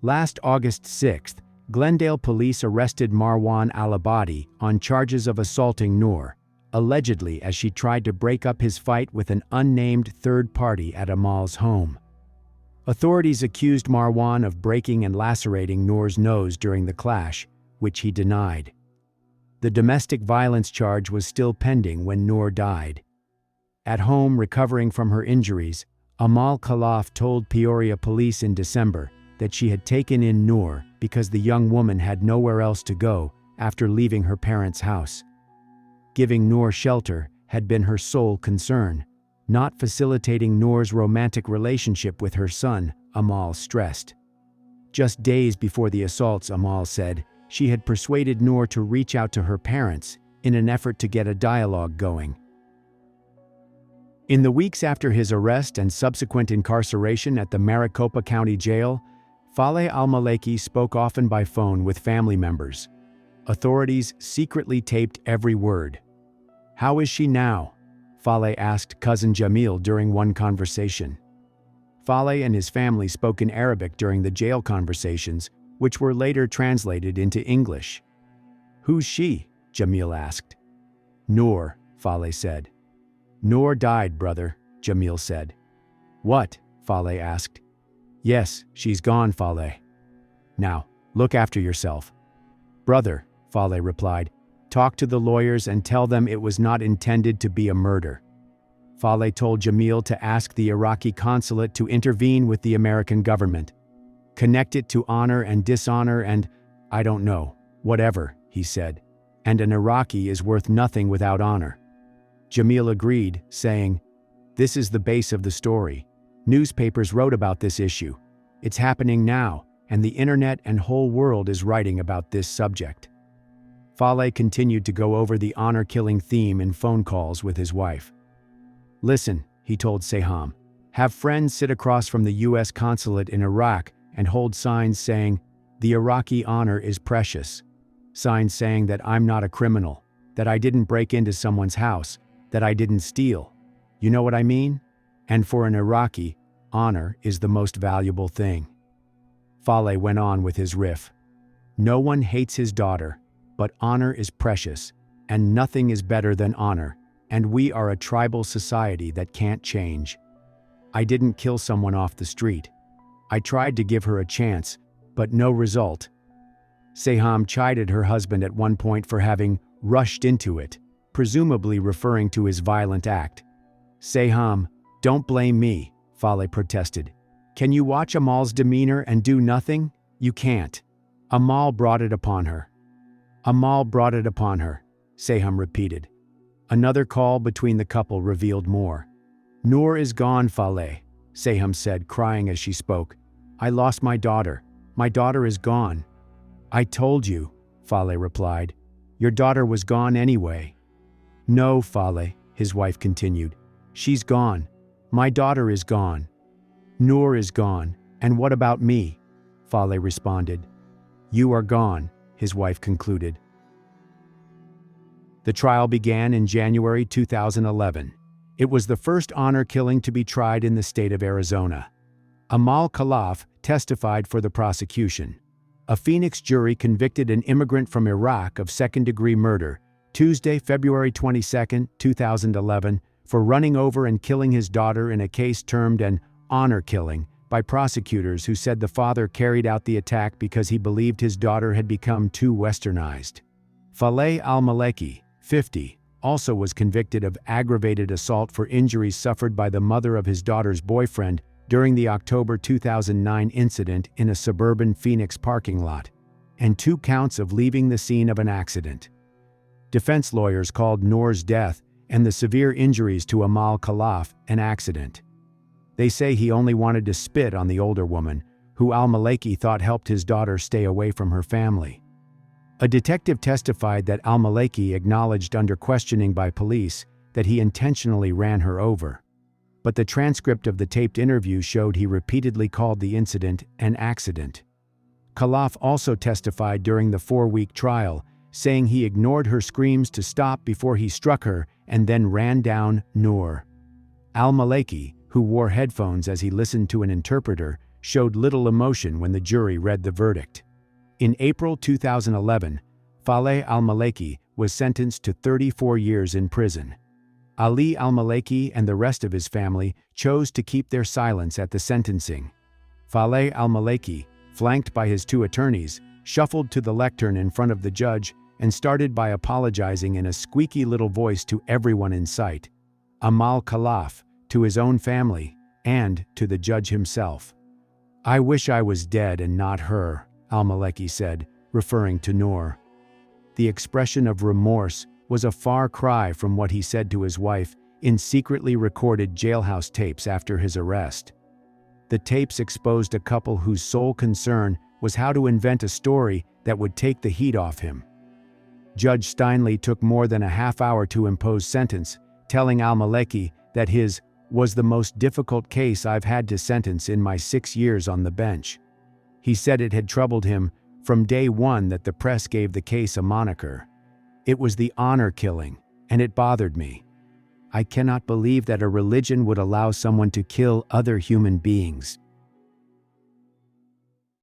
Last August 6th, Glendale police arrested Marwan Alabadi on charges of assaulting Noor, allegedly as she tried to break up his fight with an unnamed third party at Amal's home. Authorities accused Marwan of breaking and lacerating Noor's nose during the clash, which he denied. The domestic violence charge was still pending when Noor died. At home recovering from her injuries, Amal Khalaf told Peoria police in December that she had taken in Noor because the young woman had nowhere else to go after leaving her parents' house. Giving Noor shelter had been her sole concern, not facilitating Noor's romantic relationship with her son, Amal stressed. Just days before the assaults, Amal said, she had persuaded Noor to reach out to her parents in an effort to get a dialogue going. In the weeks after his arrest and subsequent incarceration at the Maricopa County Jail, Fale Almaleki spoke often by phone with family members. Authorities secretly taped every word. "How is she now?" Fale asked cousin Jamil during one conversation. Fale and his family spoke in Arabic during the jail conversations, which were later translated into English. "Who's she?" Jamil asked. "Noor," Fale said. "Noor died, brother," Jamil said. "What?" Fale asked. "Yes, she's gone, Fale. Now, look after yourself." "Brother," Fale replied, "talk to the lawyers and tell them it was not intended to be a murder." Fale told Jamil to ask the Iraqi consulate to intervene with the American government. "Connect it to honor and dishonor and, I don't know, whatever," he said, "and an Iraqi is worth nothing without honor." Jamil agreed, saying, "This is the base of the story. Newspapers wrote about this issue. It's happening now, and the internet and whole world is writing about this subject." Fale continued to go over the honor-killing theme in phone calls with his wife. "Listen," he told Seham, "have friends sit across from the U.S. consulate in Iraq and hold signs saying, 'The Iraqi honor is precious.' Signs saying that I'm not a criminal, that I didn't break into someone's house, that I didn't steal. You know what I mean? And for an Iraqi, honor is the most valuable thing." Fale went on with his riff. "No one hates his daughter, but honor is precious, and nothing is better than honor, and we are a tribal society that can't change. I didn't kill someone off the street. I tried to give her a chance, but no result." Seham chided her husband at one point for having rushed into it, presumably referring to his violent act. "Seham, don't blame me," Fale protested. "Can you watch Amal's demeanor and do nothing? You can't. Amal brought it upon her. Amal brought it upon her, Seyham repeated. Another call between the couple revealed more. Noor is gone, Faleh, Seyham said, crying as she spoke. I lost my daughter. My daughter is gone. I told you, Faleh replied. Your daughter was gone anyway. No, Faleh, his wife continued. She's gone. My daughter is gone. Noor is gone. And what about me? Faleh responded. You are gone, his wife concluded. The trial began in January 2011. It was the first honor killing to be tried in the state of Arizona. Amal Khalaf testified for the prosecution. A Phoenix jury convicted an immigrant from Iraq of second-degree murder, Tuesday, February 22, 2011, for running over and killing his daughter in a case termed an honor killing by prosecutors who said the father carried out the attack because he believed his daughter had become too westernized. Faleh Almaleki, 50, also was convicted of aggravated assault for injuries suffered by the mother of his daughter's boyfriend during the October 2009 incident in a suburban Phoenix parking lot, and 2 counts of leaving the scene of an accident. Defense lawyers called Noor's death and the severe injuries to Amal Khalaf an accident. They say he only wanted to spit on the older woman, who Almaleki thought helped his daughter stay away from her family. A detective testified that Almaleki acknowledged under questioning by police that he intentionally ran her over. But the transcript of the taped interview showed he repeatedly called the incident an accident. Khalaf also testified during the 4-week trial, saying he ignored her screams to stop before he struck her and then ran down Noor. Almaleki, who wore headphones as he listened to an interpreter, showed little emotion when the jury read the verdict. In April 2011, Faleh Almaleki was sentenced to 34 years in prison. Ali Almaleki and the rest of his family chose to keep their silence at the sentencing. Faleh Almaleki, flanked by his 2 attorneys, shuffled to the lectern in front of the judge and started by apologizing in a squeaky little voice to everyone in sight, Amal Khalaf, to his own family, and to the judge himself. I wish I was dead and not her, Almaleki said, referring to Noor. The expression of remorse was a far cry from what he said to his wife in secretly recorded jailhouse tapes after his arrest. The tapes exposed a couple whose sole concern was how to invent a story that would take the heat off him. Judge Steinle took more than a half hour to impose sentence, telling Almaleki that his was the most difficult case I've had to sentence in my 6 years on the bench. He said it had troubled him from day one that the press gave the case a moniker. It was the honor killing, and it bothered me. I cannot believe that a religion would allow someone to kill other human beings.